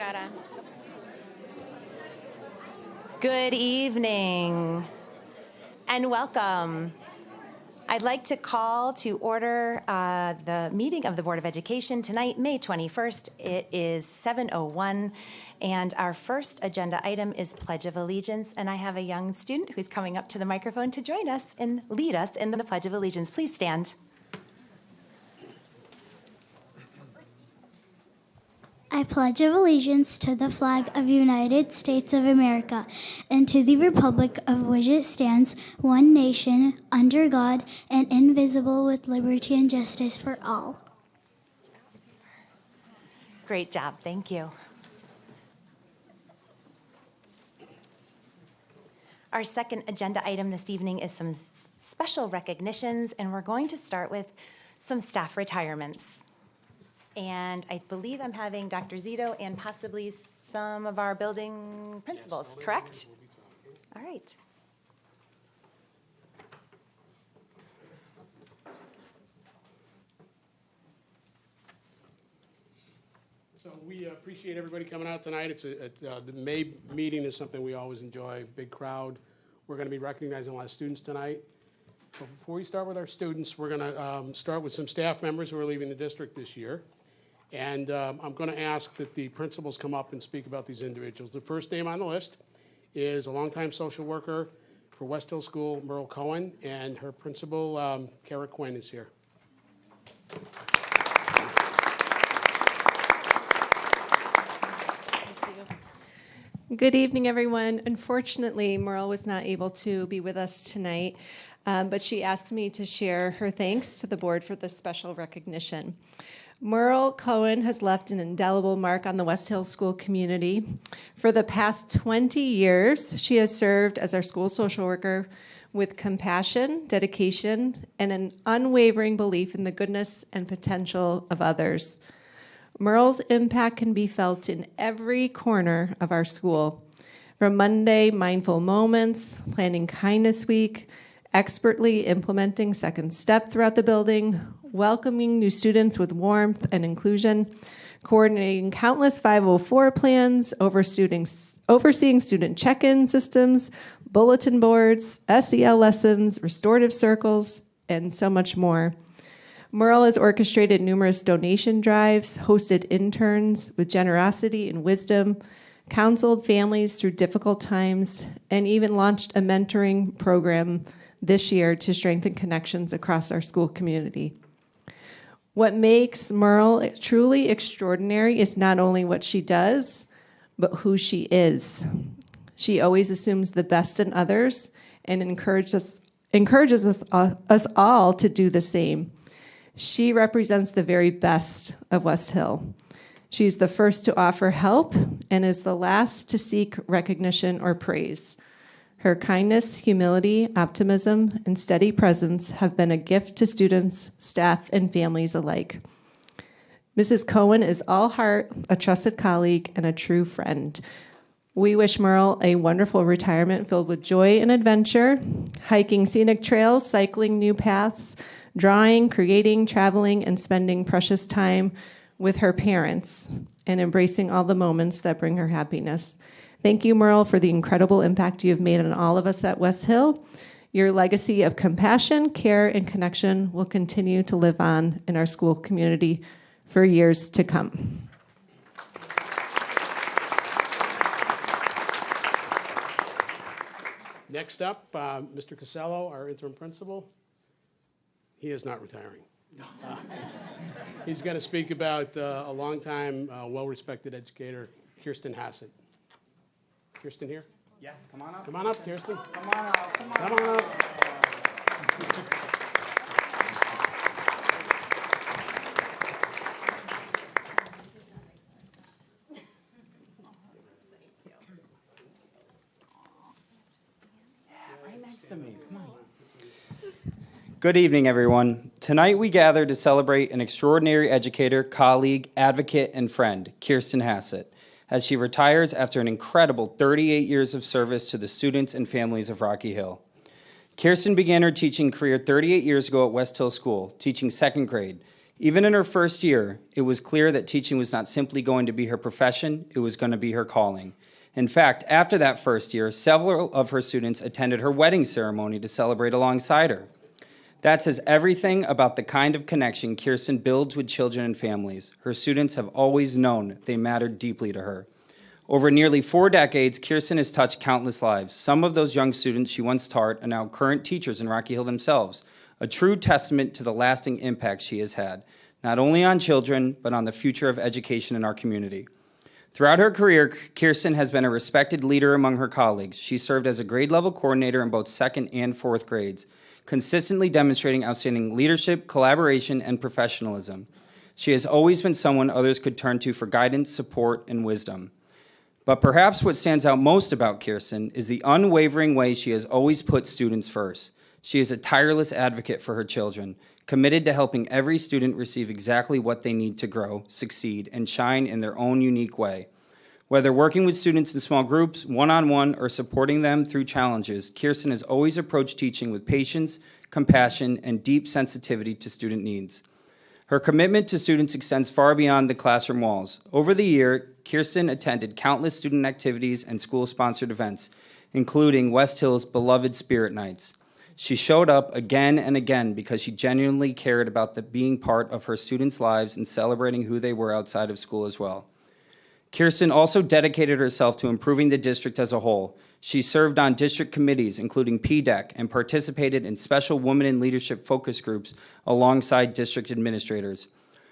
not on. Good evening and welcome. I'd like to call to order the meeting of the Board of Education tonight, May 21st. It is 7:01, and our first agenda item is Pledge of Allegiance, and I have a young student who's coming up to the microphone to join us and lead us in the Pledge of Allegiance. Please stand. I pledge allegiance to the flag of the United States of America and to the republic of which it stands, one nation, under God, and indivisible, with liberty and justice for all. Great job. Thank you. Our second agenda item this evening is some special recognitions, and we're going to start with some staff retirements. And I believe I'm having Dr. Zito and possibly some of our building principals, correct? All right. So we appreciate everybody coming out tonight. The May meeting is something we always enjoy, big crowd. We're going to be recognizing a lot of students tonight. So before we start with our students, we're going to start with some staff members who are leaving the district this year. And I'm going to ask that the principals come up and speak about these individuals. The first name on the list is a longtime social worker for West Hill School, Merle Cohen, and her principal, Kara Quinn, is here. Good evening, everyone. Unfortunately, Merle was not able to be with us tonight, but she asked me to share her thanks to the board for this special recognition. Merle Cohen has left an indelible mark on the West Hill School community. For the past 20 years, she has served as our school social worker with compassion, dedication, and an unwavering belief in the goodness and potential of others. Merle's impact can be felt in every corner of our school, from Monday mindful moments, planning Kindness Week, expertly implementing Second Step throughout the building, welcoming new students with warmth and inclusion, coordinating countless 504 plans, overseeing student check-in systems, bulletin boards, SEL lessons, restorative circles, and so much more. Merle has orchestrated numerous donation drives, hosted interns with generosity and wisdom, counseled families through difficult times, and even launched a mentoring program this year to strengthen connections across our school community. What makes Merle truly extraordinary is not only what she does, but who she is. She always assumes the best in others and encourages us all to do the same. She represents the very best of West Hill. She's the first to offer help and is the last to seek recognition or praise. Her kindness, humility, optimism, and steady presence have been a gift to students, staff, and families alike. Mrs. Cohen is all heart, a trusted colleague, and a true friend. We wish Merle a wonderful retirement filled with joy and adventure, hiking scenic trails, cycling new paths, drawing, creating, traveling, and spending precious time with her parents, and embracing all the moments that bring her happiness. Thank you, Merle, for the incredible impact you have made on all of us at West Hill. Your legacy of compassion, care, and connection will continue to live on in our school community for years to come. Next up, Mr. Casello, our interim principal. He is not retiring. He's going to speak about a longtime, well-respected educator, Kirsten Hassett. Kirsten here? Yes, come on up. Come on up, Kirsten. Come on up. Come on up. Right next to me. Come on. Good evening, everyone. Tonight we gather to celebrate an extraordinary educator, colleague, advocate, and friend, Kirsten Hassett, as she retires after an incredible 38 years of service to the students and families of Rocky Hill. Kirsten began her teaching career 38 years ago at West Hill School, teaching second grade. Even in her first year, it was clear that teaching was not simply going to be her profession, it was going to be her calling. In fact, after that first year, several of her students attended her wedding ceremony to celebrate alongside her. That says everything about the kind of connection Kirsten builds with children and families. Her students have always known they mattered deeply to her. Over nearly 4 decades, Kirsten has touched countless lives. Some of those young students she once taught are now current teachers in Rocky Hill themselves, a true testament to the lasting impact she has had, not only on children, but on the future of education in our community. Throughout her career, Kirsten has been a respected leader among her colleagues. She served as a grade-level coordinator in both 2nd and 4th grades, consistently demonstrating outstanding leadership, collaboration, and professionalism. She has always been someone others could turn to for guidance, support, and wisdom. But perhaps what stands out most about Kirsten is the unwavering way she has always put students first. She is a tireless advocate for her children, committed to helping every student receive exactly what they need to grow, succeed, and shine in their own unique way. Whether working with students in small groups, one-on-one, or supporting them through challenges, Kirsten has always approached teaching with patience, compassion, and deep sensitivity to student needs. Her commitment to students extends far beyond the classroom walls. Over the year, Kirsten attended countless student activities and school-sponsored events, including West Hill's beloved Spirit Nights. She showed up again and again because she genuinely cared about being part of her students' lives and celebrating who they were outside of school as well. Kirsten also dedicated herself to improving the district as a whole. She served on district committees, including PDEC, and participated in special women in leadership focus groups alongside district administrators.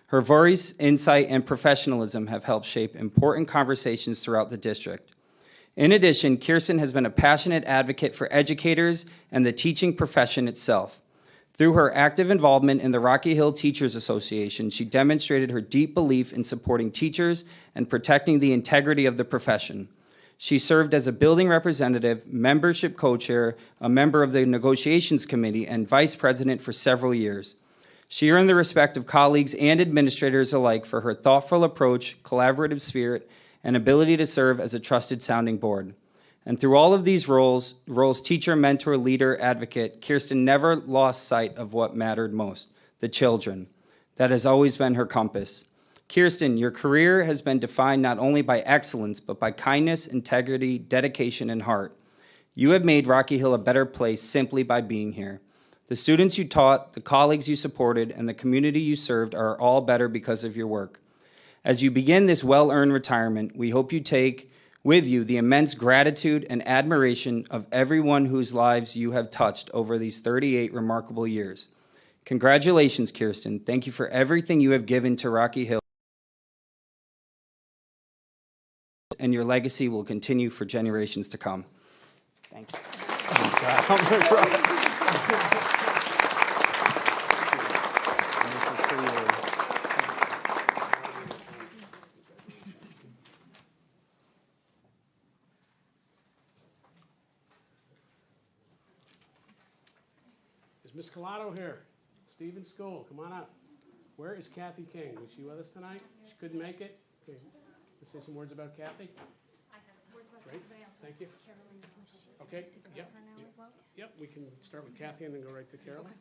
Her voice, insight, and professionalism have helped shape important conversations throughout the district. In addition, Kirsten has been a passionate advocate for educators and the teaching profession itself. Through her active involvement in the Rocky Hill Teachers Association, she demonstrated her deep belief in supporting teachers and protecting the integrity of the profession. She served as a building representative, membership co-chair, a member of the negotiations committee, and vice president for several years. She earned the respect of colleagues and administrators alike for her thoughtful approach, collaborative spirit, and ability to serve as a trusted sounding board. And through all of these roles, teacher, mentor, leader, advocate, Kirsten never lost sight of what mattered most, the children. That has always been her compass. Kirsten, your career has been defined not only by excellence, but by kindness, integrity, dedication, and heart. You have made Rocky Hill a better place simply by being here. The students you taught, the colleagues you supported, and the community you served are all better because of your work. As you begin this well-earned retirement, we hope you take with you the immense gratitude and admiration of everyone whose lives you have touched over these 38 remarkable years. Congratulations, Kirsten. Thank you for everything you have given to Rocky Hill, and your legacy will continue for generations to come. Thank you. Is Ms. Collado here? Stephen School, come on up. Where is Kathy King? Was she with us tonight? She couldn't make it? Okay. Let's say some words about Kathy. I have words about Great. Kathy, but I also Thank you. have Carolyn is missing. Should we Okay, speak about yep, her now yep. as well? Yep, we can start with Kathy and then go right to Carolyn.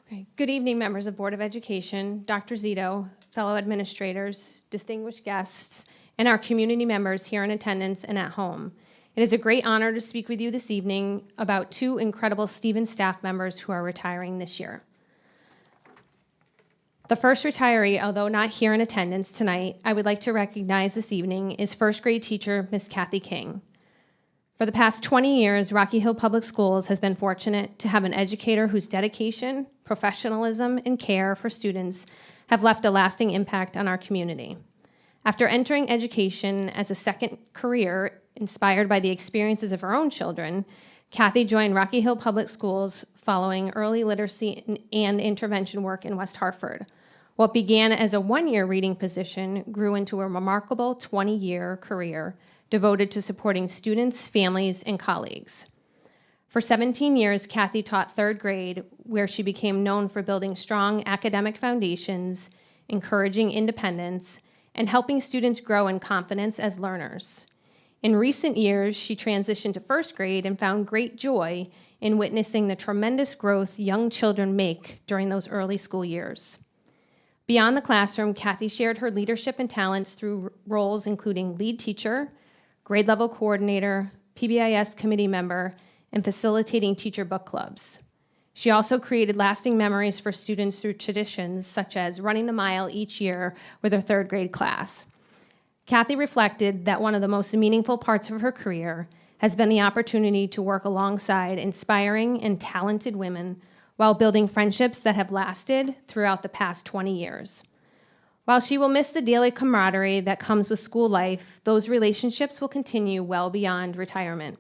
Okay. Good evening, members of Board of Education, Dr. Zito, fellow administrators, distinguished guests, and our community members here in attendance and at home. It is a great honor to speak with you this evening about 2 incredible Stevens staff members who are retiring this year. The first retiree, although not here in attendance tonight, I would like to recognize this evening is first grade teacher, Ms. Kathy King. For the past 20 years, Rocky Hill Public Schools has been fortunate to have an educator whose dedication, professionalism, and care for students have left a lasting impact on our community. After entering education as a second career, inspired by the experiences of her own children, Kathy joined Rocky Hill Public Schools following early literacy and intervention work in West Hartford. What began as a 1-year reading position grew into a remarkable 20-year career devoted to supporting students, families, and colleagues. For 17 years, Kathy taught 3rd grade, where she became known for building strong academic foundations, encouraging independence, and helping students grow in confidence as learners. In recent years, she transitioned to 1st grade and found great joy in witnessing the tremendous growth young children make during those early school years. Beyond the classroom, Kathy shared her leadership and talents through roles including lead teacher, grade level coordinator, PBIS committee member, and facilitating teacher book clubs. She also created lasting memories for students through traditions such as running the mile each year with her third grade class. Kathy reflected that one of the most meaningful parts of her career has been the opportunity to work alongside inspiring and talented women while building friendships that have lasted throughout the past 20 years. While she will miss the daily camaraderie that comes with school life, those relationships will continue well beyond retirement.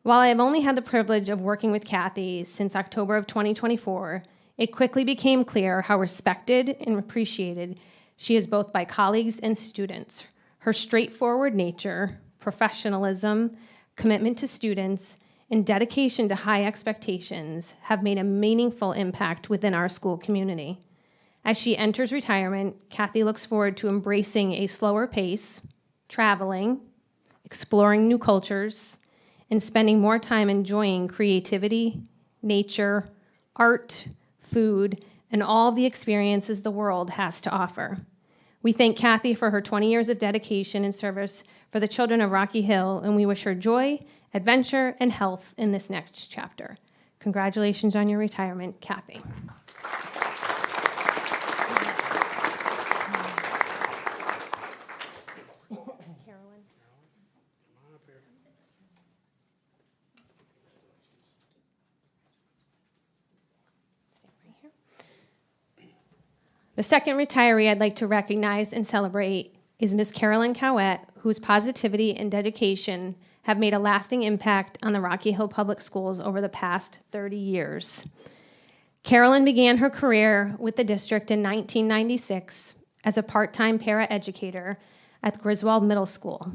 While I have only had the privilege of working with Kathy since October of 2024, it quickly became clear how respected and appreciated she is both by colleagues and students. Her straightforward nature, professionalism, commitment to students, and dedication to high expectations have made a meaningful impact within our school community. As she enters retirement, Kathy looks forward to embracing a slower pace, traveling, exploring new cultures, and spending more time enjoying creativity, nature, art, food, and all the experiences the world has to offer. We thank Kathy for her 20 years of dedication and service for the children of Rocky Hill, and we wish her joy, adventure, and health in this next chapter. Congratulations on your retirement, Kathy. Carolyn. The second retiree I'd like to recognize and celebrate is Ms. Carolyn Cowett, whose positivity and dedication have made a lasting impact on the Rocky Hill Public Schools over the past 30 years. Carolyn began her career with the district in 1996 as a part-time paraeducator at Griswold Middle School.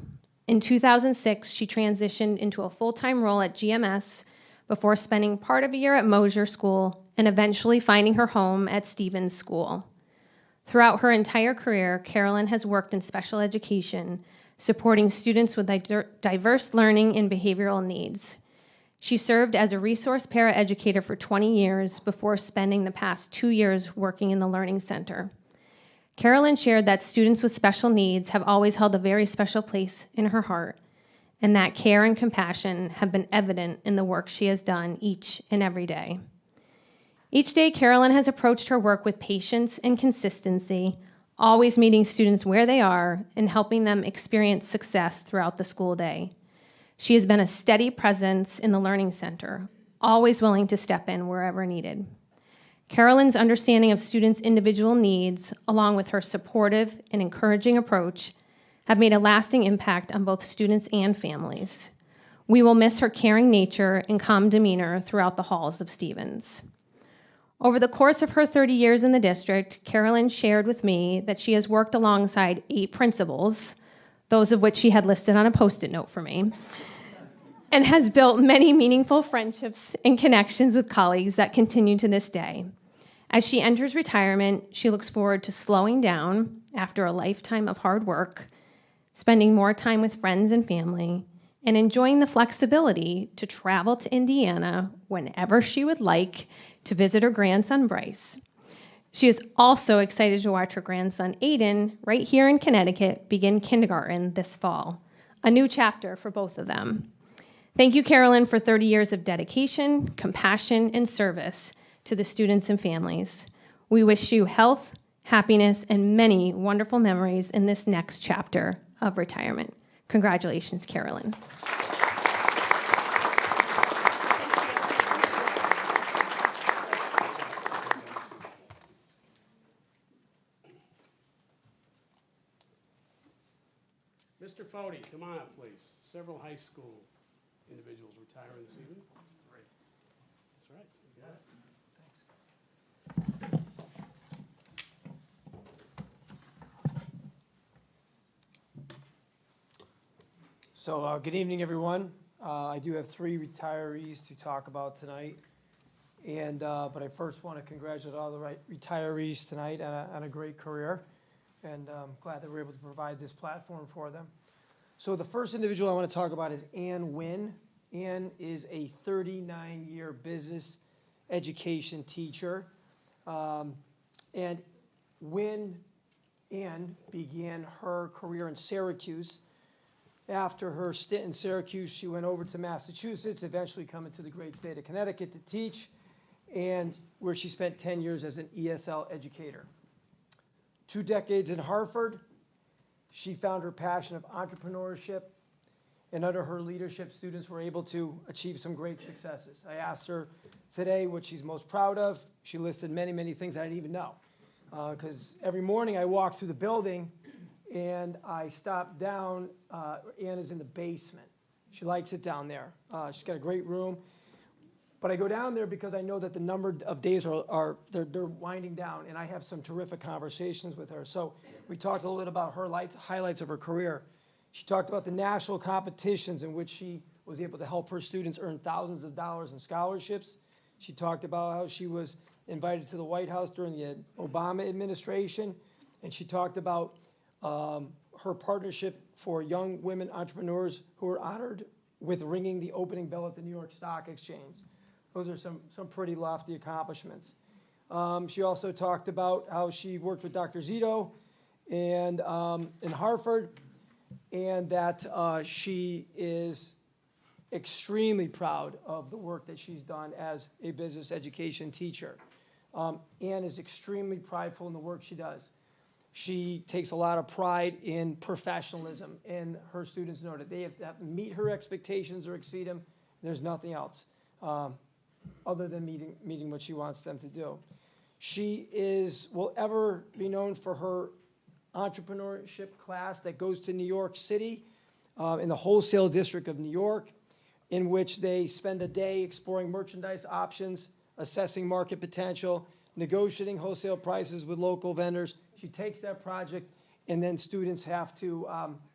In 2006, she transitioned into a full-time role at GMS before spending part of a year at Mosier School and eventually finding her home at Stevens School. Throughout her entire career, Carolyn has worked in special education, supporting students with diverse learning and behavioral needs. She served as a resource paraeducator for 20 years before spending the past 2 years working in the Learning Center. Carolyn shared that students with special needs have always held a very special place in her heart, and that care and compassion have been evident in the work she has done each and every day. Each day, Carolyn has approached her work with patience and consistency, always meeting students where they are and helping them experience success throughout the school day. She has been a steady presence in the Learning Center, always willing to step in wherever needed. Carolyn's understanding of students' individual needs, along with her supportive and encouraging approach, have made a lasting impact on both students and families. We will miss her caring nature and calm demeanor throughout the halls of Stevens. Over the course of her 30 years in the district, Carolyn shared with me that she has worked alongside 8 principals, those of which she had listed on a Post-it note for me, and has built many meaningful friendships and connections with colleagues that continue to this day. As she enters retirement, she looks forward to slowing down after a lifetime of hard work, spending more time with friends and family, and enjoying the flexibility to travel to Indiana whenever she would like to visit her grandson, Bryce. She is also excited to watch her grandson, Aiden, right here in Connecticut, begin kindergarten this fall. A new chapter for both of them. Thank you, Carolyn, for 30 years of dedication, compassion, and service to the students and families. We wish you health, happiness, and many wonderful memories in this next chapter of retirement. Congratulations, Carolyn. Mr. Fody, come on up, please. Several high school individuals retiring this evening. Great. That's right. You got it. So good evening, everyone. I do have 3 retirees to talk about tonight. But I first want to congratulate all the retirees tonight on a great career. And I'm glad that we're able to provide this platform for them. So the first individual I want to talk about is Ann Wynn. Ann is a 39-year business education teacher. And when Ann began her career in Syracuse, after her stint in Syracuse, she went over to Massachusetts, eventually coming to the great state of Connecticut to teach, and where she spent 10 years as an ESL educator. 2 decades in Hartford, she found her passion of entrepreneurship, and under her leadership, students were able to achieve some great successes. I asked her today what she's most proud of. She listed many, many things I didn't even know. Because every morning I walk through the building and I stop down. Anna's in the basement. She likes it down there. She's got a great room. But I go down there because I know that the number of days they're winding down, and I have some terrific conversations with her. So we talked a little bit about her highlights of her career. She talked about the national competitions in which she was able to help her students earn thousands of dollars in scholarships. She talked about how she was invited to the White House during the Obama administration, and she talked about her partnership for young women entrepreneurs who were honored with ringing the opening bell at the New York Stock Exchange. Those are some pretty lofty accomplishments. She also talked about how she worked with Dr. Zito and in Hartford, and that she is extremely proud of the work that she's done as a business education teacher. Ann is extremely prideful in the work she does. She takes a lot of pride in professionalism, and her students know that they have to meet her expectations or exceed them. There's nothing else other than meeting what she wants them to do. She will ever be known for her entrepreneurship class that goes to New York City in the wholesale district of New York, in which they spend a day exploring merchandise options, assessing market potential, negotiating wholesale prices with local vendors. She takes that project, and then students have to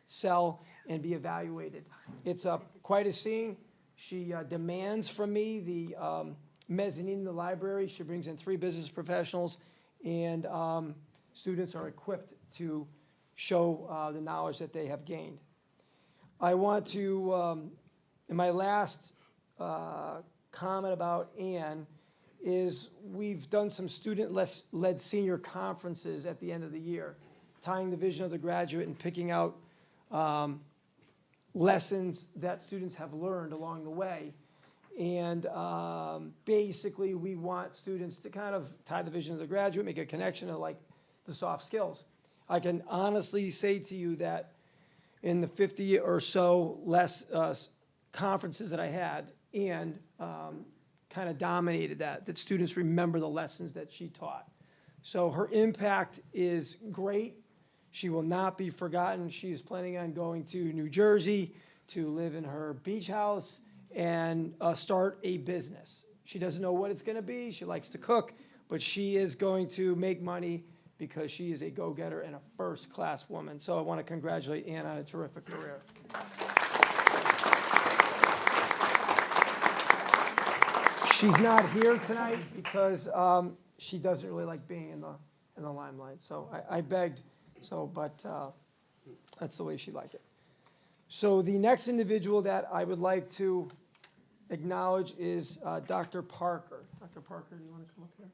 sell and be evaluated. It's quite a scene. She demands from me the mezzanine in the library. She brings in 3 business professionals, and students are equipped to show the knowledge that they have gained. I want to, in my last comment about Ann, is we've done some student-led senior conferences at the end of the year, tying the vision of the graduate and picking out lessons that students have learned along the way. And basically, we want students to kind of tie the vision of the graduate, make a connection to like the soft skills. I can honestly say to you that in the 50 or so less conferences that I had, and kind of dominated that students remember the lessons that she taught. So her impact is great. She will not be forgotten. She is planning on going to New Jersey to live in her beach house and start a business. She doesn't know what it's going to be. She likes to cook, but she is going to make money because she is a go-getter and a first-class woman. So I want to congratulate Ann on a terrific career. She's not here tonight because she doesn't really like being in the limelight. So I begged, but that's the way she liked it. So the next individual that I would like to acknowledge is Dr. Parker. Dr. Parker, do you want to come up here?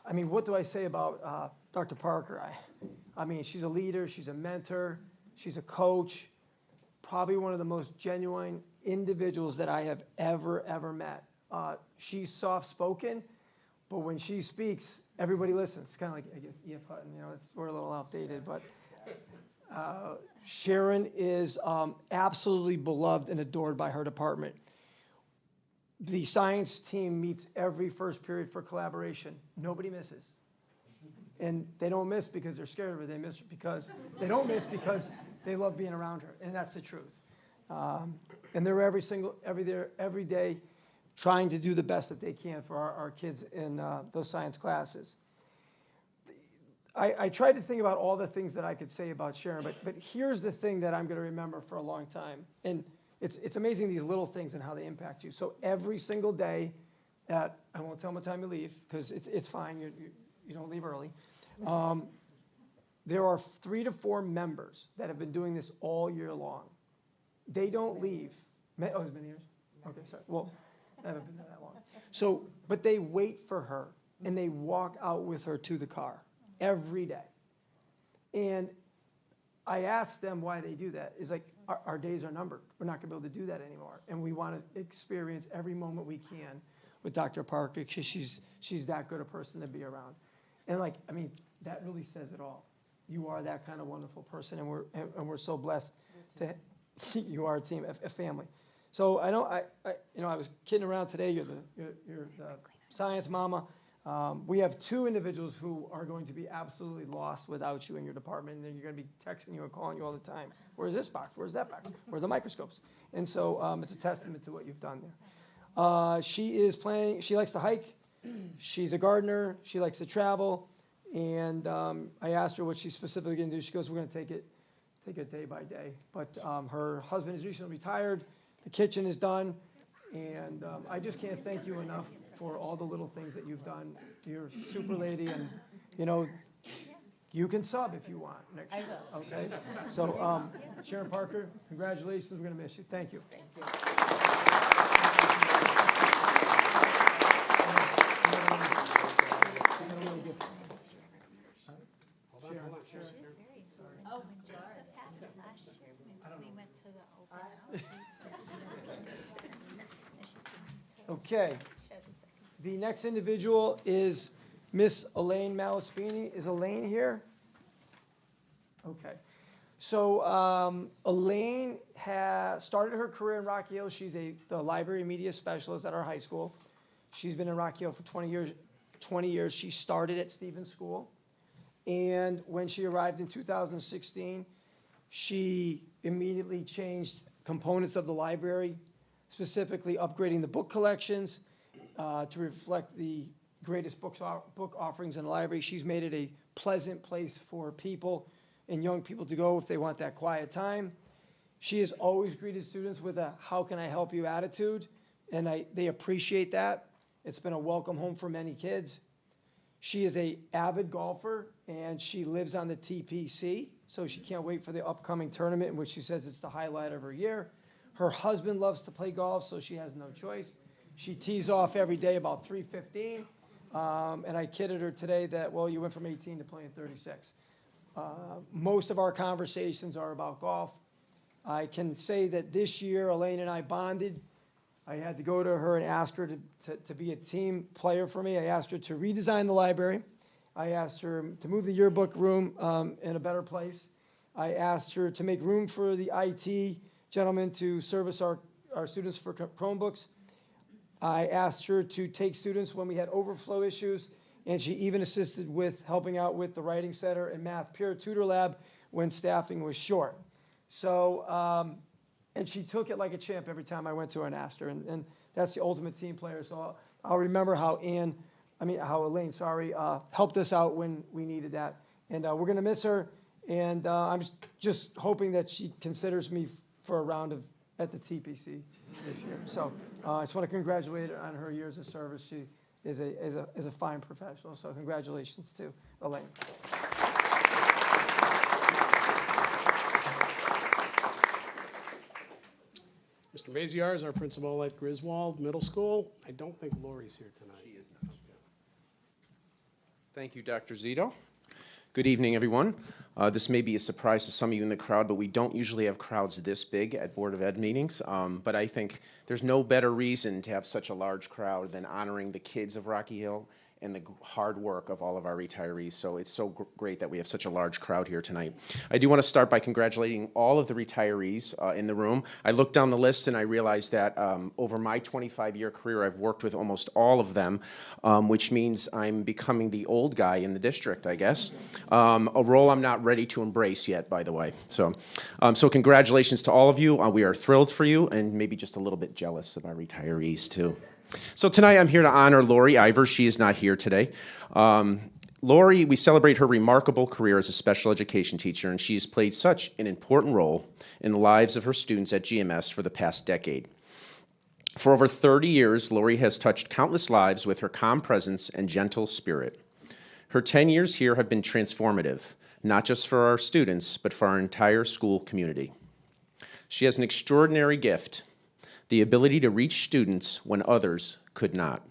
I mean, what do I say about Dr. Parker? I mean, she's a leader, she's a mentor, she's a coach, probably one of the most genuine individuals that I have ever met. She's soft-spoken, but when she speaks, everybody listens. It's kind of like, I guess, E.F. Hutton, we're a little outdated, but Sharon is absolutely beloved and adored by her department. The science team meets every first period for collaboration. Nobody misses. And they don't miss because they're scared of her. They miss because they don't miss because they love being around her. And that's the truth. And they're every day trying to do the best that they can for our kids in those science classes. I tried to think about all the things that I could say about Sharon, but here's the thing that I'm going to remember for a long time. And it's amazing, these little things and how they impact you. So every single day, at, I won't tell them what time you leave, because it's fine, you don't leave early. There are 3 to 4 members that have been doing this all year long. They don't leave. Oh, it's been years? Okay, sorry. Well, I haven't been there that long. So, but they wait for her, and they walk out with her to the car every day. And I asked them why they do that. It's like, our days are numbered. We're not going to be able to do that anymore. And we want to experience every moment we can with Dr. Parker, because she's that good a person to be around. And like, I mean, that really says it all. You are that kind of wonderful person, and we're so blessed to you are a team, a family. So I know I was kidding around today. You're the science mama. We have 2 individuals who are going to be absolutely lost without you in your department, and then you're going to be texting you and calling you all the time. Where's this box? Where's that box? Where's the microscopes? And so it's a testament to what you've done there. She likes to hike. She's a gardener. She likes to travel. And I asked her what she's specifically going to do. She goes, we're going to take it day by day. But her husband is recently retired. The kitchen is done. And I just can't thank you enough for all the little things that you've done. You're a super lady, and, you know, you can sub if you want next year. I will. Okay? So, Sharon Parker, congratulations. We're going to miss you. Thank you. Thank you. Okay. The next individual is Miss Elaine Malaspini. Is Elaine here? Okay. So Elaine has started her career in Rocky Hill. She's the library media specialist at our high school. She's been in Rocky Hill for 20 years. She started at Stevens School. And when she arrived in 2016, she immediately changed components of the library, specifically upgrading the book collections to reflect the greatest book offerings in the library. She's made it a pleasant place for people and young people to go if they want that quiet time. She has always greeted students with a "how can I help you" attitude, and they appreciate that. It's been a welcome home for many kids. She is an avid golfer, and she lives on the TPC, so she can't wait for the upcoming tournament, in which she says it's the highlight of her year. Her husband loves to play golf, so she has no choice. She tees off every day about 3:15, and I kidded her today that, well, you went from 18 to playing 36. Most of our conversations are about golf. I can say that this year, Elaine and I bonded. I had to go to her and ask her to be a team player for me. I asked her to redesign the library. I asked her to move the yearbook room in a better place. I asked her to make room for the IT gentleman to service our students for Chromebooks. I asked her to take students when we had overflow issues, and she even assisted with helping out with the Writing Center and Math Peer Tutor Lab when staffing was short. So, and she took it like a champ every time I went to her and asked her, and that's the ultimate team player. So I'll remember how Elaine, helped us out when we needed that. And we're going to miss her, and I'm just hoping that she considers me for a round at the TPC this year. So I just want to congratulate her on her years of service. She is a fine professional. So congratulations to Elaine. Mr. Maziar is our principal at Griswold Middle School. I don't think Lori's here tonight. She is not. Thank you, Dr. Zito. Good evening, everyone. This may be a surprise to some of you in the crowd, but we don't usually have crowds this big at Board of Ed meetings. But I think there's no better reason to have such a large crowd than honoring the kids of Rocky Hill and the hard work of all of our retirees. So it's so great that we have such a large crowd here tonight. I do want to start by congratulating all of the retirees in the room. I looked down the list and I realized that over my 25-year career, I've worked with almost all of them, which means I'm becoming the old guy in the district, I guess. A role I'm not ready to embrace yet, by the way. So congratulations to all of you. We are thrilled for you and maybe just a little bit jealous of our retirees, too. So tonight I'm here to honor Lori Ivers. She is not here today. Lori, we celebrate her remarkable career as a special education teacher, and she's played such an important role in the lives of her students at GMS for the past decade. For over 30 years, Lori has touched countless lives with her calm presence and gentle spirit. Her 10 years here have been transformative, not just for our students, but for our entire school community. She has an extraordinary gift, the ability to reach students when others could not,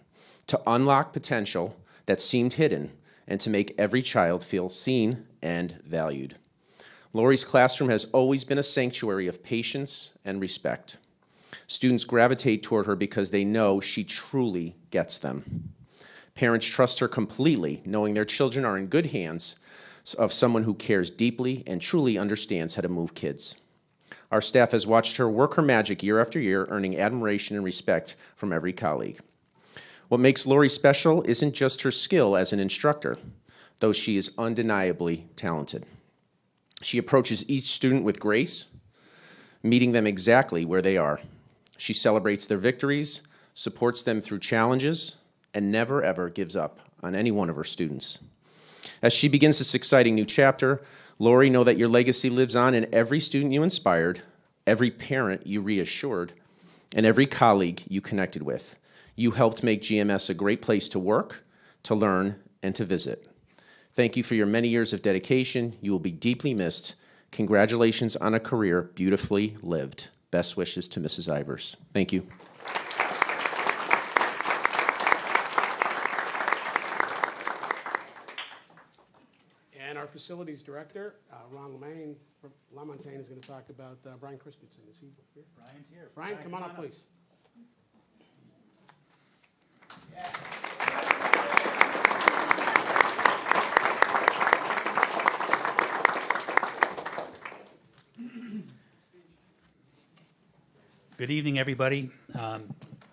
to unlock potential that seemed hidden, and to make every child feel seen and valued. Lori's classroom has always been a sanctuary of patience and respect. Students gravitate toward her because they know she truly gets them. Parents trust her completely, knowing their children are in good hands of someone who cares deeply and truly understands how to move kids. Our staff has watched her work her magic year after year, earning admiration and respect from every colleague. What makes Lori special isn't just her skill as an instructor, though she is undeniably talented. She approaches each student with grace, meeting them exactly where they are. She celebrates their victories, supports them through challenges, and never ever gives up on any one of her students. As she begins this exciting new chapter, Lori, know that your legacy lives on in every student you inspired, every parent you reassured, and every colleague you connected with. You helped make GMS a great place to work, to learn, and to visit. Thank you for your many years of dedication. You will be deeply missed. Congratulations on a career beautifully lived. Best wishes to Mrs. Ivers. Thank you. And our facilities director, Ron LaMontagne, is going to talk about Brian Christensen. Is he here? Brian's here. Brian, come on up, please. Good evening, everybody. I'd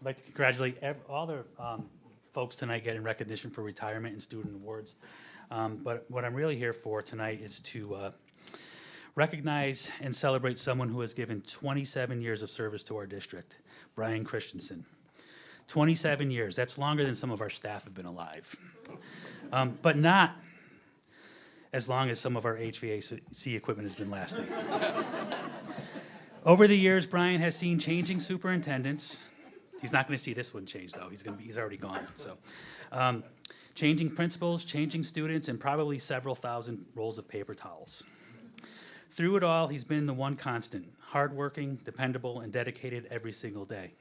like to congratulate all the folks tonight getting recognition for retirement and student awards. But what I'm really here for tonight is to recognize and celebrate someone who has given 27 years of service to our district, Brian Christensen. 27 years, that's longer than some of our staff have been alive. But not as long as some of our HVAC equipment has been lasting. Over the years, Brian has seen changing superintendents. He's not going to see this one change, though. He's already gone. So, changing principals, changing students, and probably several thousand rolls of paper towels. Through it all, he's been the one constant, hardworking, dependable, and dedicated every single day.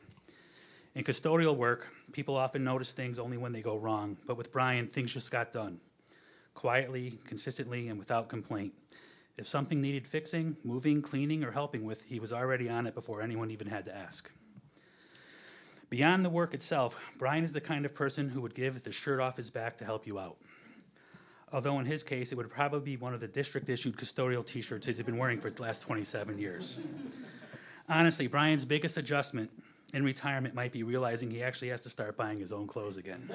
In custodial work, people often notice things only when they go wrong, but with Brian, things just got done. Quietly, consistently, and without complaint. If something needed fixing, moving, cleaning, or helping with, he was already on it before anyone even had to ask. Beyond the work itself, Brian is the kind of person who would give the shirt off his back to help you out. Although in his case, it would probably be one of the district-issued custodial t-shirts he's been wearing for the last 27 years. Honestly, Brian's biggest adjustment in retirement might be realizing he actually has to start buying his own clothes again.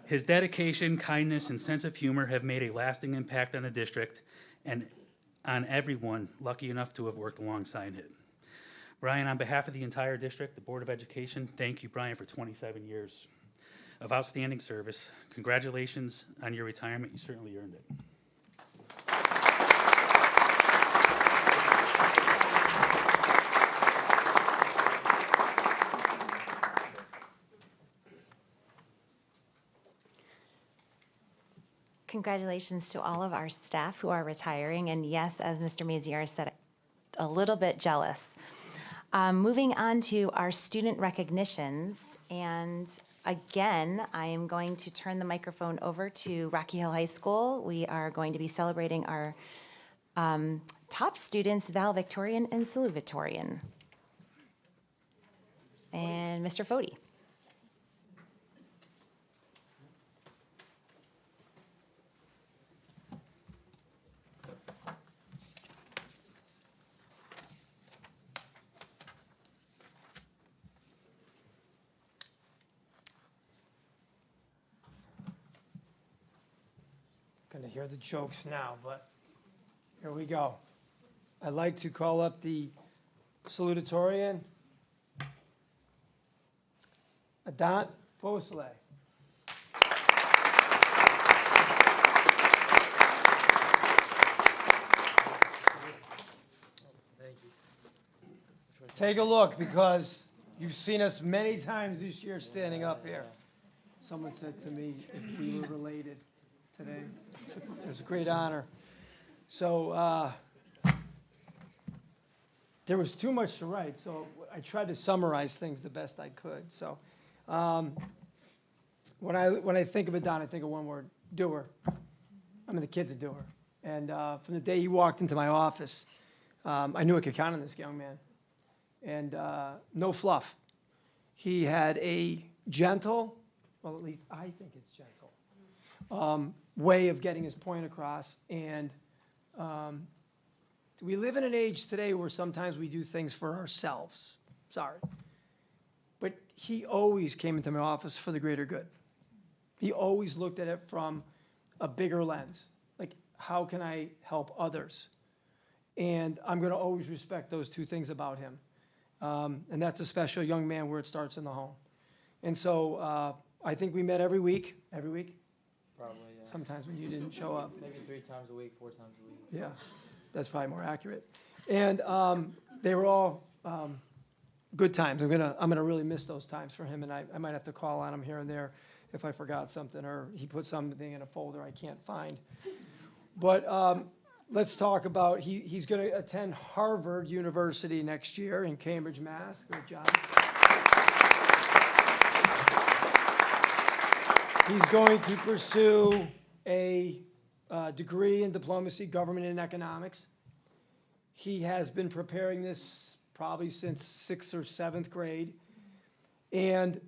His dedication, kindness, and sense of humor have made a lasting impact on the district and on everyone lucky enough to have worked alongside him. Brian, on behalf of the entire district, the Board of Education, thank you, Brian, for 27 years of outstanding service. Congratulations on your retirement. You certainly earned it. Congratulations to all of our staff who are retiring, and yes, as Mr. Mazier said, a little bit jealous. Moving on to our student recognitions, and again, I am going to turn the microphone over to Rocky Hill High School. We are going to be celebrating our top students, valedictorian and salutatorian. And Mr. Foti. Going to hear the jokes now, but here we go. I'd like to call up the salutatorian, Adant Vosley. Thank you. take a look, because you've seen us many times this year standing up here. Someone said to me if we were related today. It was a great honor. So there was too much to write, so I tried to summarize things the best I could. So when I think of Don, I think of one word: doer. I mean, the kid's a doer. And from the day he walked into my office, I knew I could count on this young man. And no fluff. He had a gentle, well, at least I think it's gentle, way of getting his point across. And we live in an age today where sometimes we do things for ourselves. Sorry. But he always came into my office for the greater good. He always looked at it from a bigger lens. Like, how can I help others? And I'm going to always respect those two things about him. And that's a special young man where it starts in the home. And so I think we met every week. Every week? Probably, yeah. Sometimes when you didn't show up. Maybe 3 times a week, 4 times a week. Yeah, that's probably more accurate. And they were all good times. I'm gonna really miss those times for him, and I might have to call on him here and there if I forgot something or he put something in a folder I can't find. But let's talk about, he's going to attend Harvard University next year in Cambridge, Mass. Good job. He's going to pursue a degree in diplomacy, government, and economics. He has been preparing this probably since 6th or 7th grade. And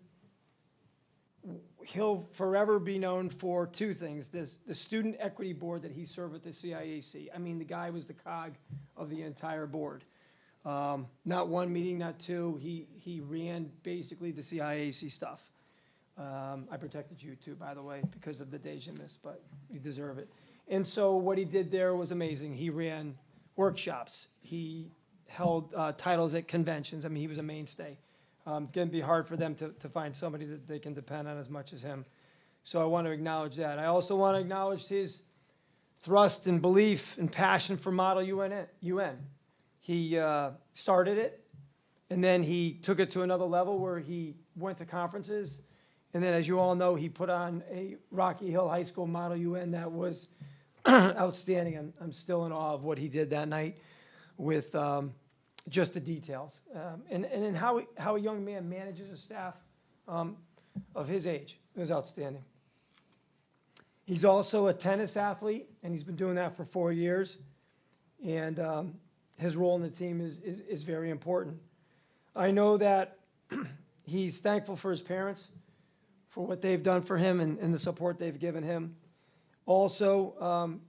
he'll forever be known for 2 things. The Student Equity Board that he served at the CIAC. I mean, the guy was the cog of the entire board. Not 1 meeting, not 2. He ran basically the CIAC stuff. I protected you too, by the way, because of the days you missed, but you deserve it. And so what he did there was amazing. He ran workshops. He held titles at conventions. I mean, he was a mainstay. It's going to be hard for them to find somebody that they can depend on as much as him. So I want to acknowledge that. I also want to acknowledge his thrust and belief and passion for Model UN. He started it, and then he took it to another level where he went to conferences. And then, as you all know, he put on a Rocky Hill High School Model UN that was outstanding. I'm still in awe of what he did that night with just the details. And how a young man manages a staff of his age. It was outstanding. He's also a tennis athlete, and he's been doing that for 4 years. And his role in the team is very important. I know that he's thankful for his parents, for what they've done for him and the support they've given him. Also,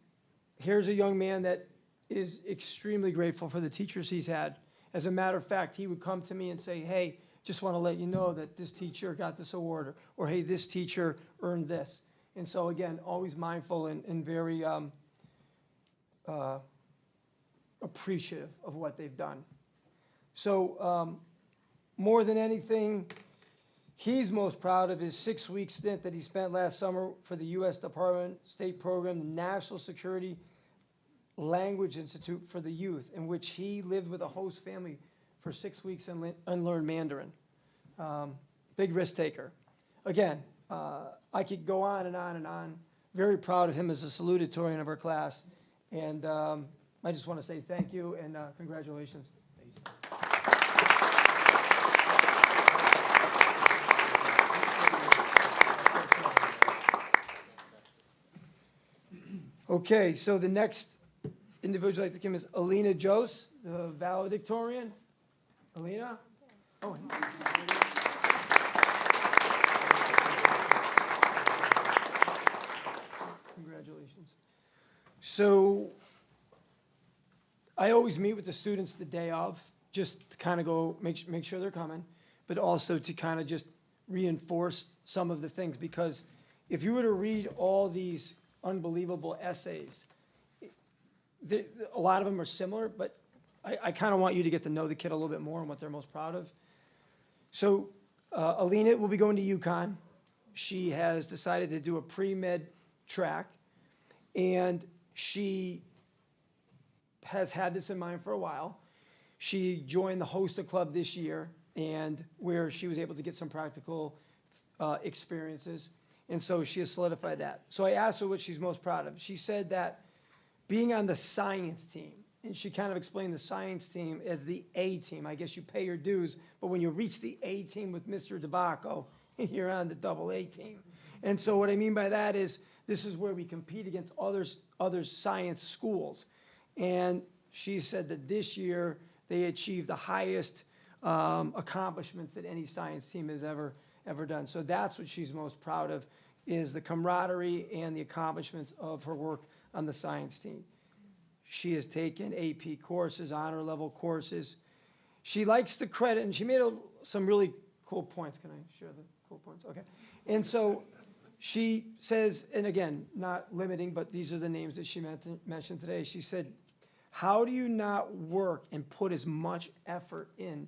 here's a young man that is extremely grateful for the teachers he's had. As a matter of fact, he would come to me and say, hey, just want to let you know that this teacher got this award, or hey, this teacher earned this. And so again, always mindful and very appreciative of what they've done. So more than anything, he's most proud of his 6-week stint that he spent last summer for the U.S. Department State Program, the National Security Language Institute for the Youth, in which he lived with a host family for 6 weeks and learned Mandarin. Big risk taker. Again, I could go on and on and on. Very proud of him as a salutatorian of our class. And I just want to say thank you and congratulations. Okay, so the next individual I'd like to give is Alina Jose, the valedictorian. Alina? Oh. Congratulations. So I always meet with the students the day of, just to kind of go make sure they're coming, but also to kind of just reinforce some of the things, because if you were to read all these unbelievable essays, a lot of them are similar, but I kind of want you to get to know the kid a little bit more and what they're most proud of. So Alina will be going to UConn. She has decided to do a pre-med track, and she has had this in mind for a while. She joined the HOSTA Club this year, and where she was able to get some practical experiences. And so she has solidified that. So I asked her what she's most proud of. She said that being on the science team, and she kind of explained the science team as the A team. I guess you pay your dues, but when you reach the A team with Mr. DeBacco, you're on the double A team. And so what I mean by that is this is where we compete against other science schools. And she said that this year they achieved the highest accomplishments that any science team has ever done. So that's what she's most proud of, is the camaraderie and the accomplishments of her work on the science team. She has taken AP courses, honor level courses. She likes the credit, and she made some really cool points. Can I share the cool points? Okay. And so she says, and again, not limiting, but these are the names that she mentioned today. She said, how do you not work and put as much effort in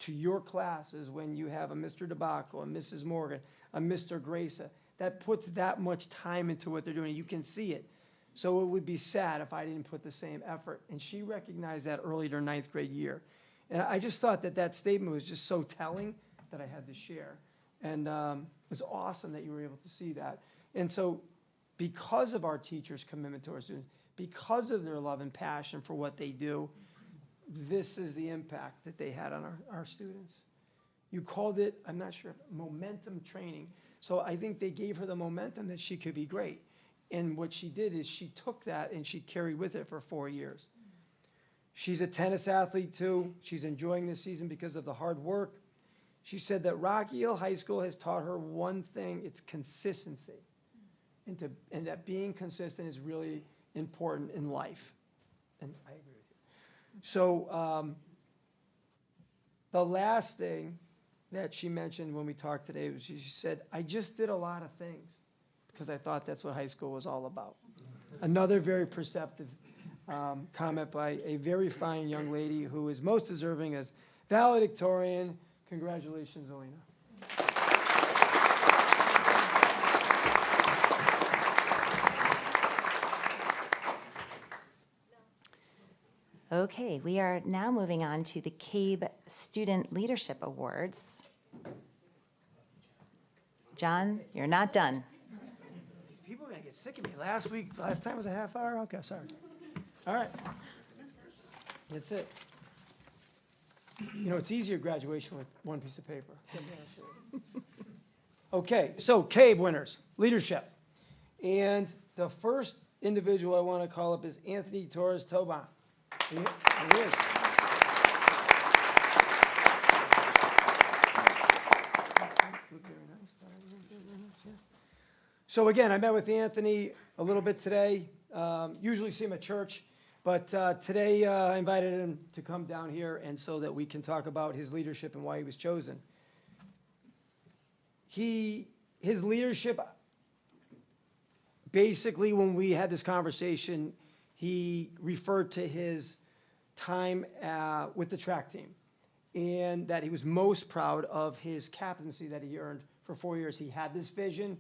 to your classes when you have a Mr. DeBacco, a Mrs. Morgan, a Mr. Graca, that puts that much time into what they're doing? You can see it. So it would be sad if I didn't put the same effort. And she recognized that early in her 9th grade year. And I just thought that that statement was just so telling that I had to share. And it's awesome that you were able to see that. And so because of our teachers' commitment to our students, because of their love and passion for what they do, this is the impact that they had on our students. You called it, I'm not sure, momentum training. So I think they gave her the momentum that she could be great. And what she did is she took that and she carried with it for 4 years. She's a tennis athlete too. She's enjoying this season because of the hard work. She said that Rocky Hill High School has taught her one thing: it's consistency. And that being consistent is really important in life. And I agree with you. So the last thing that she mentioned when we talked today was she said, I just did a lot of things because I thought that's what high school was all about. Another very perceptive comment by a very fine young lady who is most deserving as valedictorian. Congratulations, Alina. Okay, we are now moving on to the CABE Student Leadership Awards. John, you're not done. These people are going to get sick of me. Last time was a half hour? Okay, sorry. All right. That's it. You know, it's easier graduation with one piece of paper. Okay, so CABE winners, leadership. And the first individual I want to call up is Anthony Torres Toban. Here he is. So again, I met with Anthony a little bit today. Usually see him at church, but today I invited him to come down here and so that we can talk about his leadership and why he was chosen. His leadership, basically when we had this conversation, he referred to his time with the track team and that he was most proud of his captaincy that he earned for 4 years. He had this vision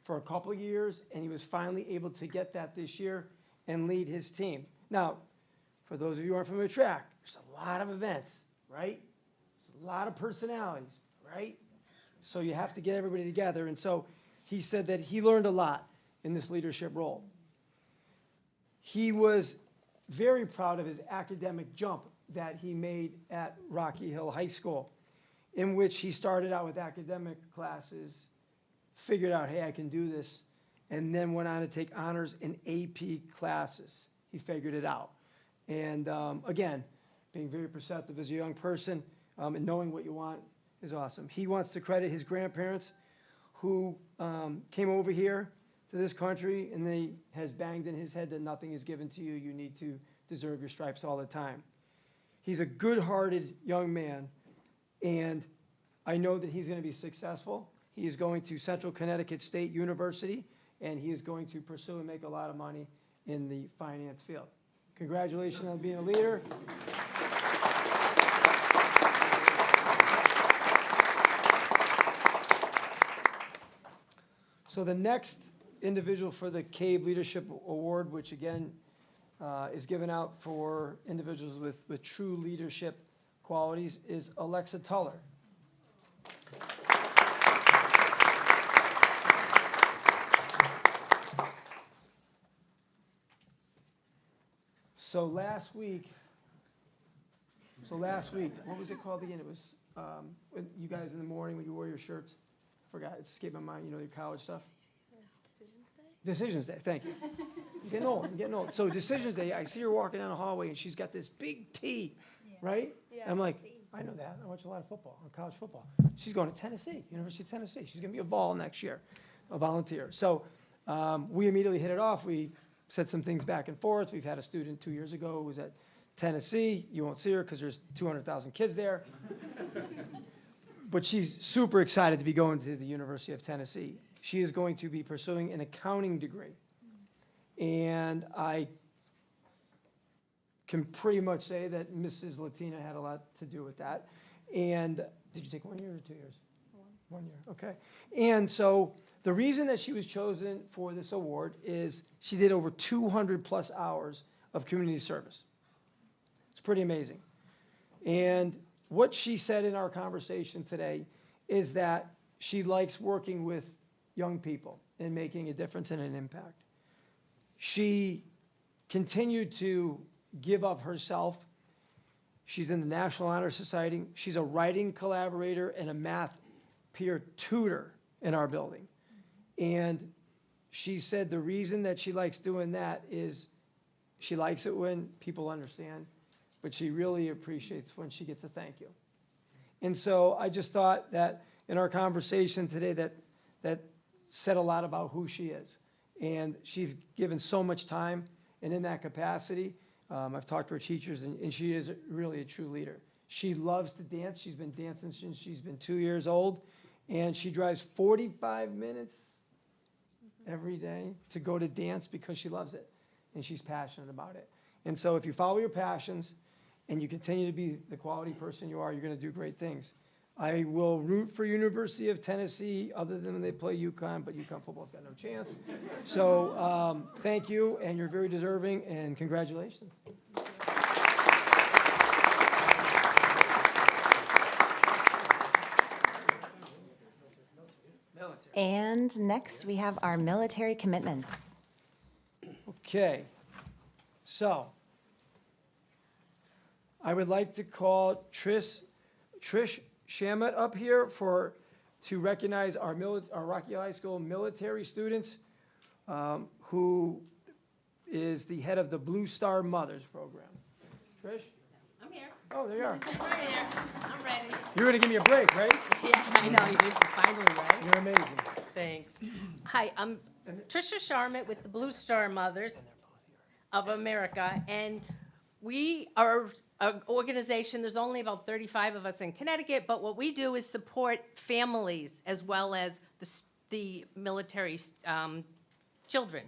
for a couple of years, and he was finally able to get that this year and lead his team. Now, for those of you who aren't familiar with track, there's a lot of events, right? There's a lot of personalities, right? So you have to get everybody together. And so he said that he learned a lot in this leadership role. He was very proud of his academic jump that he made at Rocky Hill High School, in which he started out with academic classes, figured out, hey, I can do this, and then went on to take honors in AP classes. He figured it out. And again, being very perceptive as a young person and knowing what you want is awesome. He wants to credit his grandparents who came over here to this country, and they has banged in his head that nothing is given to you. You need to deserve your stripes all the time. He's a good-hearted young man, and I know that he's going to be successful. He is going to Central Connecticut State University, and he is going to pursue and make a lot of money in the finance field. Congratulations on being a leader. So the next individual for the CABE Leadership Award, which again is given out for individuals with true leadership qualities is Alexa Tuller. So last week, what was it called again? It was, when you guys in the morning when you wore your shirts. I forgot, it escaped my mind, you know, your college stuff. Decisions Day? Decisions Day, thank you. I'm getting old. So Decisions Day, I see her walking down the hallway and she's got this big T, right? And I'm like, I know that. I watch a lot of football, college football. She's going to Tennessee, University of Tennessee. She's going to be a Vol next year, a volunteer. So we immediately hit it off. We said some things back and forth. We've had a student 2 years ago who was at Tennessee. You won't see her because there's 200,000 kids there. But she's super excited to be going to the University of Tennessee. She is going to be pursuing an accounting degree. And I can pretty much say that Mrs. Latina had a lot to do with that. And did you take 1 year or 2 years? 1 year, okay. And so the reason that she was chosen for this award is she did over 200 plus hours of community service. It's pretty amazing. And what she said in our conversation today is that she likes working with young people and making a difference and an impact. She continued to give of herself. She's in the National Honor Society. She's a writing collaborator and a math peer tutor in our building. And she said the reason that she likes doing that is she likes it when people understand, but she really appreciates when she gets a thank you. And so I just thought that in our conversation today that said a lot about who she is. And she's given so much time, and in that capacity, I've talked to her teachers, and she is really a true leader. She loves to dance. She's been dancing since she's been 2 years old, and she drives 45 minutes every day to go to dance because she loves it, and she's passionate about it. And so if you follow your passions and you continue to be the quality person you are, you're going to do great things. I will root for University of Tennessee other than when they play UConn, but UConn football's got no chance. So thank you, and you're very deserving, and congratulations. And next, we have our military commitments. Okay, so I would like to call Trish Shamet up here to recognize our Rocky High School military students, who is the head of the Blue Star Mothers program. Trish? I'm here. Oh, there you are. I'm right here. I'm ready. You're going to give me a break, right? Yeah, I know. You did finally, right? You're amazing. Thanks. Hi, I'm Tricia Sharmat with the Blue Star Mothers of America, and we are an organization. There's only about 35 of us in Connecticut, but what we do is support families as well as the military children.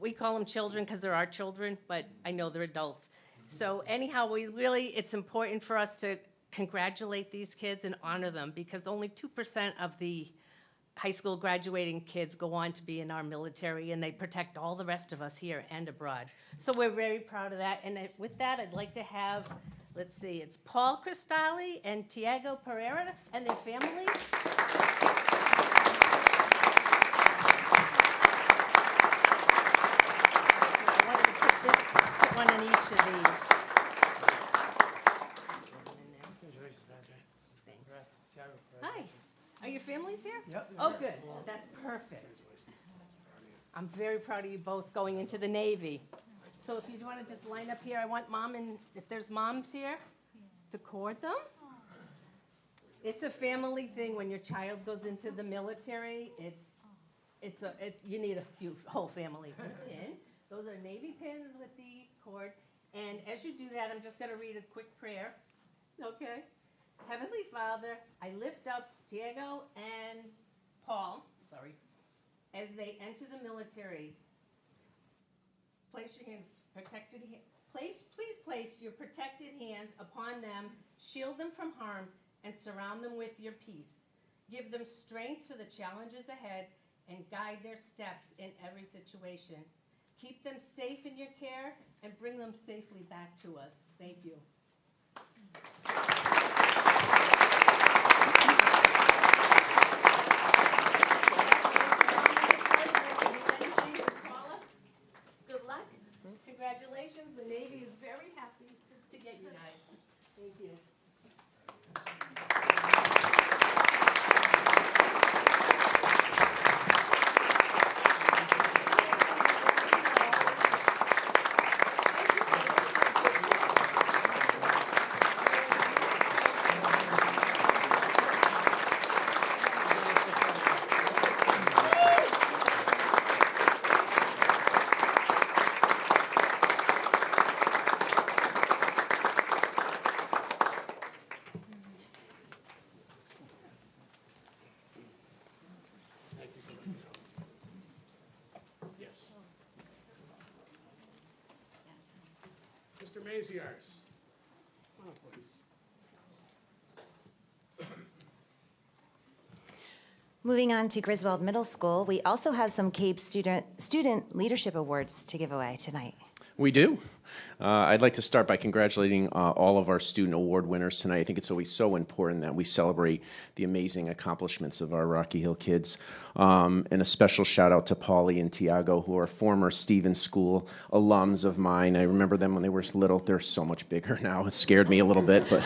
We call them children because they're our children, but I know they're adults. So anyhow, it's important for us to congratulate these kids and honor them because only 2% of the high school graduating kids go on to be in our military, and they protect all the rest of us here and abroad. So we're very proud of that. And with that, I'd like to have, let's see, it's Paul Cristalli and Tiago Pereira and their families. I wanted to put one in each of these. Hi. Are your families here? Yep. Oh, good. That's perfect. I'm very proud of you both going into the Navy. So if you want to just line up here, I want mom and if there's moms here to court them. It's a family thing when your child goes into the military. You need a whole family pin. Those are Navy pins with the cord. And as you do that, I'm just going to read a quick prayer. Okay. Heavenly Father, I lift up Diego and Paul, as they enter the military. Please place your protected hand upon them, shield them from harm, and surround them with your peace. Give them strength for the challenges ahead and guide their steps in every situation. Keep them safe in your care and bring them safely back to us. Thank you. Good luck. Congratulations. The Navy is very happy to get you guys. Thank you. Yes. Mr. Maziarz. Come on, please. Moving on to Griswold Middle School, we also have some CABE student leadership awards to give away tonight. We do. I'd like to start by congratulating all of our student award winners tonight. I think it's always so important that we celebrate the amazing accomplishments of our Rocky Hill kids. And a special shout out to Paulie and Tiago, who are former Stevens School alums of mine. I remember them when they were little. They're so much bigger now. It scared me a little bit, but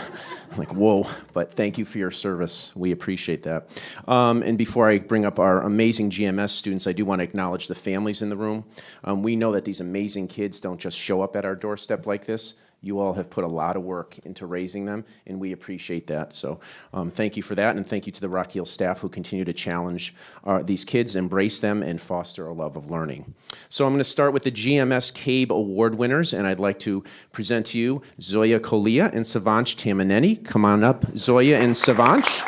I'm like, whoa. But thank you for your service. We appreciate that. And before I bring up our amazing GMS students, I do want to acknowledge the families in the room. We know that these amazing kids don't just show up at our doorstep like this. You all have put a lot of work into raising them, and we appreciate that. So thank you for that, and thank you to the Rocky Hill staff who continue to challenge these kids, embrace them, and foster a love of learning. So I'm going to start with the GMS CABE Award winners, and I'd like to present to you Zoya Kolia and Savanch Tamaneni. Come on up, Zoya and Savanch.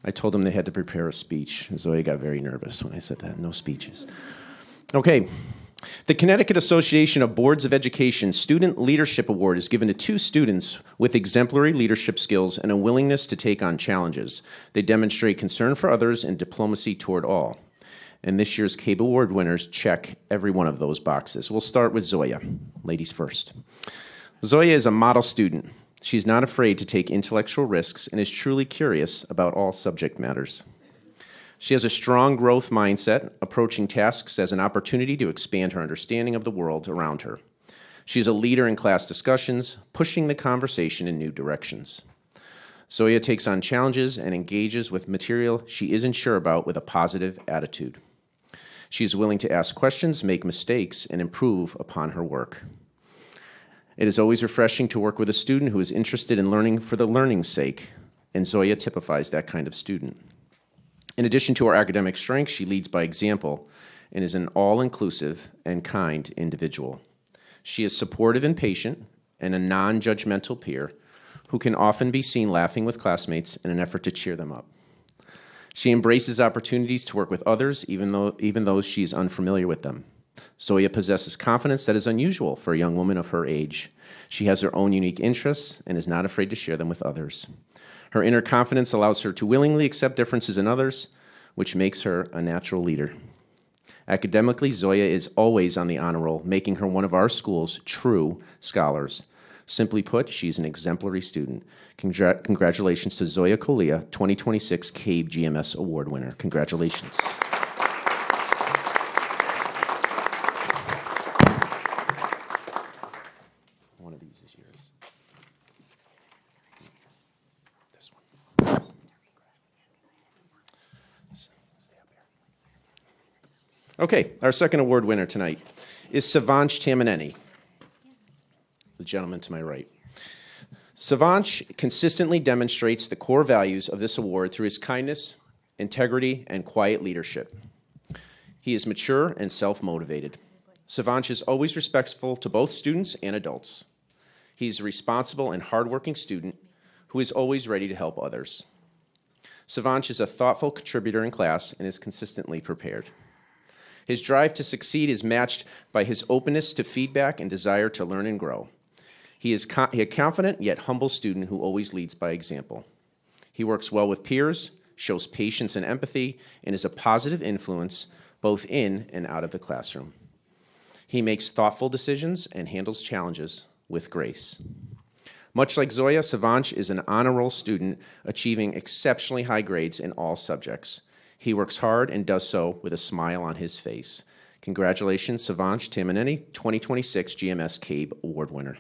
I told them they had to prepare a speech. Zoe got very nervous when I said that. No speeches. Okay. The Connecticut Association of Boards of Education Student Leadership Award is given to 2 students with exemplary leadership skills and a willingness to take on challenges. They demonstrate concern for others and diplomacy toward all. And this year's CABE Award winners check every one of those boxes. We'll start with Zoya. Ladies first. Zoya is a model student. She's not afraid to take intellectual risks and is truly curious about all subject matters. She has a strong growth mindset, approaching tasks as an opportunity to expand her understanding of the world around her. She's a leader in class discussions, pushing the conversation in new directions. Zoya takes on challenges and engages with material she isn't sure about with a positive attitude. She is willing to ask questions, make mistakes, and improve upon her work. It is always refreshing to work with a student who is interested in learning for the learning's sake, and Zoya typifies that kind of student. In addition to her academic strengths, she leads by example and is an all-inclusive and kind individual. She is supportive and patient and a non-judgmental peer who can often be seen laughing with classmates in an effort to cheer them up. She embraces opportunities to work with others, even though she is unfamiliar with them. Zoya possesses confidence that is unusual for a young woman of her age. She has her own unique interests and is not afraid to share them with others. Her inner confidence allows her to willingly accept differences in others, which makes her a natural leader. Academically, Zoya is always on the honor roll, making her one of our school's true scholars. Simply put, she's an exemplary student. Congratulations to Zoya Kolia, 2026 CABE GMS Award winner. Congratulations. One of these is yours. This one. Stay up here. Okay, our second award winner tonight is Savanch Tamaneni, the gentleman to my right. Savanch consistently demonstrates the core values of this award through his kindness, integrity, and quiet leadership. He is mature and self-motivated. Savanch is always respectful to both students and adults. He's a responsible and hardworking student who is always ready to help others. Savanch is a thoughtful contributor in class and is consistently prepared. His drive to succeed is matched by his openness to feedback and desire to learn and grow. He is a confident yet humble student who always leads by example. He works well with peers, shows patience and empathy, and is a positive influence both in and out of the classroom. He makes thoughtful decisions and handles challenges with grace. Much like Zoya, Savanch is an honor roll student achieving exceptionally high grades in all subjects. He works hard and does so with a smile on his face. Congratulations, Savanch Taminetti, 2026 GMS CABE Award winner.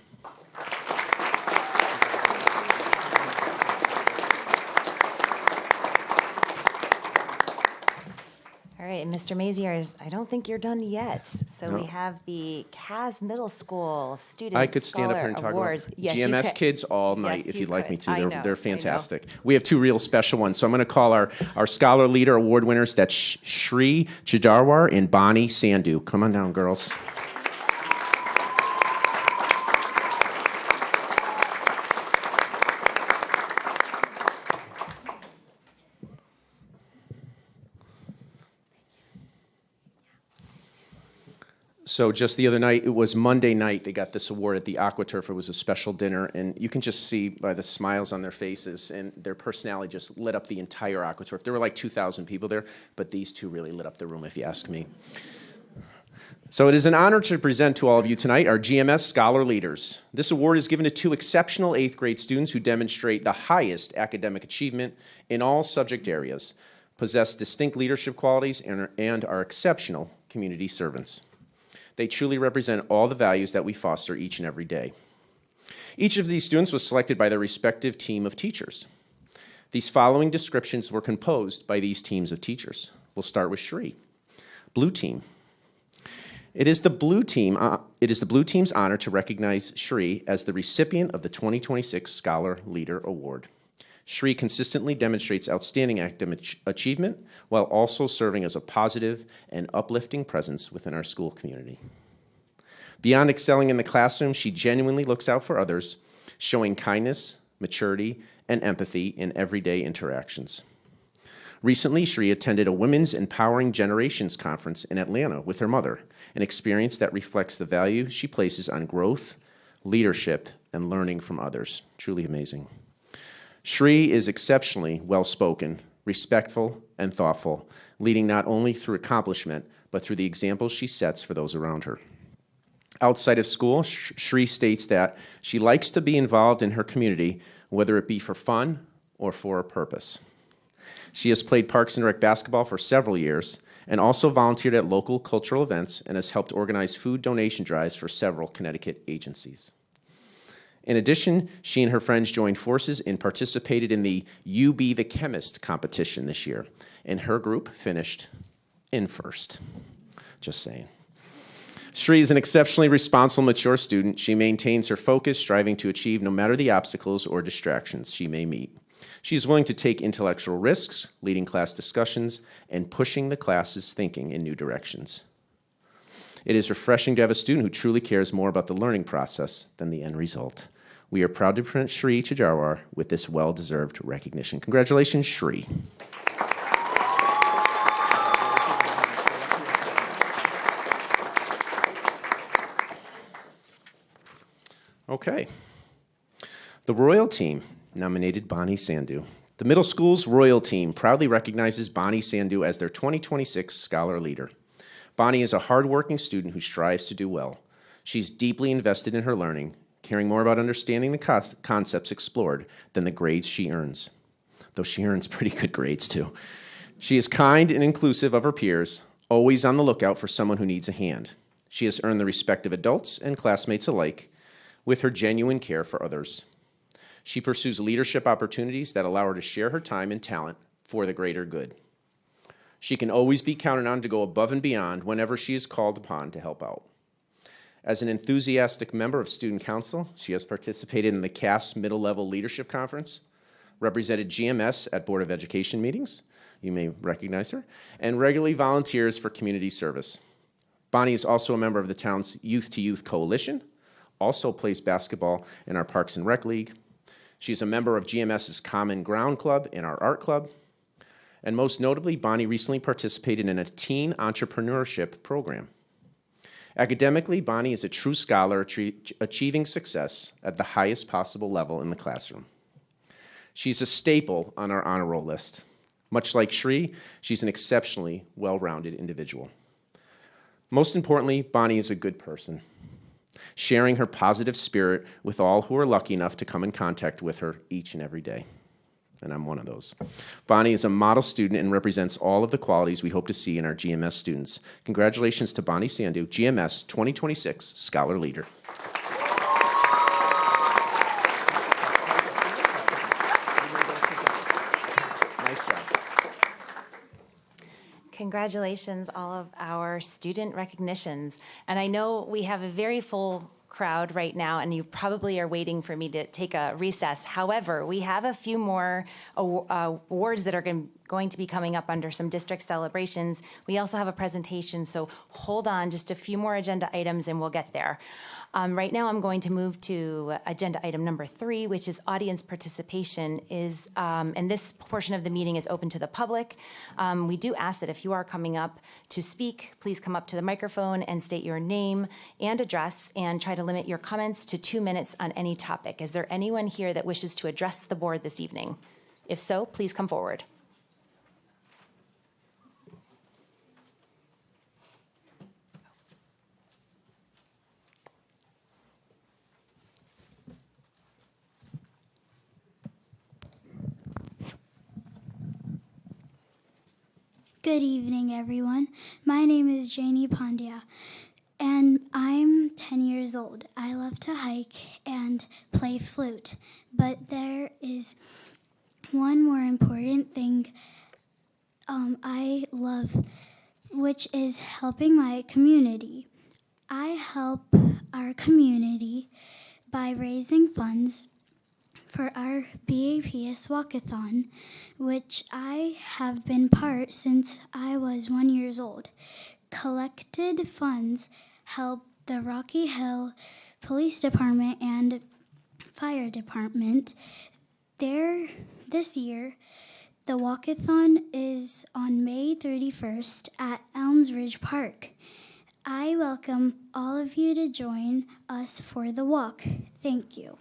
All right, Mr. Maziers, I don't think you're done yet. So we have the Cass Middle School Student I could stand up here and talk Awards. about Yes, you GMS could. kids all night Yes, if you you'd like me could. to. I They're, know, they're I know. fantastic. We have two real special ones. So I'm going to call our Scholar Leader Award winners. That's Shri Chidarwar and Bonnie Sandhu. Come on down, girls. So just the other night, it was Monday night, they got this award at the AquaTurf. It was a special dinner, and you can just see by the smiles on their faces and their personality just lit up the entire AquaTurf. There were like 2,000 people there, but these two really lit up the room, if you ask me. So it is an honor to present to all of you tonight our GMS Scholar Leaders. This award is given to two exceptional 8th grade students who demonstrate the highest academic achievement in all subject areas, possess distinct leadership qualities, and are exceptional community servants. They truly represent all the values that we foster each and every day. Each of these students was selected by their respective team of teachers. These following descriptions were composed by these teams of teachers. We'll start with Shri. Blue team. It is the blue team's honor to recognize Shri as the recipient of the 2026 Scholar Leader Award. Shri consistently demonstrates outstanding academic achievement while also serving as a positive and uplifting presence within our school community. Beyond excelling in the classroom, she genuinely looks out for others, showing kindness, maturity, and empathy in everyday interactions. Recently, Shri attended a Women's Empowering Generations conference in Atlanta with her mother, an experience that reflects the value she places on growth, leadership, and learning from others. Truly amazing. Shri is exceptionally well-spoken, respectful, and thoughtful, leading not only through accomplishment, but through the examples she sets for those around her. Outside of school, Shri states that she likes to be involved in her community, whether it be for fun or for a purpose. She has played Parks and Rec basketball for several years and also volunteered at local cultural events and has helped organize food donation drives for several Connecticut agencies. In addition, she and her friends joined forces and participated in the You Be the Chemist competition this year, and her group finished in first. Just saying. Shri is an exceptionally responsible, mature student. She maintains her focus, striving to achieve no matter the obstacles or distractions she may meet. She is willing to take intellectual risks, leading class discussions, and pushing the class's thinking in new directions. It is refreshing to have a student who truly cares more about the learning process than the end result. We are proud to present Shri Chidarwar with this well-deserved recognition. Congratulations, Shri. Okay. The Royal Team nominated Bonnie Sandhu. The middle school's Royal Team proudly recognizes Bonnie Sandhu as their 2026 Scholar Leader. Bonnie is a hardworking student who strives to do well. She's deeply invested in her learning, caring more about understanding the concepts explored than the grades she earns, though she earns pretty good grades too. She is kind and inclusive of her peers, always on the lookout for someone who needs a hand. She has earned the respect of adults and classmates alike with her genuine care for others. She pursues leadership opportunities that allow her to share her time and talent for the greater good. She can always be counted on to go above and beyond whenever she is called upon to help out. As an enthusiastic member of Student Council, she has participated in the Cass Middle Level Leadership Conference, represented GMS at Board of Education meetings, you may recognize her, and regularly volunteers for community service. Bonnie is also a member of the town's Youth to Youth Coalition, also plays basketball in our Parks and Rec League. She's a member of GMS's Common Ground Club and our Art Club. And most notably, Bonnie recently participated in a teen entrepreneurship program. Academically, Bonnie is a true scholar achieving success at the highest possible level in the classroom. She's a staple on our honor roll list. Much like Shri, she's an exceptionally well-rounded individual. Most importantly, Bonnie is a good person, sharing her positive spirit with all who are lucky enough to come in contact with her each and every day. And I'm one of those. Bonnie is a model student and represents all of the qualities we hope to see in our GMS students. Congratulations to Bonnie Sandu, GMS 2026 Scholar Leader. Nice job. Congratulations, all of our student recognitions. And I know we have a very full crowd right now, and you probably are waiting for me to take a recess. However, we have a few more awards that are going to be coming up under some district celebrations. We also have a presentation, so hold on, just a few more agenda items and we'll get there. Right now, I'm going to move to agenda item number 3, which is audience participation. And this portion of the meeting is open to the public. We do ask that if you are coming up to speak, please come up to the microphone and state your name and address, and try to limit your comments to 2 minutes on any topic. Is there anyone here that wishes to address the board this evening? If so, please come forward. Good evening, everyone. My name is Janie Pandya, and I'm 10 years old. I love to hike and play flute, but there is one more important thing I love, which is helping my community. I help our community by raising funds for our BAPS Walkathon, which I have been part since I was 1 year old. Collected funds help the Rocky Hill Police Department and Fire Department. This year, the walkathon is on May 31st at Elms Ridge Park. I welcome all of you to join us for the walk. Thank you.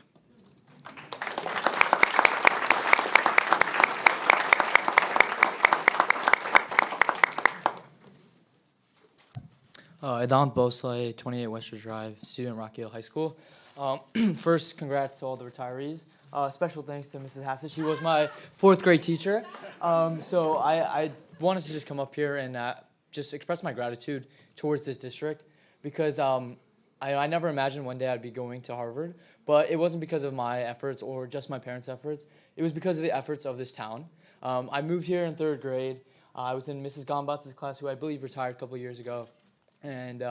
Adon Bosley, 28 Western Drive, student, Rocky Hill High School. First, congrats to all the retirees. Special thanks to Mrs. Hassett. She was my 4th grade teacher. So I wanted to just come up here and just express my gratitude towards this district, because I never imagined one day I'd be going to Harvard, but it wasn't because of my efforts or just my parents' efforts. It was because of the efforts of this town. I moved here in 3rd grade. I was in Mrs. Gombatz's class, who I believe retired a couple years ago. And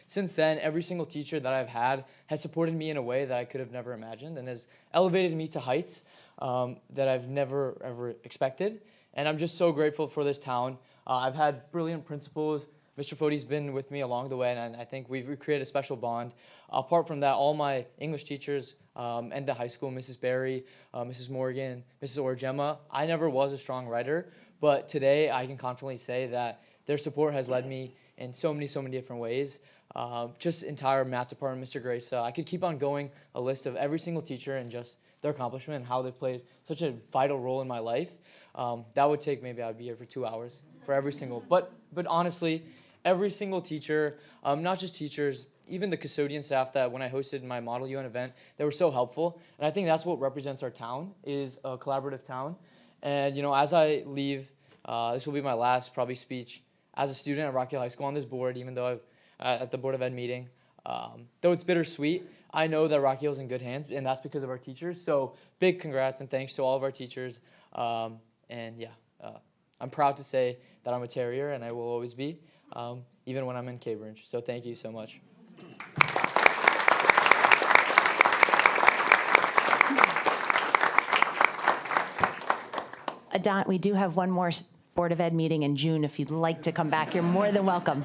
since then, every single teacher that I've had has supported me in a way that I could have never imagined, and has elevated me to heights that I've never, ever expected. And I'm just so grateful for this town. I've had brilliant principals. Mr. Fode's been with me along the way, and I think we've created a special bond. Apart from that, all my English teachers and the high school, Mrs. Berry, Mrs. Morgan, Mrs. Orgemma, I never was a strong writer, but today I can confidently say that their support has led me in so many different ways. Just entire math department, Mr. Grace. I could keep on going, a list of every single teacher and just their accomplishment and how they played such a vital role in my life. That would take, maybe I'd be here for 2 hours for every single. But honestly, every single teacher, not just teachers, even the custodian staff that when I hosted my Model UN event, they were so helpful. And I think that's what represents our town, is a collaborative town. And as I leave, this will be my last probably speech as a student at Rocky Hill High School on this board, even though at the Board of Ed meeting. Though it's bittersweet, I know that Rocky Hill's in good hands, and that's because of our teachers. So big congrats and thanks to all of our teachers. I'm proud to say that I'm a Terrier, and I will always be, even when I'm in Cambridge. So thank you so much. Adon, we do have one more Board of Ed meeting in June. If you'd like to come back, you're more than welcome.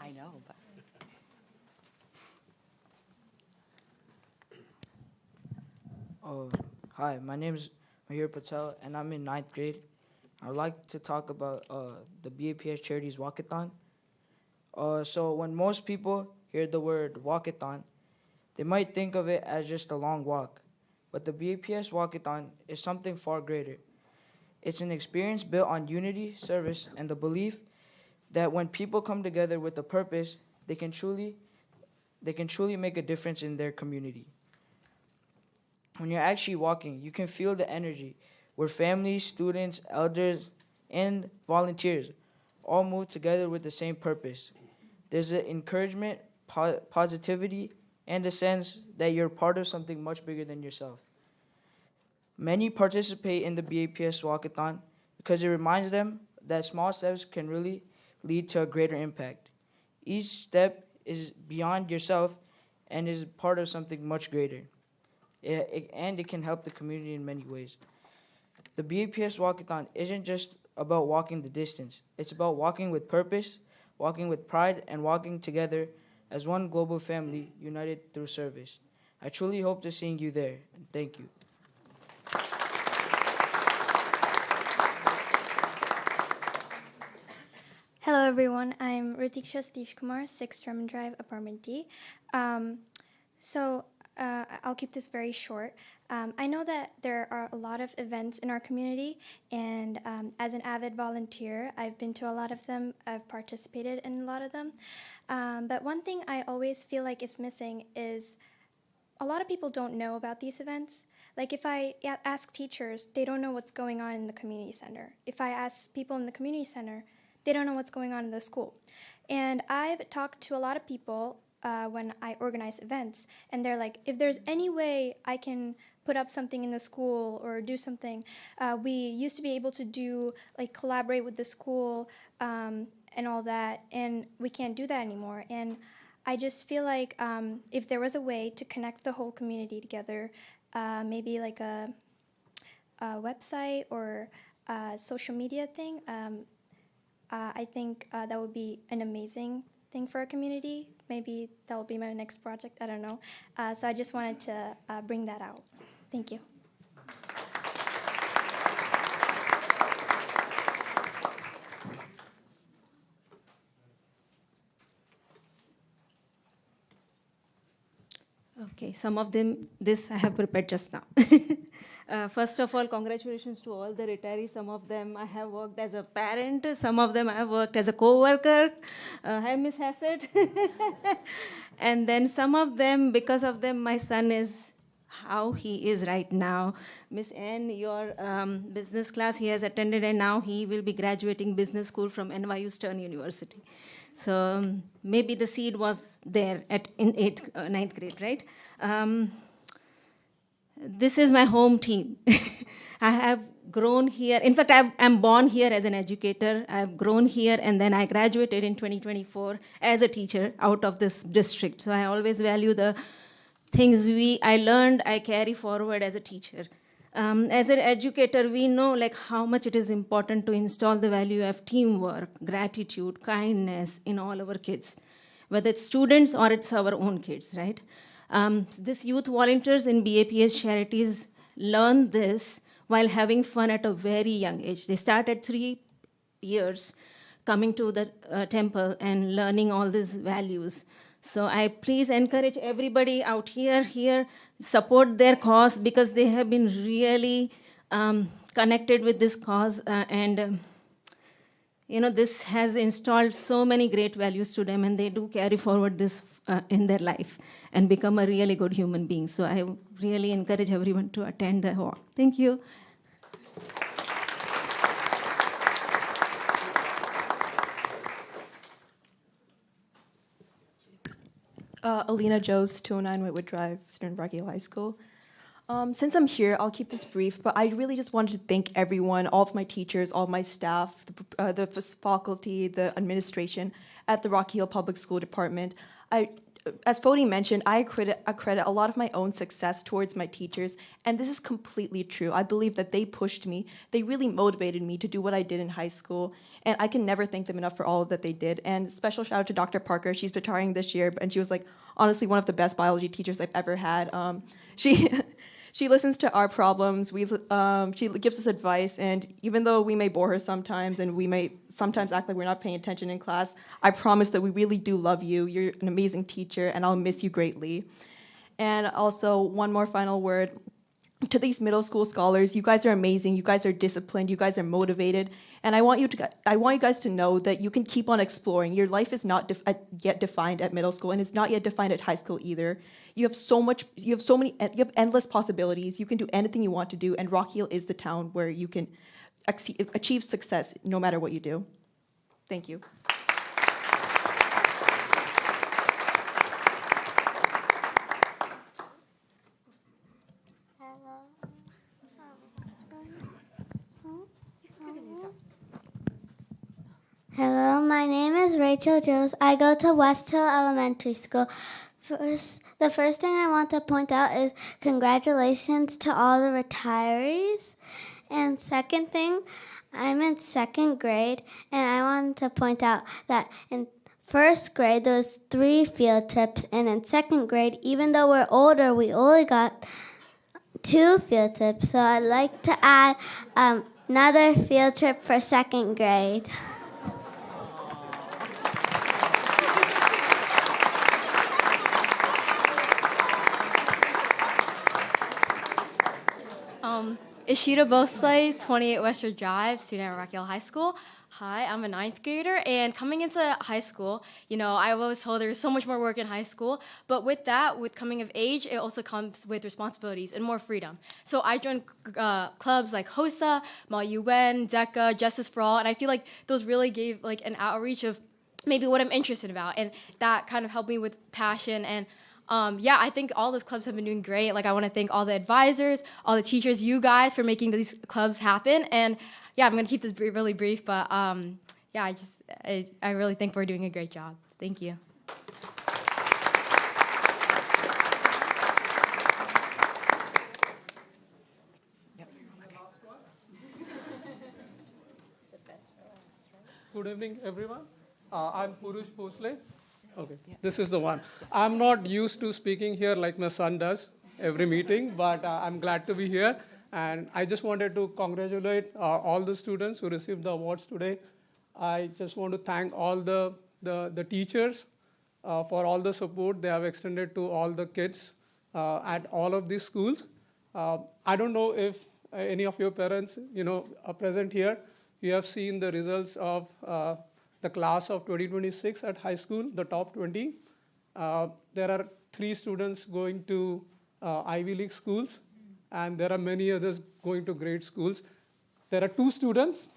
I know, but... Hi, my name is Mahir Patel, and I'm in 9th grade. I would like to talk about the BAPS Charities Walkathon. So when most people hear the word walkathon, they might think of it as just a long walk. But the BAPS Walkathon is something far greater. It's an experience built on unity, service, and the belief that when people come together with a purpose, they can truly make a difference in their community. When you're actually walking, you can feel the energy where families, students, elders, and volunteers all move together with the same purpose. There's an encouragement, positivity, and a sense that you're part of something much bigger than yourself. Many participate in the BAPS Walkathon because it reminds them that small steps can really lead to a greater impact. Each step is beyond yourself and is part of something much greater. And it can help the community in many ways. The BAPS Walkathon isn't just about walking the distance. It's about walking with purpose, walking with pride, and walking together as one global family united through service. I truly hope to see you there, and thank you. Hello, everyone. I'm Rutiksha Satish Kumar, 6 German Drive, Apartment D. I'll keep this very short. I know that there are a lot of events in our community, and as an avid volunteer, I've been to a lot of them. I've participated in a lot of them. But one thing I always feel like is missing is a lot of people don't know about these events. Like if I ask teachers, they don't know what's going on in the community center. If I ask people in the community center, they don't know what's going on in the school. And I've talked to a lot of people when I organize events, and they're like, if there's any way I can put up something in the school or do something, we used to be able to do, like, collaborate with the school and all that, and we can't do that anymore. And I just feel like if there was a way to connect the whole community together, maybe like a website or a social media thing, I think that would be an amazing thing for our community. Maybe that will be my next project, I don't know. So I just wanted to bring that out. Thank you. Okay, some of them, this I have prepared just now. First of all, congratulations to all the retirees. Some of them I have worked as a parent. Some of them I have worked as a co-worker. Hi, Miss Hassett. And then some of them, because of them, my son is how he is right now. Miss Ann, your business class he has attended, and now he will be graduating business school from NYU Stern University. So maybe the seed was there in 9th grade, right? This is my home team. I have grown here. In fact, I'm born here as an educator. I've grown here, and then I graduated in 2024 as a teacher out of this district. So I always value the things I learned, I carry forward as a teacher. As an educator, we know like how much it is important to install the value of teamwork, gratitude, kindness in all our kids, whether it's students or it's our own kids, right? This youth volunteers in BAPS charities learn this while having fun at a very young age. They start at 3 years coming to the temple and learning all these values. So I please encourage everybody out here, support their cause because they have been really connected with this cause this has installed so many great values to them, and they do carry forward this in their life and become a really good human being. So I really encourage everyone to attend the walk. Thank you. Alina Joes, 209 Whitwood Drive, student of Rocky Hill High School. Since I'm here, I'll keep this brief, but I really just wanted to thank everyone, all of my teachers, all of my staff, the faculty, the administration at the Rocky Hill Public School Department. As Fody mentioned, I credit a lot of my own success towards my teachers, and this is completely true. I believe that they pushed me. They really motivated me to do what I did in high school, and I can never thank them enough for all that they did. And special shout out to Dr. Parker. She's retiring this year, and she was like honestly one of the best biology teachers I've ever had. She listens to our problems. She gives us advice, and even though we may bore her sometimes, and we may sometimes act like we're not paying attention in class, I promise that we really do love you. You're an amazing teacher, and I'll miss you greatly. And also, one more final word. To these middle school scholars, you guys are amazing. You guys are disciplined. You guys are motivated, and I want you guys to know that you can keep on exploring. Your life is not yet defined at middle school, and it's not yet defined at high school either. You have endless possibilities. You can do anything you want to do, and Rock Hill is the town where you can achieve success no matter what you do. Thank you. Hello, my name is Rachel Jones. I go to West Hill Elementary School. The first thing I want to point out is congratulations to all the retirees. And second thing, I'm in second grade, and I wanted to point out that in first grade there was 3 field trips, and in second grade, even though we're older, we only got 2 field trips. So I'd like to add another field trip for second grade. Ishida Bosley, 28 Westwood Drive, student at Rock Hill High School. Hi, I'm a 9th grader, and coming into high school, I was told there's so much more work in high school, but with that, with coming of age, it also comes with responsibilities and more freedom. So I joined clubs like HOSA, Ma UN, DECA, Justice for All, and I feel like those really gave an outreach of maybe what I'm interested about, and that kind of helped me with passion. And I think all those clubs have been doing great. I want to thank all the advisors, all the teachers, you guys for making these clubs happen. And I'm going to keep this really brief, but I really think we're doing a great job. Thank you. Good evening, everyone. I'm Purush Bhosle. Okay, this is the one. I'm not used to speaking here like my son does every meeting, but I'm glad to be here. And I just wanted to congratulate all the students who received the awards today. I just want to thank all the teachers for all the support they have extended to all the kids at all of these schools. I don't know if any of your parents, are present here. You have seen the results of the class of 2026 at high school, the top 20. There are 3 students going to Ivy League schools, and there are many others going to great schools. There are 2 students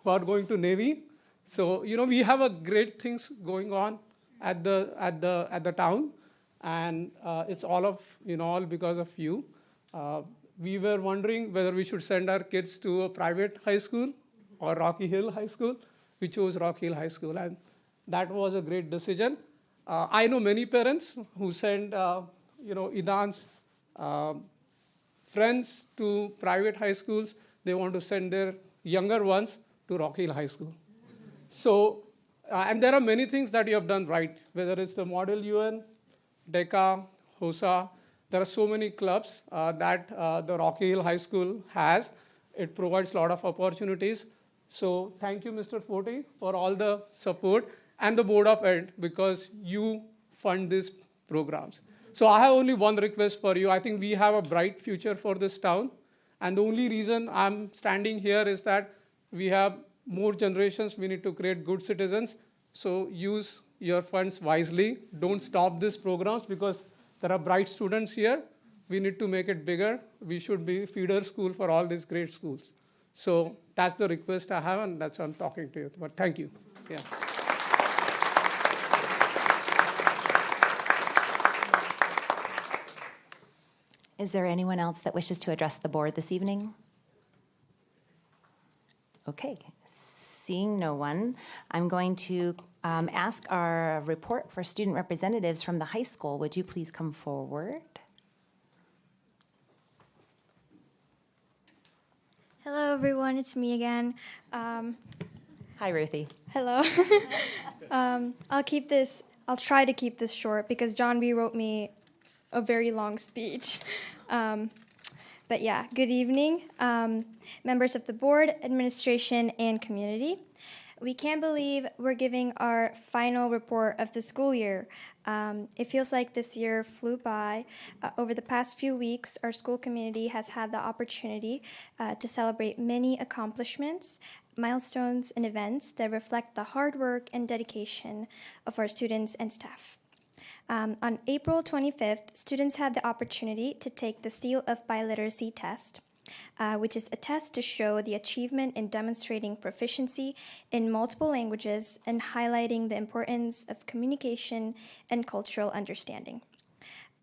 who are going to Navy. So, we have a great things going on at the town, and it's all because of you. We were wondering whether we should send our kids to a private high school or Rocky Hill High School. We chose Rock Hill High School, and that was a great decision. I know many parents who send, Idan's friends to private high schools. They want to send their younger ones to Rock Hill High School. So, and there are many things that you have done right, whether it's the Model UN, DECA, HOSA. There are so many clubs that the Rock Hill High School has. It provides a lot of opportunities. So thank you, Mr. Forte, for all the support, and the Board of Ed, because you fund these programs. So I have only one request for you. I think we have a bright future for this town. And the only reason I'm standing here is that we have more generations. We need to create good citizens. So use your funds wisely. Don't stop these programs, because there are bright students here. We need to make it bigger. We should be feeder school for all these great schools. So that's the request I have, and that's why I'm talking to you. But thank you. Yeah. Is there anyone else that wishes to address the board this evening? Okay, seeing no one, I'm going to ask our report for student representatives from the high school. Would you please come forward? Hello, everyone. It's me again. Hi, Ruthie. Hello. I'll try to keep this short because John B. wrote me a very long speech. But yeah, good evening, members of the board, administration, and community. We can't believe we're giving our final report of the school year. It feels like this year flew by. Over the past few weeks, our school community has had the opportunity to celebrate many accomplishments, milestones, and events that reflect the hard work and dedication of our students and staff. On April 25th, students had the opportunity to take the Seal of Biliteracy test, which is a test to show the achievement in demonstrating proficiency in multiple languages and highlighting the importance of communication and cultural understanding.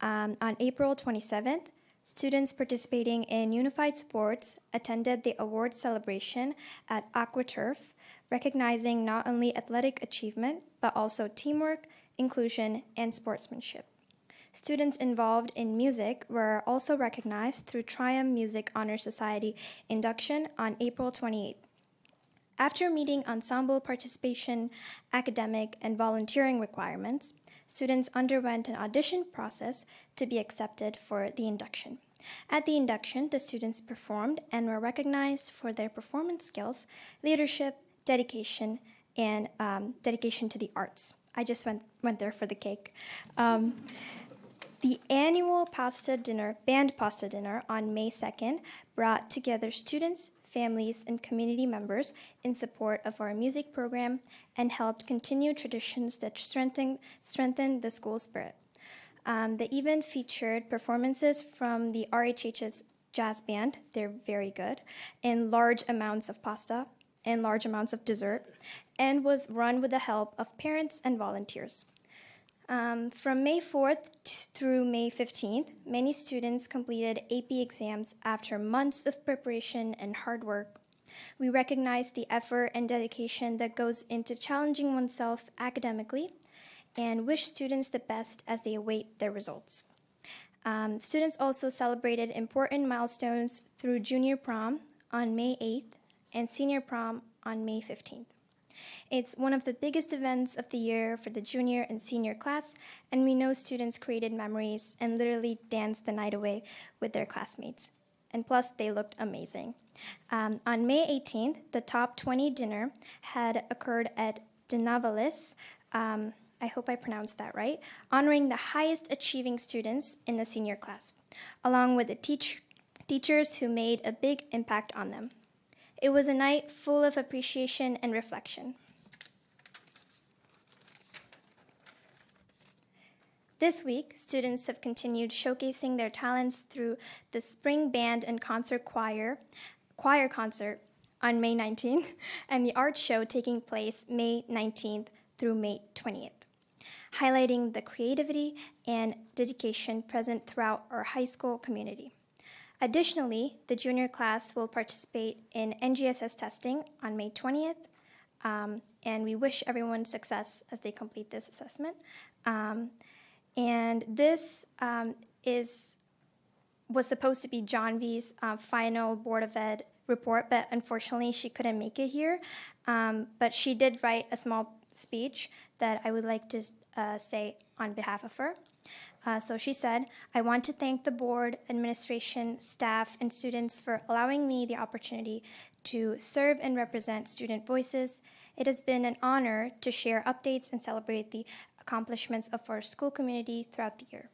On April 27th, students participating in unified sports attended the award celebration at AquaTurf, recognizing not only athletic achievement, but also teamwork, inclusion, and sportsmanship. Students involved in music were also recognized through Triumph Music Honor Society induction on April 28th. After meeting ensemble participation, academic, and volunteering requirements, students underwent an audition process to be accepted for the induction. At the induction, the students performed and were recognized for their performance skills, leadership, dedication, and dedication to the arts. I just went there for the cake. The annual band pasta dinner on May 2nd brought together students, families, and community members in support of our music program and helped continue traditions that strengthen the school spirit. The event featured performances from the RHH's jazz band, they're very good, and large amounts of pasta and large amounts of dessert, and was run with the help of parents and volunteers. From May 4th through May 15th, many students completed AP exams after months of preparation and hard work. We recognize the effort and dedication that goes into challenging oneself academically and wish students the best as they await their results. Students also celebrated important milestones through junior prom on May 8th and senior prom on May 15th. It's one of the biggest events of the year for the junior and senior class, and we know students created memories and literally danced the night away with their classmates. And plus, they looked amazing. On May 18th, the top 20 dinner had occurred at Denavalis, I hope I pronounced that right, honoring the highest achieving students in the senior class, along with the teachers who made a big impact on them. It was a night full of appreciation and reflection. This week, students have continued showcasing their talents through the Spring Band and Concert Choir concert on May 19th, and the art show taking place May 19th through May 20th, highlighting the creativity and dedication present throughout our high school community. Additionally, the junior class will participate in NGSS testing on May 20th, and we wish everyone success as they complete this assessment. And this was supposed to be John V's final Board of Ed report, but unfortunately she couldn't make it here. But she did write a small speech that I would like to say on behalf of her. So she said, "I want to thank the board, administration, staff, and students for allowing me the opportunity to serve and represent student voices. It has been an honor to share updates and celebrate the accomplishments of our school community throughout the year.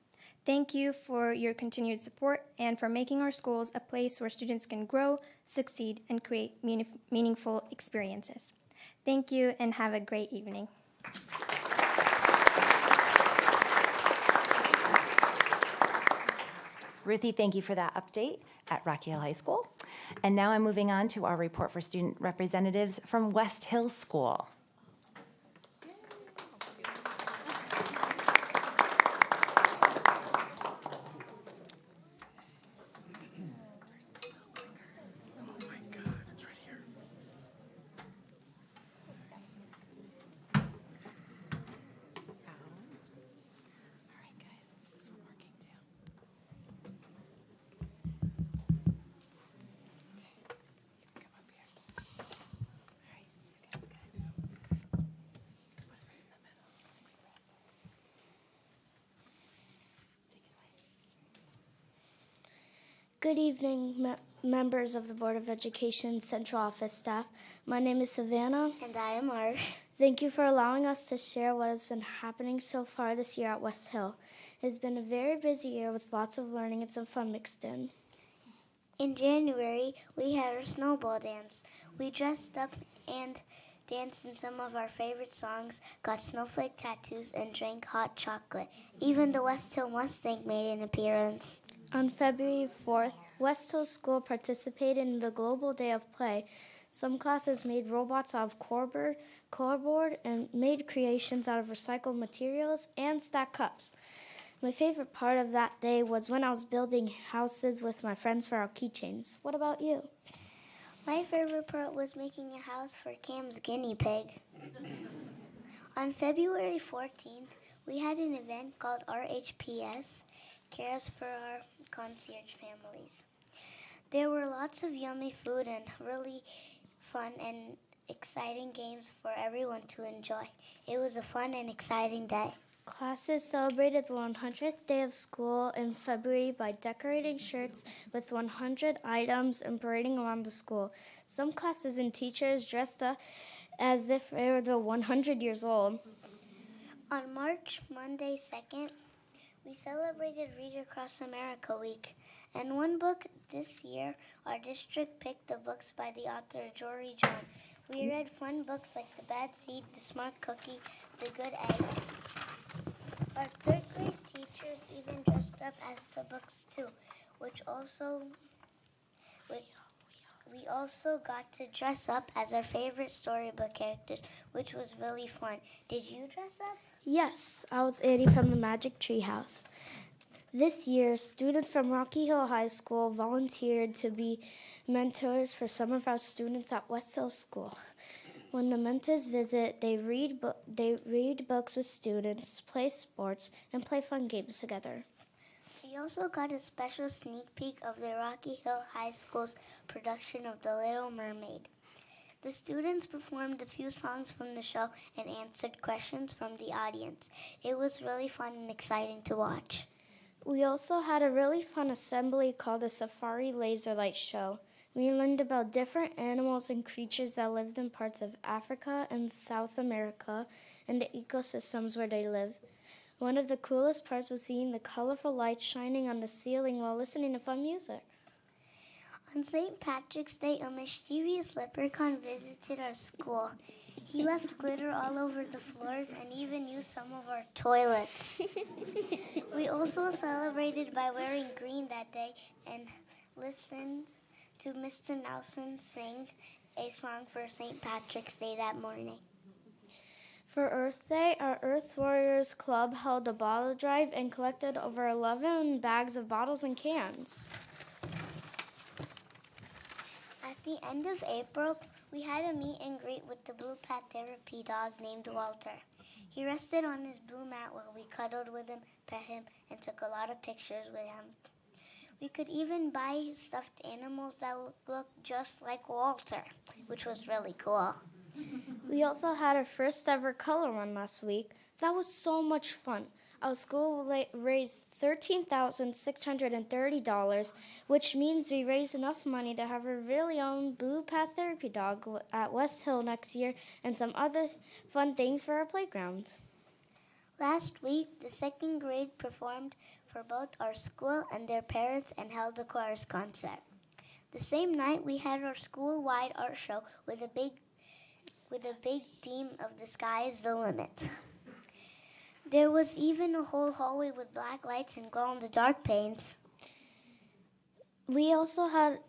Thank you for your continued support and for making our schools a place where students can grow, succeed, and create meaningful experiences. Thank you and have a great evening." Ruthie, thank you for that update at Rocky Hill High School. And now I'm moving on to our report for student representatives from West Hill School. Good evening, members of the Board of Education Central Office staff. My name is Savannah. And I am Marsh. Thank you for allowing us to share what has been happening so far this year at West Hill. It has been a very busy year with lots of learning and some fun mixed in. In January, we had our snowball dance. We dressed up and danced in some of our favorite songs, got snowflake tattoos, and drank hot chocolate. Even the West Hill Mustang made an appearance. On February 4th, West Hill School participated in the Global Day of Play. Some classes made robots out of cardboard and made creations out of recycled materials and stacked cups. My favorite part of that day was when I was building houses with my friends for our keychains. What about you? My favorite part was making a house for Cam's guinea pig. On February 14th, we had an event called RHPS, Cares for Our Concierge Families. There were lots of yummy food and really fun and exciting games for everyone to enjoy. It was a fun and exciting day. Classes celebrated the 100th day of school in February by decorating shirts with 100 items and parading around the school. Some classes and teachers dressed up as if they were 100 years old. On Monday 2nd, we celebrated Read Across America Week. And one book this year, our district picked the books by the author Jory John. We read fun books like The Bad Seed, The Smart Cookie, The Good Egg. Our third grade teachers even dressed up as the books too, we also got to dress up as our favorite storybook characters, which was really fun. Did you dress up? Yes, I was Annie from the Magic Tree House. This year, students from Rocky Hill High School volunteered to be mentors for some of our students at West Hill School. When the mentors visit, they read books with students, play sports, and play fun games together. We also got a special sneak peek of the Rocky Hill High School's production of The Little Mermaid. The students performed a few songs from the show and answered questions from the audience. It was really fun and exciting to watch. We also had a really fun assembly called the Safari Laser Light Show. We learned about different animals and creatures that lived in parts of Africa and South America and the ecosystems where they live. One of the coolest parts was seeing the colorful lights shining on the ceiling while listening to fun music. On St. Patrick's Day, a mischievous leprechaun visited our school. He left glitter all over the floors and even used some of our toilets. We also celebrated by wearing green that day and listened to Mr. Nelson sing a song for St. Patrick's Day that morning. For Earth Day, our Earth Warriors Club held a bottle drive and collected over 11 bags of bottles and cans. At the end of April, we had a meet and greet with the Blue Pat Therapy dog named Walter. He rested on his blue mat while we cuddled with him, pet him, and took a lot of pictures with him. We could even buy stuffed animals that looked just like Walter, which was really cool. We also had our first ever color run last week. That was so much fun. Our school raised $13,630, which means we raised enough money to have our very own Blue Path Therapy dog at West Hill next year and some other fun things for our playground. Last week, the second grade performed for both our school and their parents and held a chorus concert. The same night, we had our school-wide art show with a big theme of The Sky is the Limit. There was even a whole hallway with black lights and glow-in-the-dark paints. We still had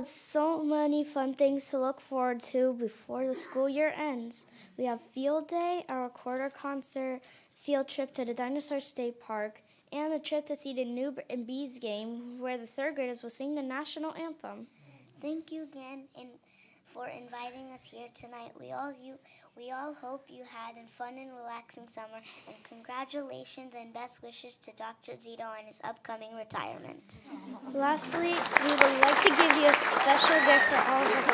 so many fun things to look forward to before the school year ends. We have field day, our quarter concert, field trip to the Dinosaur State Park, and a trip to see the Noob and Bees game where the third graders will sing the national anthem. Thank you again for inviting us here tonight. We all hope you had a fun and relaxing summer, and congratulations and best wishes to Dr. Zito on his upcoming retirement. Lastly, we would like to give you a special gift for all of us.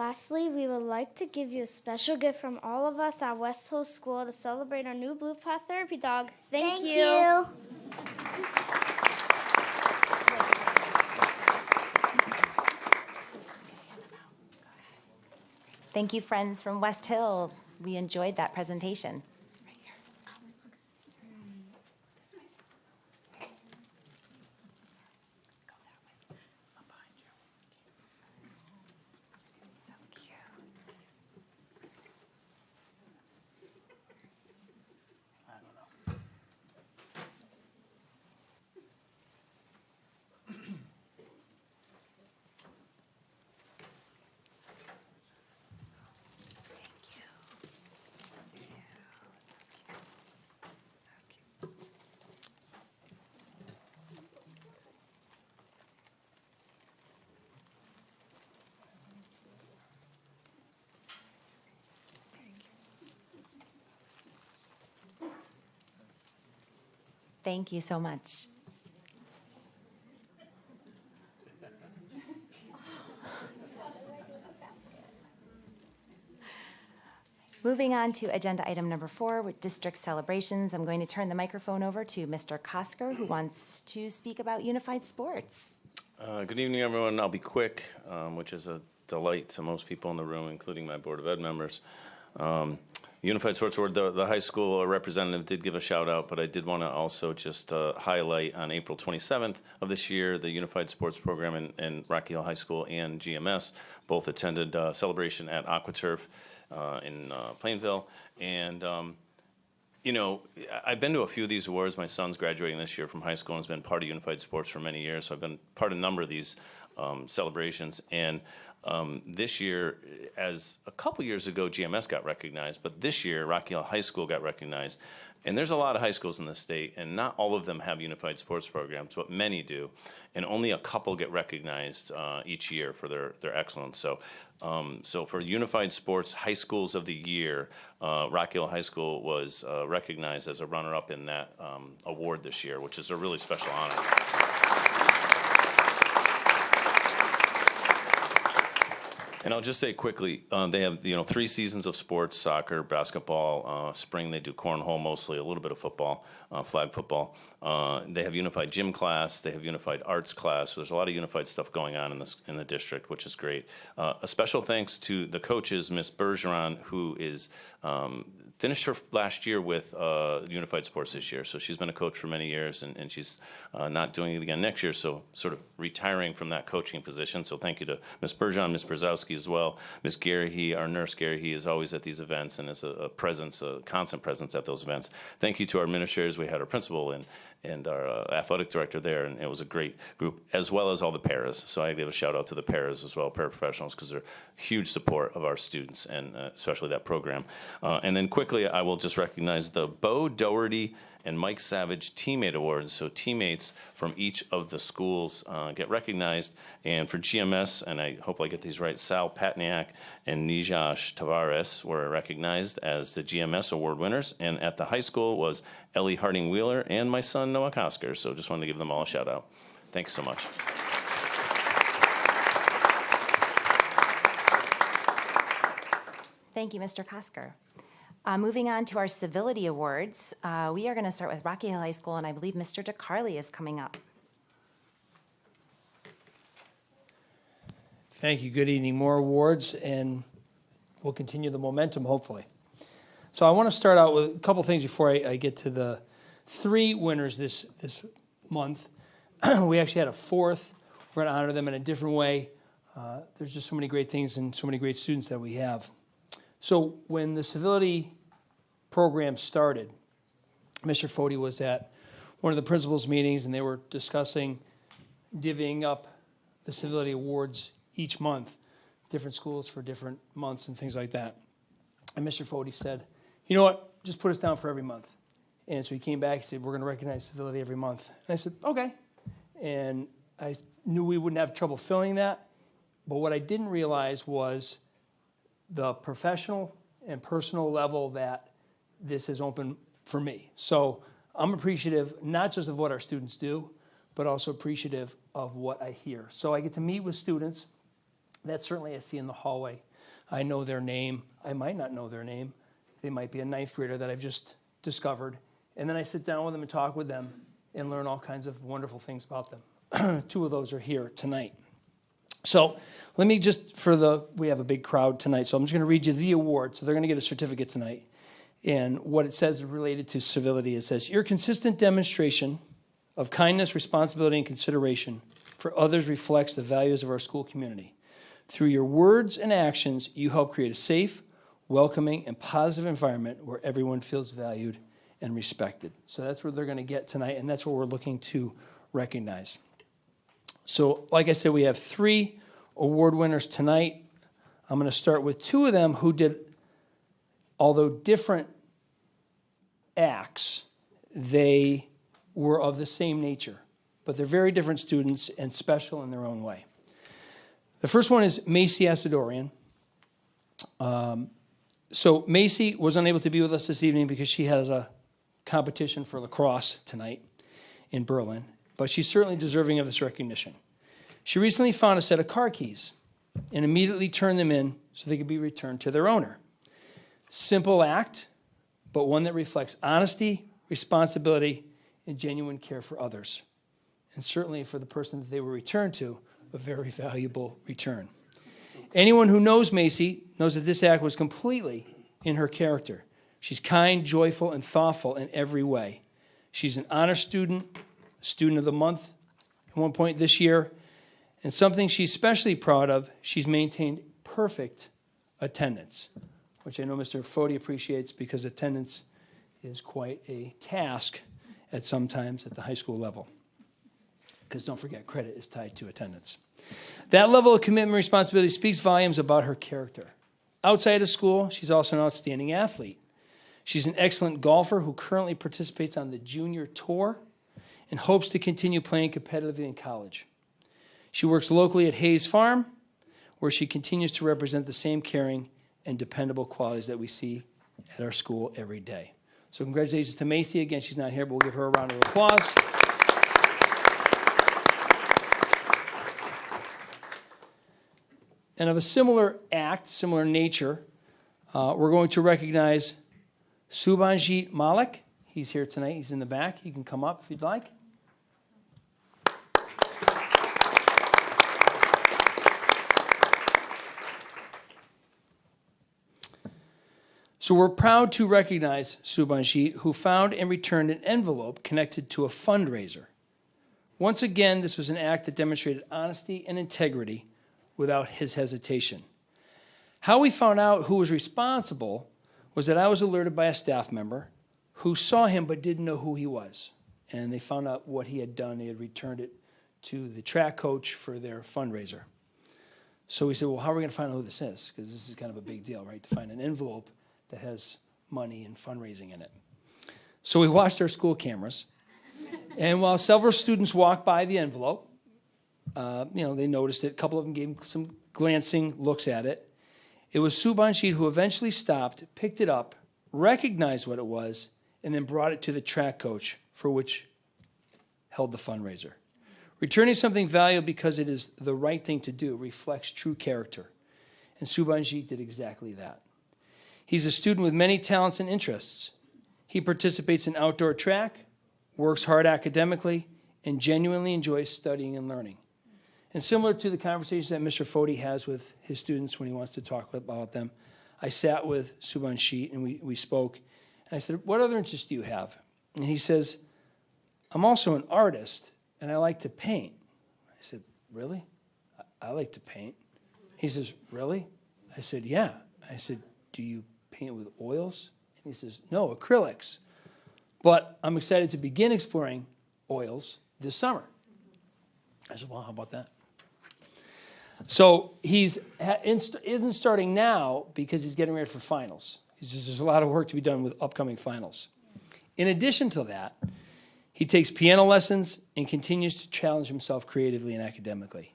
Lastly, we would like to give you a special gift from all of us at West Hill School to celebrate our new Blue Path Therapy dog. Thank you. Thank you, friends from West Hill. We enjoyed that presentation. Thank you so much. Moving on to agenda item number 4, with district celebrations, I'm going to turn the microphone over to Mr. Kosker, who wants to speak about unified sports. Good evening, everyone. I'll be quick, which is a delight to most people in the room, including my Board of Ed members. Unified Sports Award, the high school representative did give a shout out, but I did want to also just highlight on April 27th of this year, the Unified Sports Program in Rocky Hill High School and GMS both attended celebration at AquaTurf in Plainville. And, you know, I've been to a few of these awards. My son's graduating this year from high school and has been part of Unified Sports for many years, so I've been part of a number of these celebrations. And this year, as a couple years ago, GMS got recognized, but this year, Rocky Hill High School got recognized. And there's a lot of high schools in the state, and not all of them have unified sports programs, but many do. And only a couple get recognized each year for their excellence. So, so for Unified Sports High Schools of the Year, Rocky Hill High School was recognized as a runner-up in that award this year, which is a really special honor. And I'll just say quickly, they have 3 seasons of sports: soccer, basketball, spring they do cornhole mostly, a little bit of football, flag football. They have unified gym class, they have unified arts class. So there's a lot of unified stuff going on in the district, which is great. A special thanks to the coaches, Miss Bergeron, who is finished her last year with unified sports this year. So she's been a coach for many years, and she's not doing it again next year, so sort of retiring from that coaching position. So thank you to Ms. Bergeron, Ms. Brzezowski as well. Ms. Gary, our nurse Gary, is always at these events and is a presence, a constant presence at those events. Thank you to our administrators. We had our principal and our athletic director there, and it was a great group, as well as all the paras. So I give a shout out to the paras as well, paraprofessionals, because they're huge support of our students, and especially that program. And then quickly, I will just recognize the Bo Doherty and Mike Savage Teammate Awards. So teammates from each of the schools get recognized. And for GMS, and I hope I get these right, Sal Patniak and Nijash Tavares were recognized as the GMS award winners. And at the high school was Ellie Harding Wheeler and my son Noah Kosker. So just wanted to give them all a shout out. Thanks so much. Thank you, Mr. Kosker. Moving on to our civility awards, we are going to start with Rocky Hill High School, and I believe Mr. DeCarly is coming up. Thank you. Good evening. More awards, and we'll continue the momentum, hopefully. So I want to start out with a couple things before I get to the 3 winners this month. We actually had a 4th. We're going to honor them in a different way. There's just so many great things and so many great students that we have. So when the civility program started, Mr. Foti was at one of the principals' meetings, and they were discussing divvying up the civility awards each month, different schools for different months and things like that. And Mr. Foti said, you know what, just put us down for every month. And so he came back, he said, we're going to recognize civility every month. And I said, okay. And I knew we wouldn't have trouble filling that, but what I didn't realize was the professional and personal level that this has opened for me. So I'm appreciative not just of what our students do, but also appreciative of what I hear. So I get to meet with students that certainly I see in the hallway. I know their name. I might not know their name. They might be a ninth grader that I've just discovered. And then I sit down with them and talk with them and learn all kinds of wonderful things about them. 2 of those are here tonight. So let me just, we have a big crowd tonight, so I'm just going to read you the award. So they're going to get a certificate tonight. And what it says related to civility, it says, your consistent demonstration of kindness, responsibility, and consideration for others reflects the values of our school community. Through your words and actions, you help create a safe, welcoming, and positive environment where everyone feels valued and respected. So that's what they're going to get tonight, and that's what we're looking to recognize. So like I said, we have 3 award winners tonight. I'm going to start with 2 of them who did, although different acts, they were of the same nature, but they're very different students and special in their own way. The first one is Macy Asadorian. So Macy was unable to be with us this evening because she has a competition for lacrosse tonight in Berlin, but she's certainly deserving of this recognition. She recently found a set of car keys and immediately turned them in so they could be returned to their owner. Simple act, but one that reflects honesty, responsibility, and genuine care for others. And certainly for the person that they were returned to, a very valuable return. Anyone who knows Macy knows that this act was completely in her character. She's kind, joyful, and thoughtful in every way. She's an honor student, student of the month at one point this year, and something she's especially proud of, she's maintained perfect attendance, which I know Mr. Foti appreciates because attendance is quite a task at sometimes at the high school level. Because don't forget, credit is tied to attendance. That level of commitment and responsibility speaks volumes about her character. Outside of school, she's also an outstanding athlete. She's an excellent golfer who currently participates on the junior tour and hopes to continue playing competitively in college. She works locally at Hayes Farm, where she continues to represent the same caring and dependable qualities that we see at our school every day. So congratulations to Macy. Again, she's not here, but we'll give her a round of applause. And of a similar act, similar nature, we're going to recognize Subhanjit Malik. He's here tonight. He's in the back. You can come up if you'd like. So we're proud to recognize Subhanjit, who found and returned an envelope connected to a fundraiser. Once again, this was an act that demonstrated honesty and integrity without his hesitation. How we found out who was responsible was that I was alerted by a staff member who saw him but didn't know who he was. And they found out what he had done. He had returned it to the track coach for their fundraiser. So we said, well, how are we going to find out who this is? Because this is kind of a big deal, right? To find an envelope that has money and fundraising in it. So we watched our school cameras. And while several students walked by the envelope, they noticed it. A couple of them gave some glancing looks at it. It was Subhanjit who eventually stopped, picked it up, recognized what it was, and then brought it to the track coach for which held the fundraiser. Returning something valuable because it is the right thing to do reflects true character. And Subhanjit did exactly that. He's a student with many talents and interests. He participates in outdoor track, works hard academically, and genuinely enjoys studying and learning. And similar to the conversations that Mr. Foti has with his students when he wants to talk about them, I sat with Subhanjit and we spoke. And I said, what other interests do you have? And he says, I'm also an artist and I like to paint. I said, really? I like to paint. He says, really? I said, yeah. I said, do you paint with oils? And he says, no, acrylics. But I'm excited to begin exploring oils this summer. I said, well, how about that? So he isn't starting now because he's getting ready for finals. He says there's a lot of work to be done with upcoming finals. In addition to that, he takes piano lessons and continues to challenge himself creatively and academically.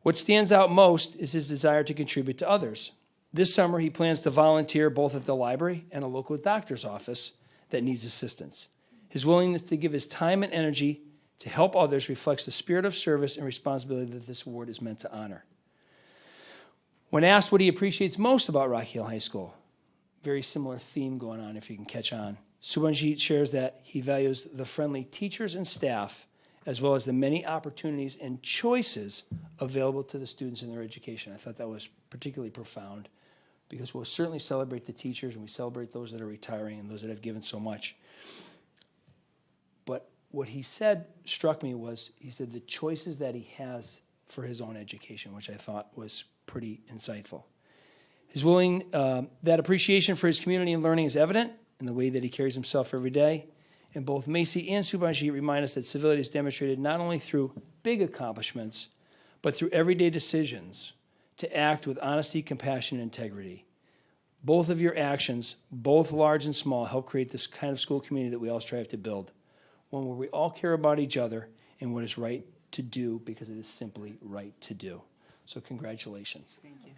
What stands out most is his desire to contribute to others. This summer, he plans to volunteer both at the library and a local doctor's office that needs assistance. His willingness to give his time and energy to help others reflects the spirit of service and responsibility that this award is meant to honor. When asked what he appreciates most about Rocky Hill High School, very similar theme going on if you can catch on. Subhanjit shares that he values the friendly teachers and staff, as well as the many opportunities and choices available to the students in their education. I thought that was particularly profound, because we'll certainly celebrate the teachers and we celebrate those that are retiring and those that have given so much. But what he said struck me was, he said the choices that he has for his own education, which I thought was pretty insightful. That appreciation for his community and learning is evident in the way that he carries himself every day. And both Macy and Subhanjit remind us that civility is demonstrated not only through big accomplishments, but through everyday decisions to act with honesty, compassion, and integrity. Both of your actions, both large and small, help create this kind of school community that we all strive to build, one where we all care about each other and what is right to do, because it is simply right to do. So congratulations. Thank you.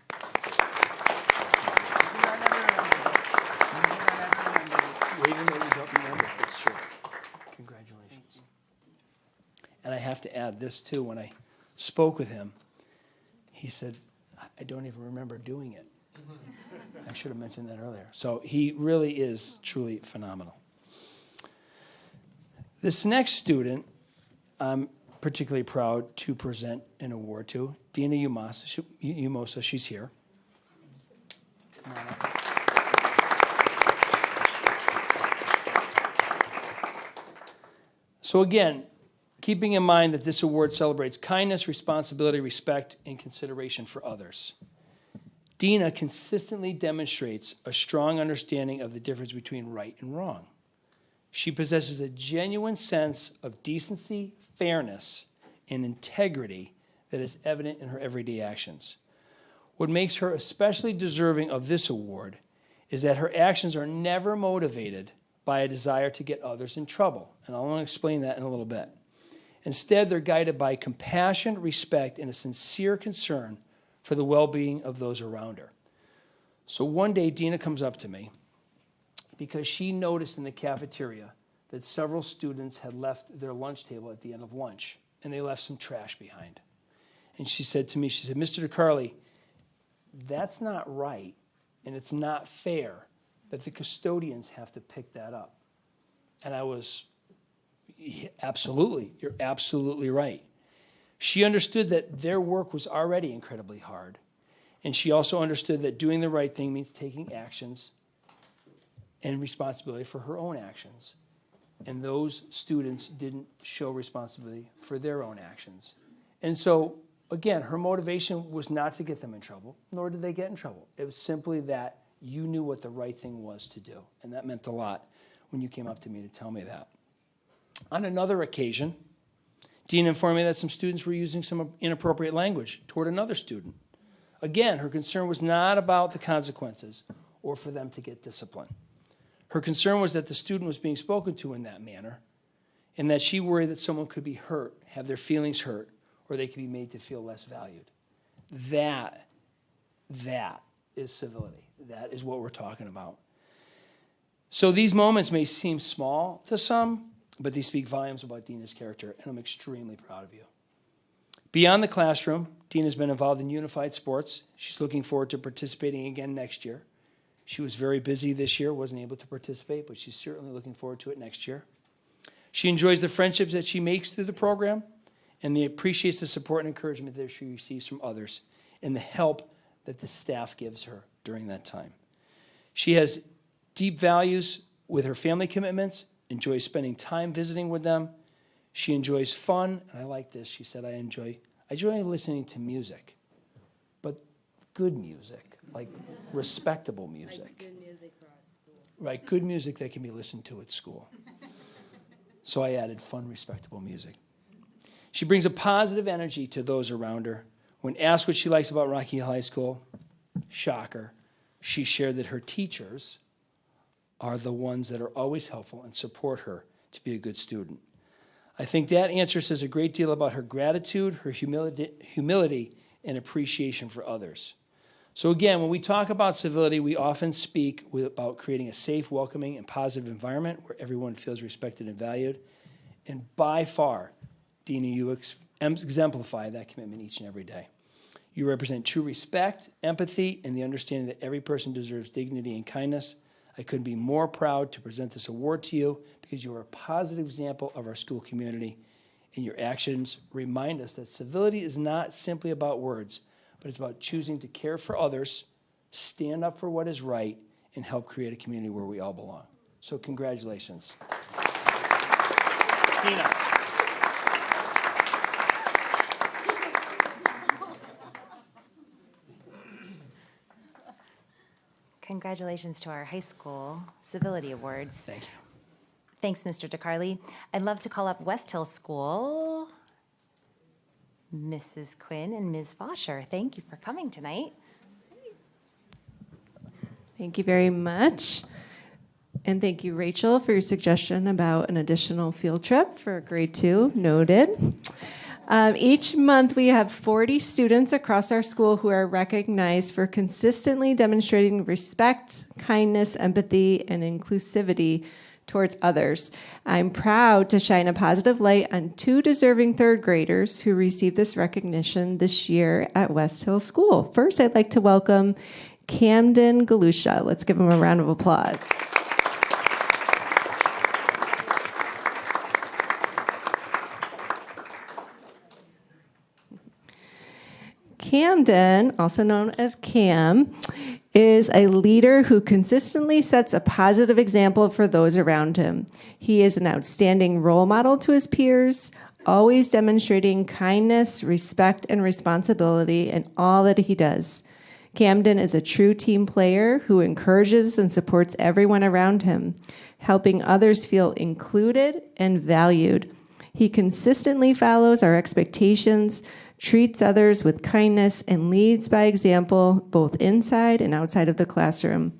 Wait a minute, you don't remember. That's true. Congratulations. And I have to add this too. When I spoke with him, he said, I don't even remember doing it. I should have mentioned that earlier. So he really is truly phenomenal. This next student, I'm particularly proud to present an award to, Dina Umosa. She's here. Come on up. So again, keeping in mind that this award celebrates kindness, responsibility, respect, and consideration for others, Dina consistently demonstrates a strong understanding of the difference between right and wrong. She possesses a genuine sense of decency, fairness, and integrity that is evident in her everyday actions. What makes her especially deserving of this award is that her actions are never motivated by a desire to get others in trouble. And I want to explain that in a little bit. Instead, they're guided by compassion, respect, and a sincere concern for the well-being of those around her. So one day, Dina comes up to me because she noticed in the cafeteria that several students had left their lunch table at the end of lunch, and they left some trash behind. And she said to me, she said, Mr. DeCarly, that's not right, and it's not fair that the custodians have to pick that up. And I was, absolutely, you're absolutely right. She understood that their work was already incredibly hard. And she also understood that doing the right thing means taking actions and responsibility for her own actions. And those students didn't show responsibility for their own actions. And so, again, her motivation was not to get them in trouble, nor did they get in trouble. It was simply that you knew what the right thing was to do. And that meant a lot when you came up to me to tell me that. On another occasion, Dina informed me that some students were using some inappropriate language toward another student. Again, her concern was not about the consequences or for them to get discipline. Her concern was that the student was being spoken to in that manner, and that she worried that someone could be hurt, have their feelings hurt, or they could be made to feel less valued. That is civility. That is what we're talking about. So these moments may seem small to some, but they speak volumes about Dina's character, and I'm extremely proud of you. Beyond the classroom, Dina's been involved in unified sports. She's looking forward to participating again next year. She was very busy this year, wasn't able to participate, but she's certainly looking forward to it next year. She enjoys the friendships that she makes through the program, and appreciates the support and encouragement that she receives from others, and the help that the staff gives her during that time. She has deep values with her family commitments, enjoys spending time visiting with them. She enjoys fun, and I like this. She said, I enjoy listening to music, but good music, like respectable music. Like good music for our school. Right, good music that can be listened to at school. So I added fun, respectable music. She brings a positive energy to those around her. When asked what she likes about Rocky Hill High School, shocker, she shared that her teachers are the ones that are always helpful and support her to be a good student. I think that answer says a great deal about her gratitude, her humility, and appreciation for others. So again, when we talk about civility, we often speak about creating a safe, welcoming, and positive environment where everyone feels respected and valued. And by far, Dina, you exemplify that commitment each and every day. You represent true respect, empathy, and the understanding that every person deserves dignity and kindness. I couldn't be more proud to present this award to you because you are a positive example of our school community, and your actions remind us that civility is not simply about words, but it's about choosing to care for others, stand up for what is right, and help create a community where we all belong. So congratulations. Tina. Congratulations to our high school civility awards. Thank you. Thanks, Mr. DeCarli. I'd love to call up West Hill School, Mrs. Quinn and Ms. Fosher. Thank you for coming tonight. Thank you very much. And thank you, Rachel, for your suggestion about an additional field trip for grade 2. Noted. Each month, we have 40 students across our school who are recognized for consistently demonstrating respect, kindness, empathy, and inclusivity towards others. I'm proud to shine a positive light on 2 deserving third graders who received this recognition this year at West Hill School. First, I'd like to welcome Camden Galusha. Let's give him a round of applause. Camden, also known as Cam, is a leader who consistently sets a positive example for those around him. He is an outstanding role model to his peers, always demonstrating kindness, respect, and responsibility in all that he does. Camden is a true team player who encourages and supports everyone around him, helping others feel included and valued. He consistently follows our expectations, treats others with kindness, and leads by example both inside and outside of the classroom.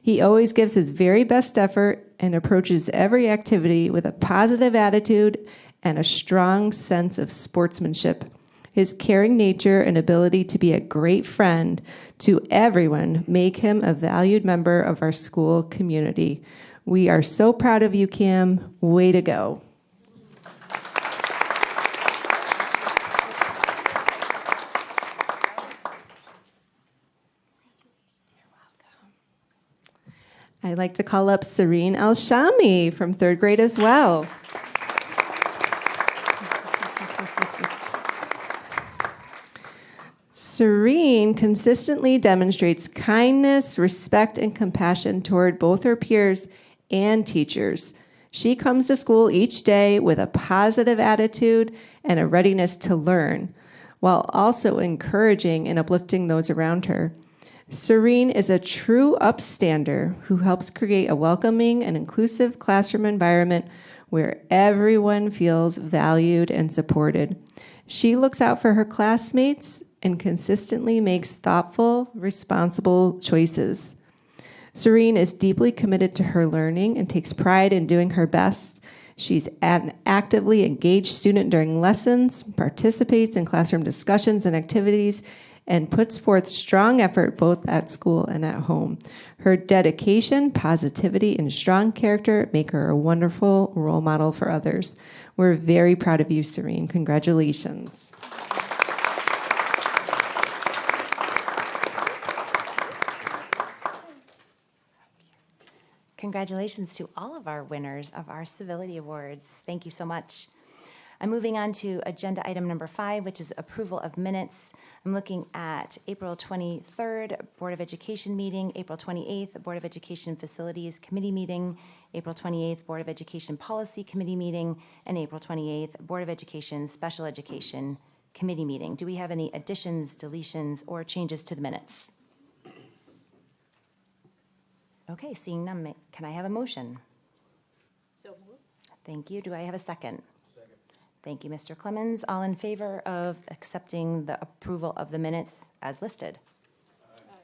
He always gives his very best effort and approaches every activity with a positive attitude and a strong sense of sportsmanship. His caring nature and ability to be a great friend to everyone make him a valued member of our school community. We are so proud of you, Cam. Way to go. I'd like to call up Serene El-Shami from third grade as well. Serene consistently demonstrates kindness, respect, and compassion toward both her peers and teachers. She comes to school each day with a positive attitude and a readiness to learn, while also encouraging and uplifting those around her. Serene is a true upstander who helps create a welcoming and inclusive classroom environment where everyone feels valued and supported. She looks out for her classmates and consistently makes thoughtful, responsible choices. Serene is deeply committed to her learning and takes pride in doing her best. She's an actively engaged student during lessons, participates in classroom discussions and activities, and puts forth strong effort both at school and at home. Her dedication, positivity, and strong character make her a wonderful role model for others. We're very proud of you, Serene. Congratulations. Congratulations to all of our winners of our Civility Awards. Thank you so much. I'm moving on to agenda item number 5, which is approval of minutes. I'm looking at April 23rd, Board of Education meeting, April 28th, Board of Education Facilities Committee meeting, April 28th, Board of Education Policy Committee meeting, and April 28th, Board of Education Special Education Committee meeting. Do we have any additions, deletions, or changes to the minutes? Okay, seeing none, can I have a motion? So moved. Thank you. Do I have a second? Thank you, Mr. Clemens. All in favor of accepting the approval of the minutes as listed?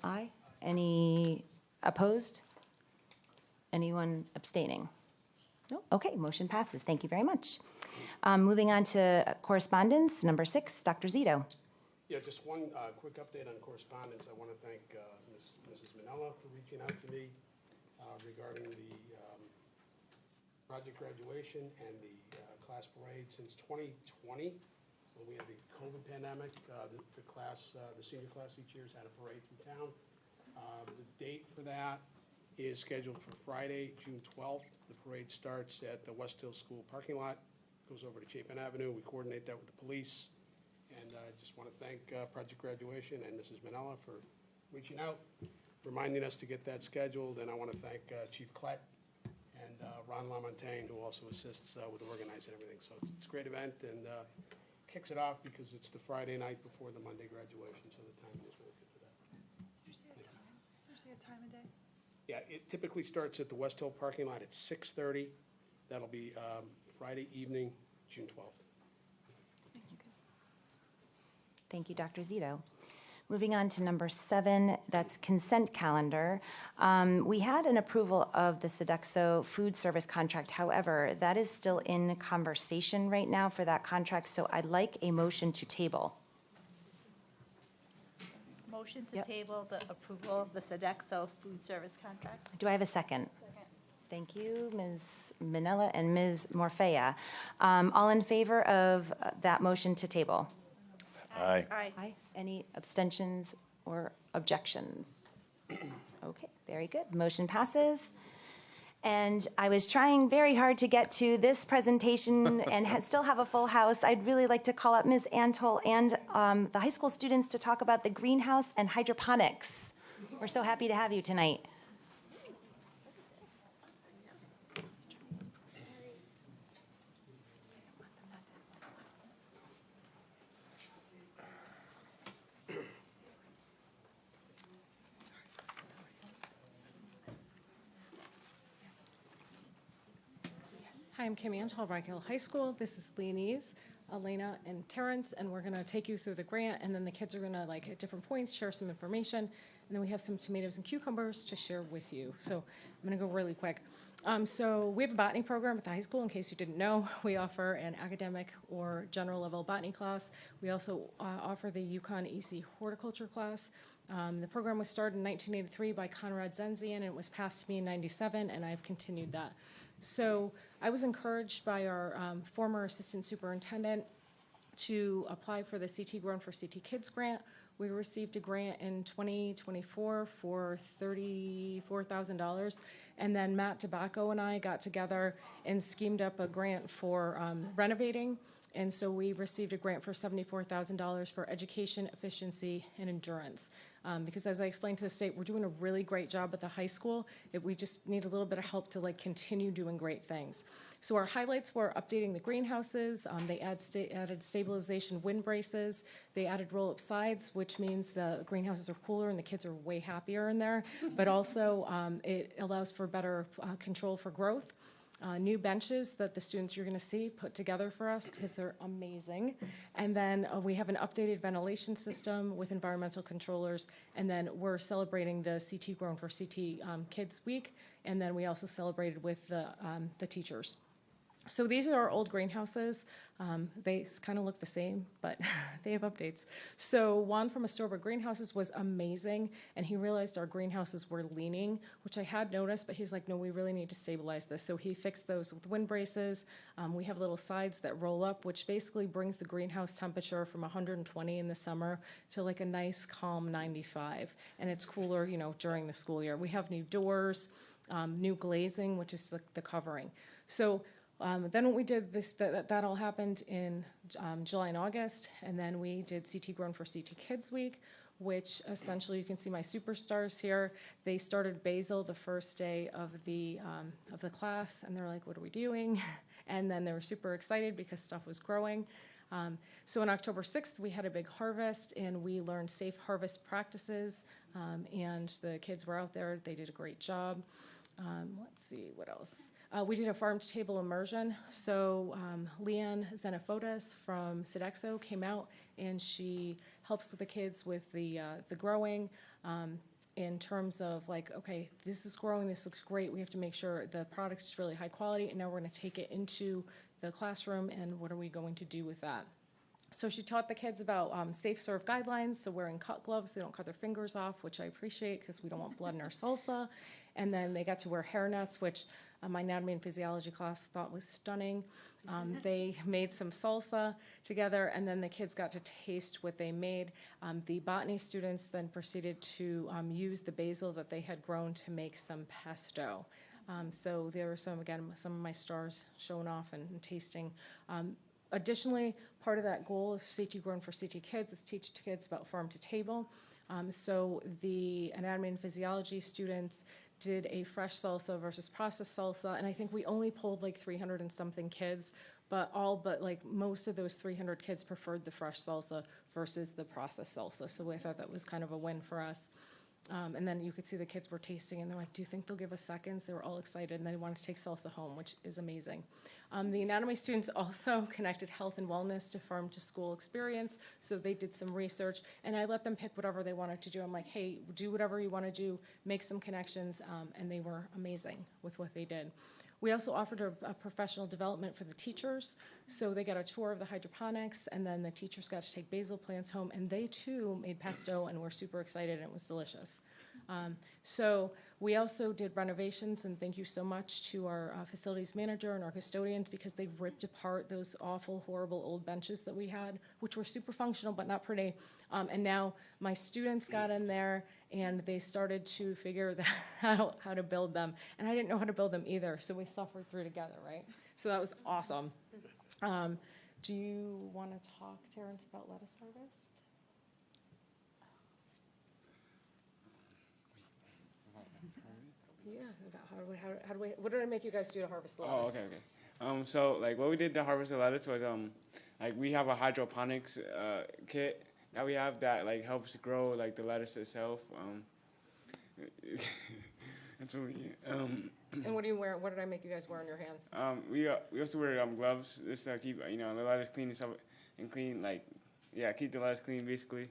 Aye. Any opposed? Anyone abstaining? No? Okay, motion passes. Thank you very much. Moving on to correspondence, number 6, Dr. Zito. Yeah, just one quick update on correspondence. I want to thank Mrs. Manella for reaching out to me regarding the project graduation and the class parade. Since 2020, when we had the COVID pandemic, the senior class each year has had a parade through town. The date for that is scheduled for Friday, June 12th. The parade starts at the West Hill School parking lot, goes over to Chapin Avenue. We coordinate that with the police. And I just want to thank Project Graduation and Mrs. Manella for reaching out, reminding us to get that scheduled. And I want to thank Chief Klett and Ron LaMontagne, who also assists with organizing everything. So it's a great event and kicks it off because it's the Friday night before the Monday graduation, so the timing is really good for that. Did you say a time of day? Yeah, it typically starts at the West Hill parking lot at 6:30. That'll be Friday evening, June 12th. Thank you, Dr. Zito. Moving on to number 7, that's consent calendar. We had an approval of the Sodexo food service contract. However, that is still in conversation right now for that contract, so I'd like a motion to table. Motion to table the approval of the Sodexo food service contract. Do I have a second? Thank you, Ms. Minella and Ms. Morfea. All in favor of that motion to table? Aye. Aye. Any abstentions or objections? Okay, very good. Motion passes. And I was trying very hard to get to this presentation and still have a full house. I'd really like to call up Ms. Antol and the high school students to talk about the greenhouse and hydroponics. We're so happy to have you tonight. Hi, I'm Kim Antol, Rock Hill High School. This is Leonese, Elena, and Terrence, and we're going to take you through the grant, and then the kids are going to, like, at different points, share some information, and then we have some tomatoes and cucumbers to share with you. So I'm going to go really quick. So we have a botany program at the high school, in case you didn't know. We offer an academic or general level botany class. We also offer the Yukon EC horticulture class. The program was started in 1983 by Conrad Zenzian, and it was passed to me in 97, and I've continued that. So I was encouraged by our former assistant superintendent to apply for the CT Grown for CT Kids grant. We received a grant in 2024 for $34,000. And then Matt Tobacco and I got together and schemed up a grant for renovating. And so we received a grant for $74,000 for education, efficiency, and endurance. Because as I explained to the state, we're doing a really great job at the high school. We just need a little bit of help to continue doing great things. So our highlights were updating the greenhouses. They added stabilization wind braces. They added roll-up sides, which means the greenhouses are cooler and the kids are way happier in there. But also it allows for better control for growth. New benches that the students you're going to see put together for us because they're amazing. And then we have an updated ventilation system with environmental controllers. And then we're celebrating the CT Grown for CT Kids Week. And then we also celebrated with the teachers. So these are our old greenhouses. They kind of look the same, but they have updates. So Juan from Astorba Greenhouses was amazing, and he realized our greenhouses were leaning, which I had noticed, but he's like, no, we really need to stabilize this. So he fixed those with wind braces. We have little sides that roll up, which basically brings the greenhouse temperature from 120 in the summer to like a nice, calm 95. And it's cooler, during the school year. We have new doors, new glazing, which is the covering. So then what we did, that all happened in July and August, and then we did CT Grown for CT Kids Week, which essentially you can see my superstars here. They started Basil the first day of the class, and they're like, what are we doing? And then they were super excited because stuff was growing. So on October 6th, we had a big harvest, and we learned safe harvest practices, and the kids were out there. They did a great job. Let's see, what else? We did a farm-to-table immersion. So Leanne Xenophotis from Sodexo came out, and she helps with the kids with the growing in terms of okay, this is growing, this looks great. We have to make sure the product is really high quality, and now we're going to take it into the classroom, and what are we going to do with that? So she taught the kids about safe serve guidelines, so wearing cut gloves so they don't cut their fingers off, which I appreciate because we don't want blood in our salsa. And then they got to wear hairnets, which my anatomy and physiology class thought was stunning. They made some salsa together, and then the kids got to taste what they made. The botany students then proceeded to use the basil that they had grown to make some pesto. So there were some of my stars showing off and tasting. Additionally, part of that goal of CT Grown for CT Kids is teach kids about farm to table. So the anatomy and physiology students did a fresh salsa versus processed salsa, and I think we only polled like 300 and something kids, but like most of those 300 kids preferred the fresh salsa versus the processed salsa. So I thought that was kind of a win for us. And then you could see the kids were tasting, and they're like, do you think they'll give us seconds? They were all excited, and they wanted to take salsa home, which is amazing. The anatomy students also connected health and wellness to farm to school experience, so they did some research, and I let them pick whatever they wanted to do. I'm like, hey, do whatever you want to do, make some connections, and they were amazing with what they did. We also offered a professional development for the teachers, so they got a tour of the hydroponics, and then the teachers got to take basil plants home, and they too made pesto and were super excited, and it was delicious. So we also did renovations, and thank you so much to our facilities manager and our custodians, because they ripped apart those awful, horrible old benches that we had, which were super functional but not pretty. And now my students got in there, and they started to figure out how to build them. And I didn't know how to build them either, so we suffered through together, right? So that was awesome. Do you want to talk, Terrence, about lettuce harvest? Yeah, how do we, what did I make you guys do to harvest the lettuce? Oh, okay. So like what we did to harvest the lettuce was like we have a hydroponics kit that we have that like helps grow like the lettuce itself. That's what we. And what do you wear? What did I make you guys wear on your hands? We also wear gloves just to keep the lettuce clean and stuff and clean keep the lettuce clean basically.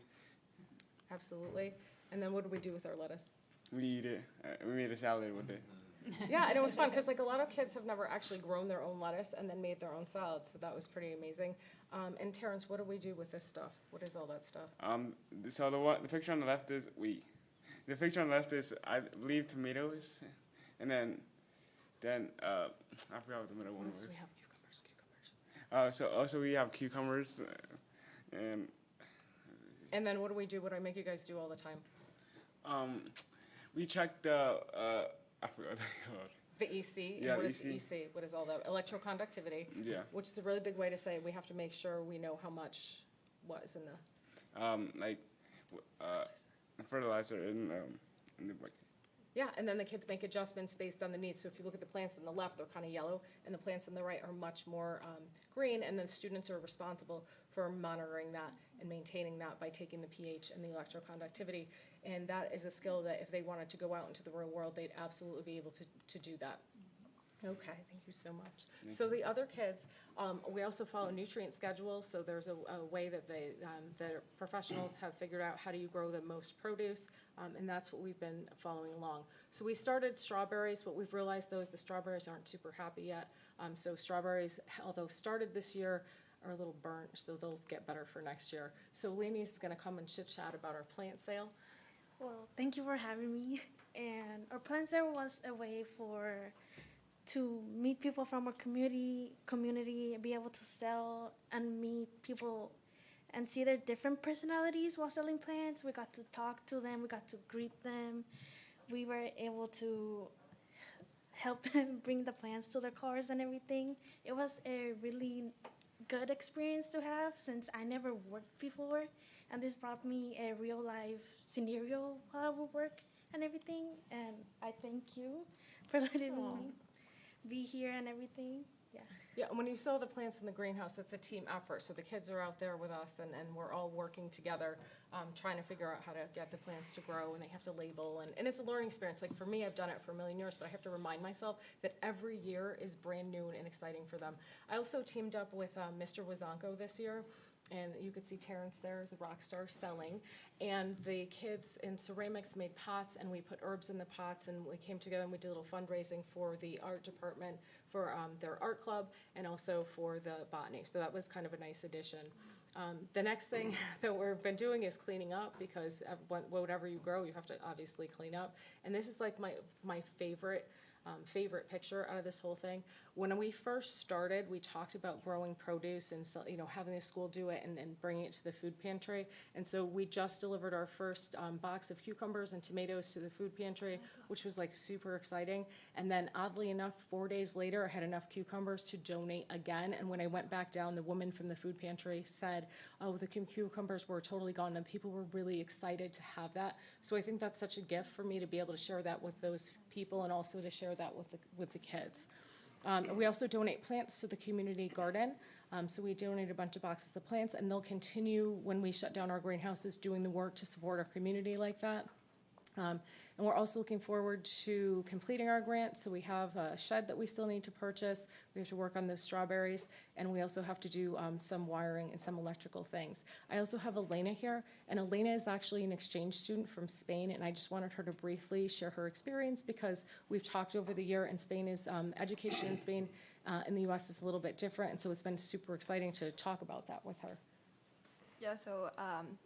Absolutely. And then what do we do with our lettuce? We eat it. We made a salad with it. Yeah, and it was fun because like a lot of kids have never actually grown their own lettuce and then made their own salad, so that was pretty amazing. And Terrence, what do we do with this stuff? What is all that stuff? So the picture on the left is wheat. The picture on the left is I believe tomatoes, and then I forgot what the middle one was. We have cucumbers. So also we have cucumbers, and then what do we do? What do I make you guys do all the time? We checked the I forgot what they called. The EC. Yeah, and what the is the EC? What is all that? Electroconductivity. Yeah. Which is a really big way to say we have to make sure we know how much what is in the. Fertilizer in the bucket. Yeah, and then the kids make adjustments based on the needs. So if you look at the plants on the left, they're kind of yellow, and the plants on the right are much more green, and then students are responsible for monitoring that and maintaining that by taking the pH and the electroconductivity. And that is a skill that if they wanted to go out into the real world, they'd absolutely be able to do that. Okay, thank you so much. So the other kids, we also follow nutrient schedules. So there's a way that the professionals have figured out how do you grow the most produce, and that's what we've been following along. So we started strawberries. What we've realized though is the strawberries aren't super happy yet. So strawberries, although started this year, are a little burnt, so they'll get better for next year. So Lainey's going to come and chit chat about our plant sale. Well, thank you for having me. And our plant sale was a way to meet people from our community, be able to sell and meet people and see their different personalities while selling plants. We got to talk to them, we got to greet them. We were able to help them bring the plants to their cars and everything. It was a really good experience to have since I never worked before, and this brought me a real life scenario while I would work and everything, and I thank you for letting me be here and everything. Yeah. Yeah, and when you saw the plants in the greenhouse, it's a team effort. So the kids are out there with us, and we're all working together, trying to figure out how to get the plants to grow, and they have to label. And it's a learning experience. Like for me, I've done it for a million years, but I have to remind myself that every year is brand new and exciting for them. I also teamed up with Mr. Wazanko this year. And you could see Terrence there as a rock star selling. And the kids in ceramics made pots, and we put herbs in the pots, and we came together and we did a little fundraising for the art department for their art club and also for the botany. So that was kind of a nice addition. The next thing that we've been doing is cleaning up, because whatever you grow, you have to obviously clean up. And this is like my favorite picture out of this whole thing. When we first started, we talked about growing produce and having the school do it and bringing it to the food pantry. And so we just delivered our first box of cucumbers and tomatoes to the food pantry, which was like super exciting. And then oddly enough, 4 days later, I had enough cucumbers to donate again. And when I went back down, the woman from the food pantry said, "Oh, the cucumbers were totally gone," and people were really excited to have that. So I think that's such a gift for me to be able to share that with those people and also to share that with the kids. We also donate plants to the community garden. So we donate a bunch of boxes of plants, and they'll continue when we shut down our greenhouses doing the work to support our community like that. And we're also looking forward to completing our grant. So we have a shed that we still need to purchase. We have to work on those strawberries, and we also have to do some wiring and some electrical things. I also have Elena here, and Elena is actually an exchange student from Spain, and I just wanted her to briefly share her experience, because we've talked over the year, and Spain is, education in Spain in the US is a little bit different, and so it's been super exciting to talk about that with her. Yeah, so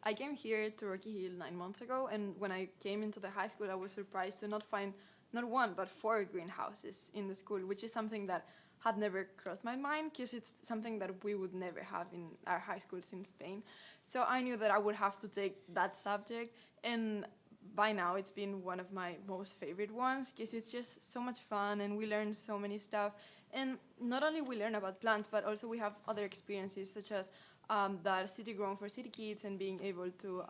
I came here to Rocky Hill 9 months ago, and when I came into the high school, I was surprised to not find not one, but 4 greenhouses in the school, which is something that had never crossed my mind, because it's something that we would never have in our high schools in Spain. So I knew that I would have to take that subject, and by now it's been one of my most favorite ones, because it's just so much fun, and we learn so many stuff. And not only we learn about plants, but also we have other experiences, such as that City Grown for City Kids, and being able to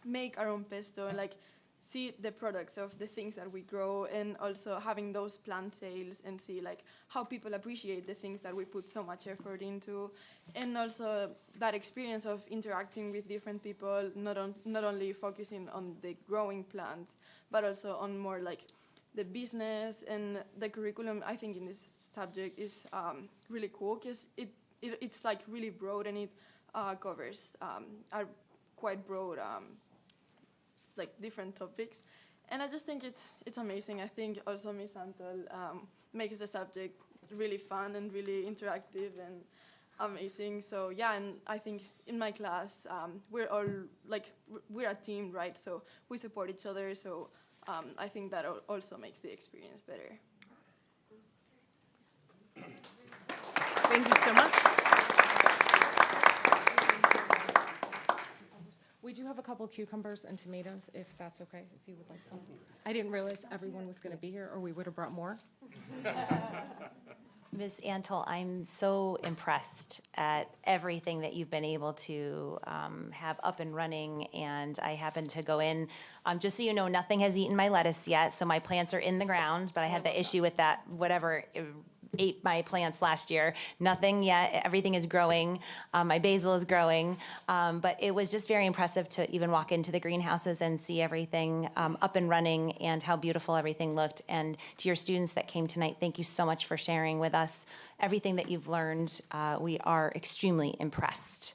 make our own pesto and like see the products of the things that we grow, and also having those plant sales and see like how people appreciate the things that we put so much effort into, and also that experience of interacting with different people, not only focusing on the growing plants, but also on more like the business. And the curriculum, I think, in this subject is really cool, because it's like really broad, and it covers are quite broad, like different topics, and I just think it's amazing. I think also Miss Antol makes the subject really fun and really interactive and amazing. So yeah, and I think in my class we're all like we're a team, right? So we support each other. So I think that also makes the experience better. Thank you so much. We do have a couple cucumbers and tomatoes, if that's okay, if you would like some. I didn't realize everyone was going to be here, or we would have brought more. Ms. Antle, I'm so impressed at everything that you've been able to have up and running, and I happened to go in. Just so you know, nothing has eaten my lettuce yet, so my plants are in the ground, but I had the issue with that, whatever ate my plants last year. Nothing yet. Everything is growing. My basil is growing. But it was just very impressive to even walk into the greenhouses and see everything up and running, and how beautiful everything looked. And to your students that came tonight, thank you so much for sharing with us everything that you've learned. We are extremely impressed.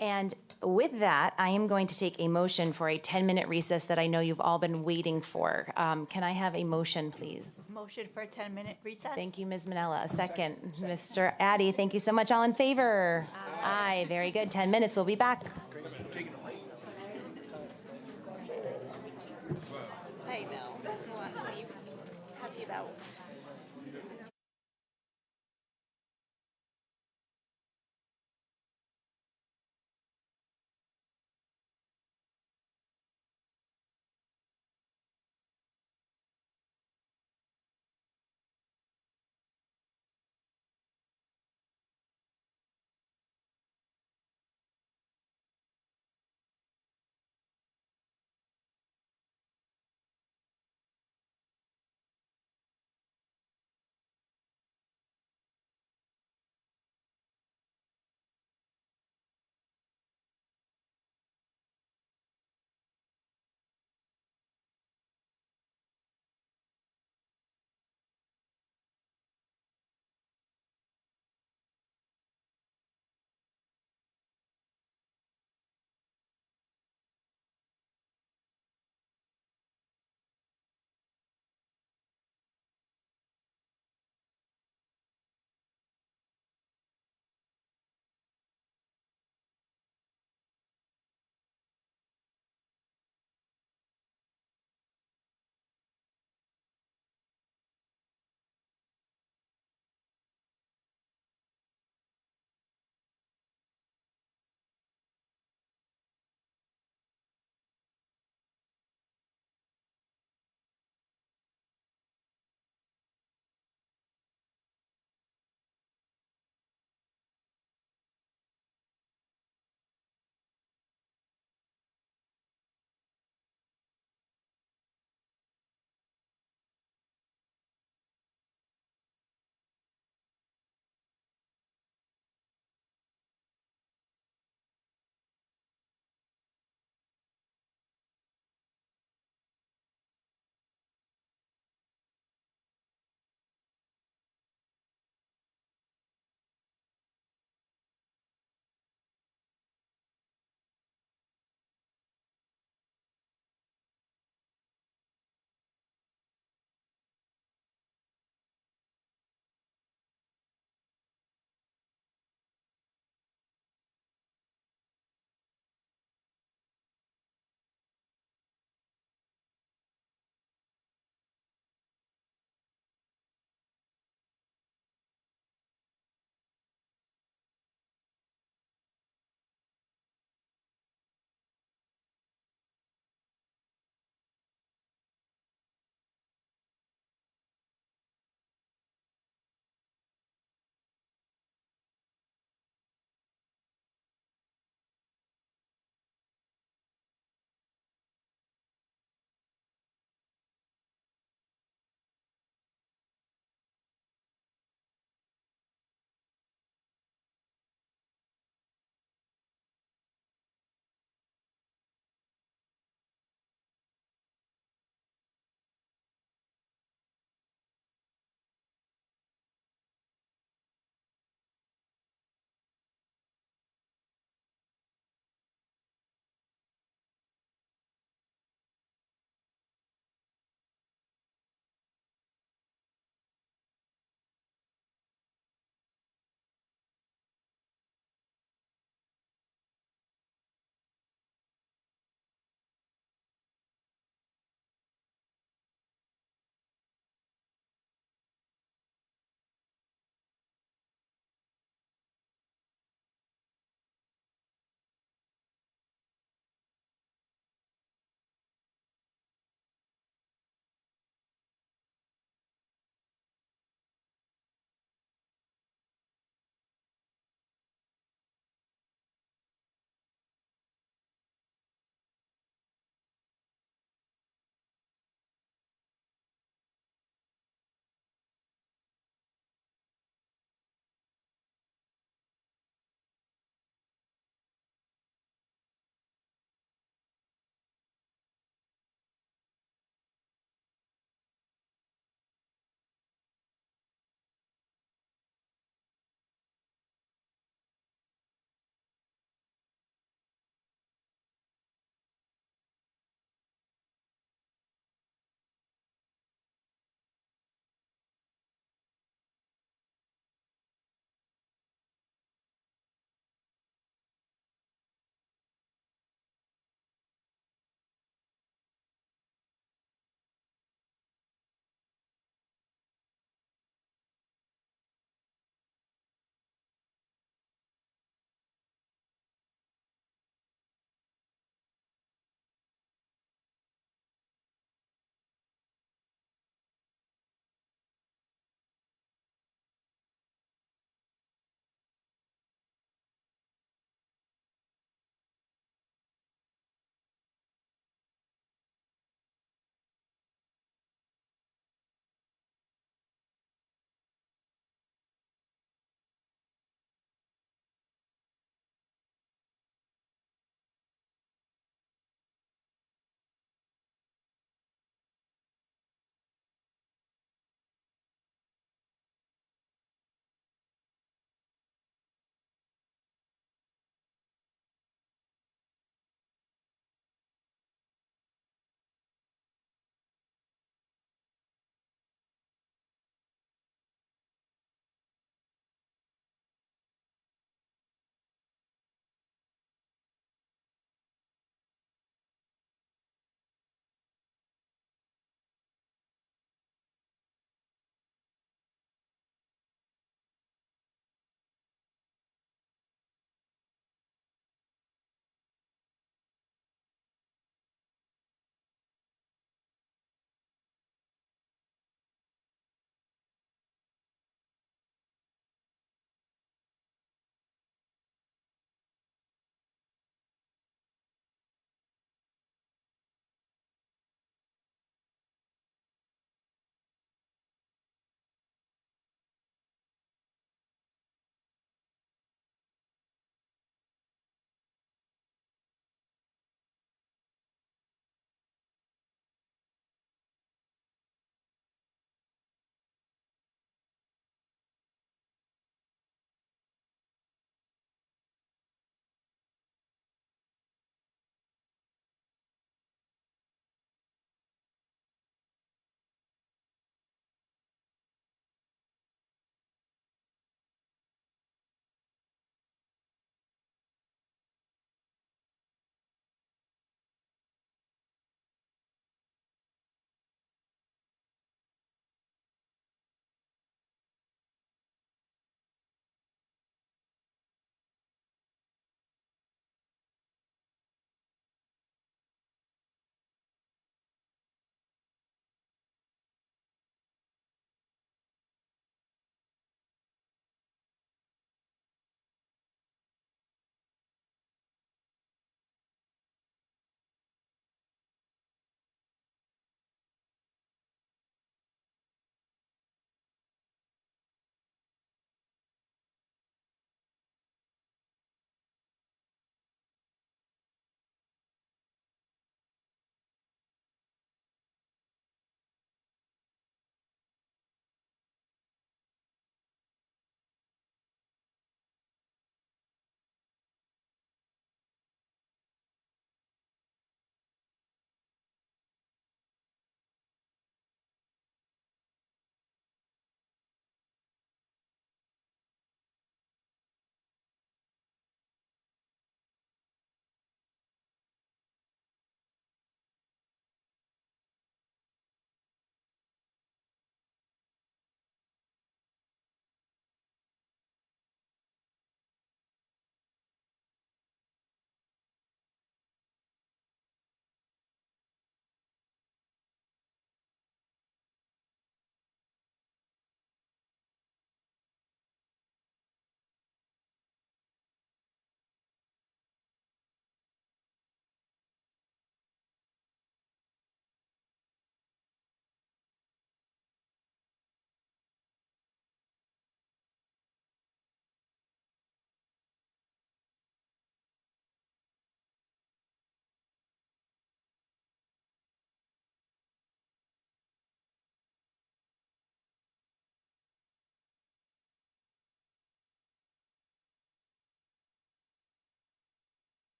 And with that, I am going to take a motion for a 10-minute recess that I know you've all been waiting for. Can I have a motion, please? Motion for a 10-minute recess. Thank you, Ms. Manella. A second, Mr. Addy. Thank you so much. All in favor? Aye. Very good. 10 minutes. We'll be back. I know. This is what I'm happy about.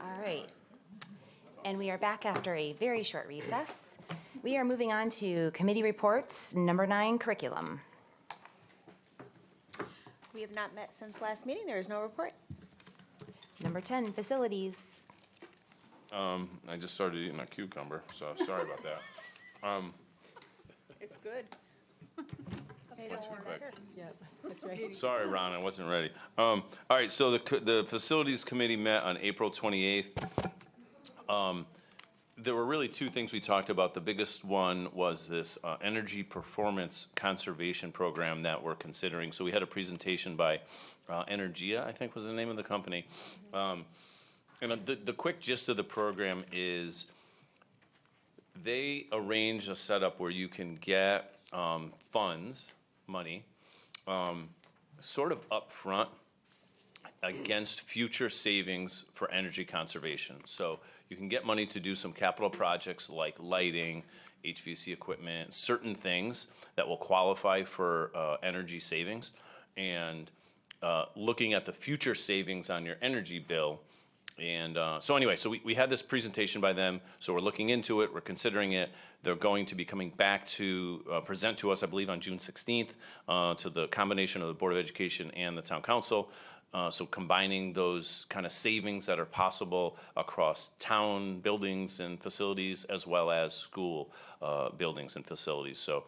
All right. And we are back after a very short recess. We are moving on to committee reports, number 9, curriculum. We have not met since last meeting. There is no report. Number 10, facilities. I just started eating a cucumber, so sorry about that. It's good. Went too quick. Yeah, that's right. Sorry, Ron, I wasn't ready. All right, so the Facilities Committee met on April 28th. There were really two things we talked about. The biggest one was this energy performance conservation program that we're considering. So we had a presentation by Energia, I think was the name of the company. And the quick gist of the program is they arrange a setup where you can get funds, money, sort of upfront against future savings for energy conservation. So you can get money to do some capital projects like lighting, HVAC equipment, certain things that will qualify for energy savings. And looking at the future savings on your energy bill. And so anyway, so we had this presentation by them, so we're looking into it, we're considering it. They're going to be coming back to present to us, I believe, on June 16th to the combination of the Board of Education and the Town Council. So combining those kind of savings that are possible across town buildings and facilities as well as school buildings and facilities. So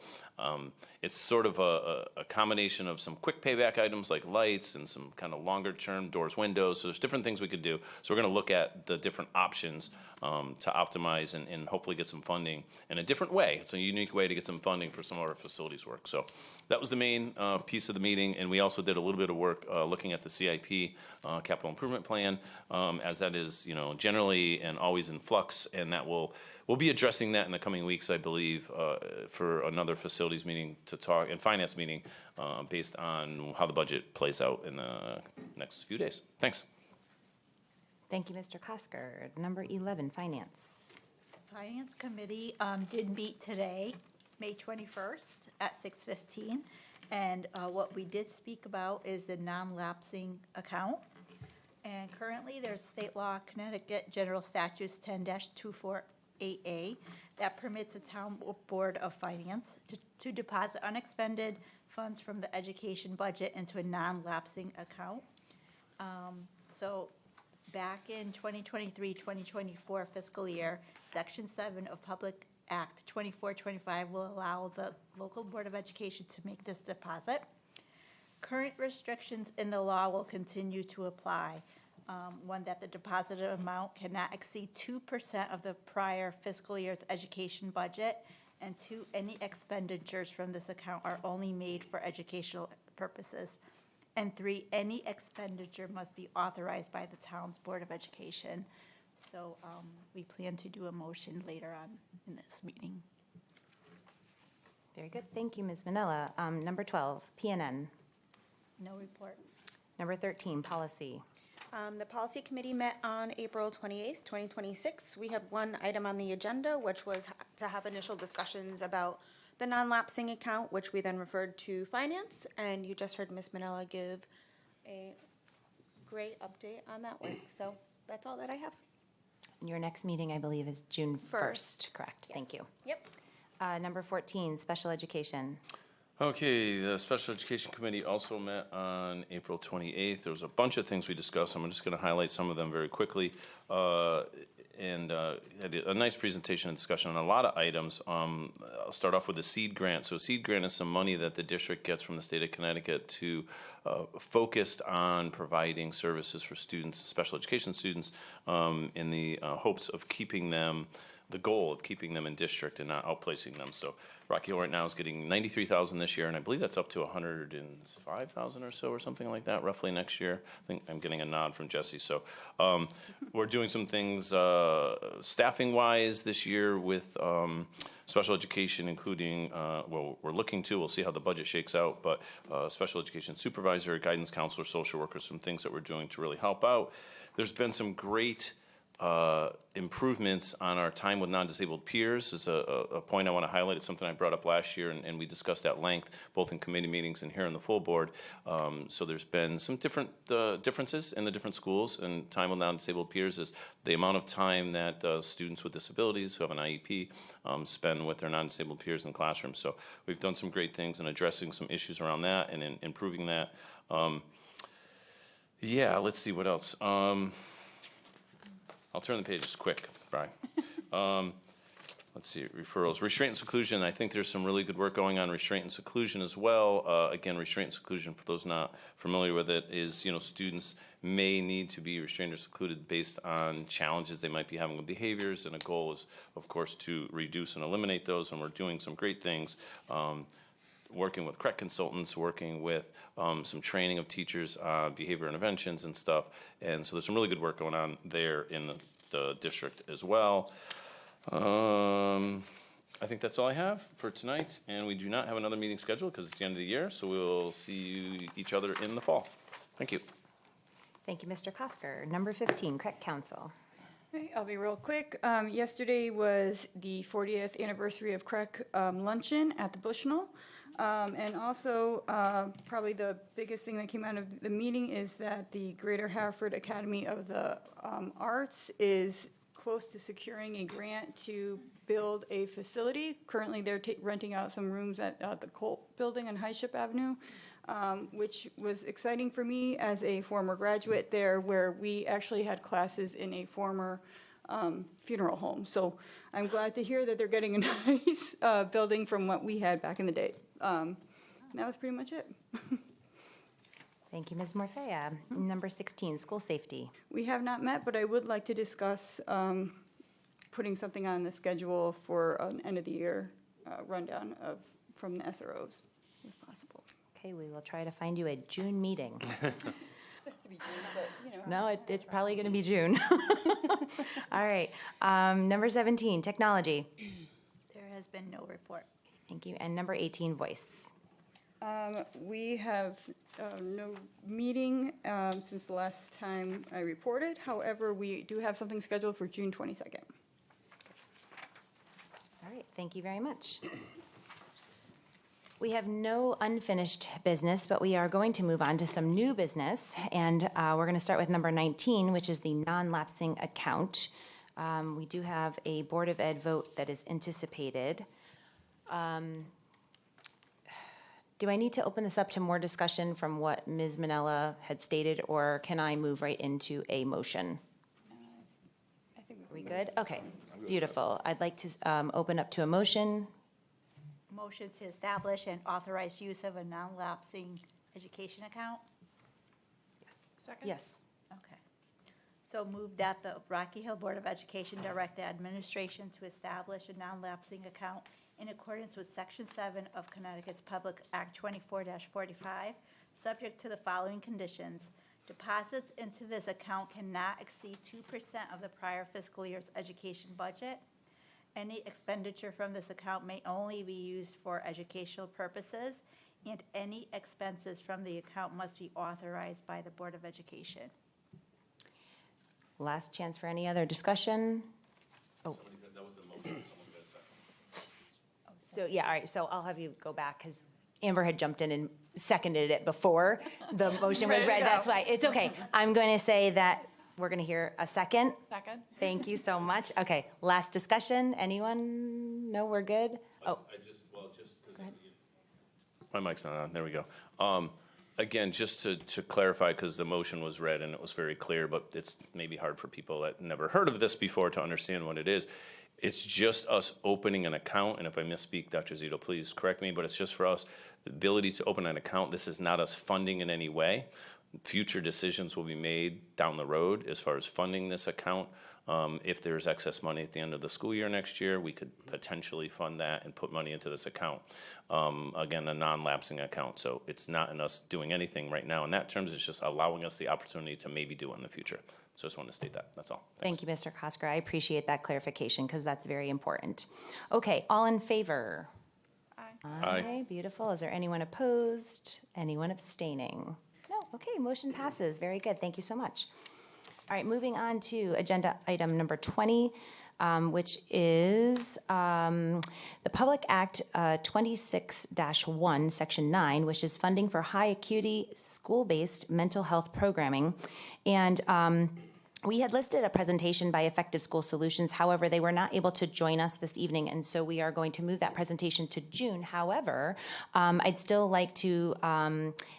it's sort of a combination of some quick payback items like lights and some kind of longer term doors, windows. So there's different things we could do. So we're going to look at the different options to optimize and hopefully get some funding in a different way. It's a unique way to get some funding for some of our facilities work. So that was the main piece of the meeting. And we also did a little bit of work looking at the CIP capital improvement plan, as that is, generally and always in flux, and that we'll be addressing that in the coming weeks, I believe, for another facilities meeting to talk and finance meeting based on how the budget plays out in the next few days. Thanks. Thank you, Mr. Kosker. Number 11, finance. Finance Committee did meet today, May 21st at 6:15. And what we did speak about is the non-lapsing account. And currently, there's state law, Connecticut General Statutes 10-248A, that permits a town board of finance to deposit unexpended funds from the education budget into a non-lapsing account. So back in 2023-2024 fiscal year, Section 7 of Public Act 2425 will allow the local Board of Education to make this deposit. Current restrictions in the law will continue to apply. One, that the deposited amount cannot exceed 2% of the prior fiscal year's education budget, and 2, any expenditures from this account are only made for educational purposes. And 3, any expenditure must be authorized by the town's Board of Education. So we plan to do a motion later on in this meeting. Very good. Thank you, Ms. Manella. Number 12, PNN. No report. Number 13, policy. The Policy Committee met on April 28th, 2026. We had one item on the agenda, which was to have initial discussions about the non-lapsing account, which we then referred to Finance, and you just heard Ms. Manella give a great update on that work. So that's all that I have. Your next meeting, I believe, is June 1st, correct? Yes. Thank you. Yep. Number 14, special education. Okay, the Special Education Committee also met on April 28th. There was a bunch of things we discussed. I'm just going to highlight some of them very quickly. And had a nice presentation and discussion on a lot of items. I'll start off with the SEED grant. So SEED grant is some money that the district gets from the state of Connecticut to focused on providing services for students, special education students, in the hopes of keeping them, the goal of keeping them in district and not outplacing them. So Rocky Hill right now is getting $93,000 this year, and I believe that's up to $105,000 or so or something like that roughly next year. I think I'm getting a nod from Jesse. So we're doing some things staffing wise this year with special education, including, well, we're looking to, we'll see how the budget shakes out, but special education supervisor, guidance counselor, social worker, some things that we're doing to really help out. There's been some great improvements on our time with non-disabled peers is a point I want to highlight. It's something I brought up last year, and we discussed at length, both in committee meetings and here in the full board. So there's been some different differences in the different schools, and time with non-disabled peers is the amount of time that students with disabilities who have an IEP spend with their non-disabled peers in classrooms. So we've done some great things in addressing some issues around that and in improving that. Yeah, let's see what else. I'll turn the pages quick, Brian. Let's see, referrals. Restraint and seclusion, I think there's some really good work going on restraint and seclusion as well. Again, restraint and seclusion, for those not familiar with it, is, students may need to be restrained or secluded based on challenges they might be having with behaviors, and a goal is, of course, to reduce and eliminate those, and we're doing some great things. Working with CREC consultants, working with some training of teachers on behavior interventions and stuff. And so there's some really good work going on there in the district as well. I think that's all I have for tonight. And we do not have another meeting scheduled because it's the end of the year. So we'll see each other in the fall. Thank you. Thank you, Mr. Kosker. Number 15, CREC Council. Okay, I'll be real quick. Yesterday was the 40th anniversary of CREC luncheon at the Bushnell. And also, probably the biggest thing that came out of the meeting is that the Greater Hartford Academy of the Arts is close to securing a grant to build a facility. Currently, they're renting out some rooms at the Colt Building on High Ship Avenue, which was exciting for me as a former graduate there, where we actually had classes in a former funeral home. So I'm glad to hear that they're getting a nice building from what we had back in the day. And that was pretty much it. Thank you, Ms. Morfea. Number 16, school safety. We have not met, but I would like to discuss putting something on the schedule for an end of the year rundown from the SROs, if possible. Okay, we will try to find you a June meeting. No, it's probably going to be June. All right. Number 17, technology. There has been no report. Thank you. And number 18, voice. We have no meeting since the last time I reported. However, we do have something scheduled for June 22nd. All right. Thank you very much. We have no unfinished business, but we are going to move on to some new business. And we're going to start with number 19, which is the non-lapsing account. We do have a Board of Ed vote that is anticipated. Do I need to open this up to more discussion from what Ms. Manella had stated, or can I move right into a motion? I think we good? Okay, beautiful. I'd like to open up to a motion. Motion to establish and authorize use of a non-lapsing education account? Yes. Second? Yes. Okay. So move that the Rocky Hill Board of Education direct the administration to establish a non-lapsing account in accordance with Section 7 of Connecticut's Public Act 24-45, subject to the following conditions. Deposits into this account cannot exceed 2% of the prior fiscal year's education budget. Any expenditure from this account may only be used for educational purposes, and any expenses from the account must be authorized by the Board of Education. Last chance for any other discussion. Oh. So, yeah, all right, so I'll have you go back, because Amber had jumped in and seconded it before the motion was read. That's why, it's okay. I'm going to say that we're going to hear a second. Second. Thank you so much. Okay, last discussion. Anyone? No, we're good? Oh. My mic's not on. There we go. Again, just to clarify, because the motion was read and it was very clear, but it's maybe hard for people that never heard of this before to understand what it is. It's just us opening an account, and if I misspeak, Dr. Zito, please correct me, but it's just for us, the ability to open an account. This is not us funding in any way. Future decisions will be made down the road as far as funding this account. If there's excess money at the end of the school year next year, we could potentially fund that and put money into this account. Again, a non-lapsing account, so it's not in us doing anything right now in that terms. It's just allowing us the opportunity to maybe do it in the future. So I just want to state that. That's all. Thank you, Mr. Kosker. I appreciate that clarification, because that's very important. Okay, all in favor? Aye. Aye. Beautiful. Is there anyone opposed? Anyone abstaining? No. Okay, motion passes. Very good. Thank you so much. All right, moving on to agenda item number 20, which is the Public Act 26-1, Section 9, which is funding for high acuity school-based mental health programming. And we had listed a presentation by Effective School Solutions. However, they were not able to join us this evening, and so we are going to move that presentation to June. However, I'd still like to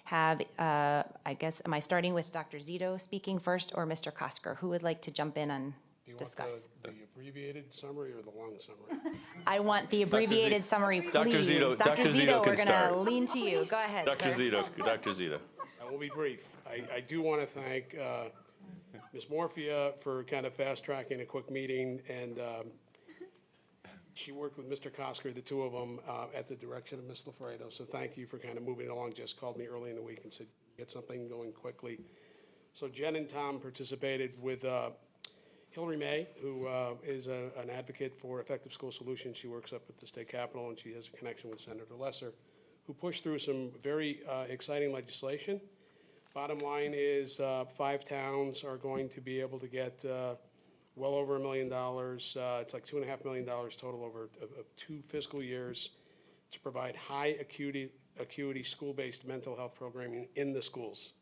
have, I guess, am I starting with Dr. Zito speaking first or Mr. Kosker? Who would like to jump in and Do you discuss? want the abbreviated summary or the long summary? I want the abbreviated summary, please. Dr. Zito We're can going to start. lean to you. Go ahead, Dr. sir. Zito. I will be brief. I do want to thank Ms. Morphia for kind of fast-tracking a quick meeting, and she worked with Mr. Kosker, the two of them, at the direction of Ms. Lafredo, so thank you for kind of moving it along. Just called me early in the week and said, get something going quickly. So Jen and Tom participated with Hillary May, who is an advocate for Effective School Solutions. She works up at the state capitol, and she has a connection with Senator Lesser, who pushed through some very exciting legislation. Bottom line is 5 towns are going to be able to get well over $1 million. It's like $2.5 million total over 2 fiscal years to provide high acuity school-based mental health programming in the schools.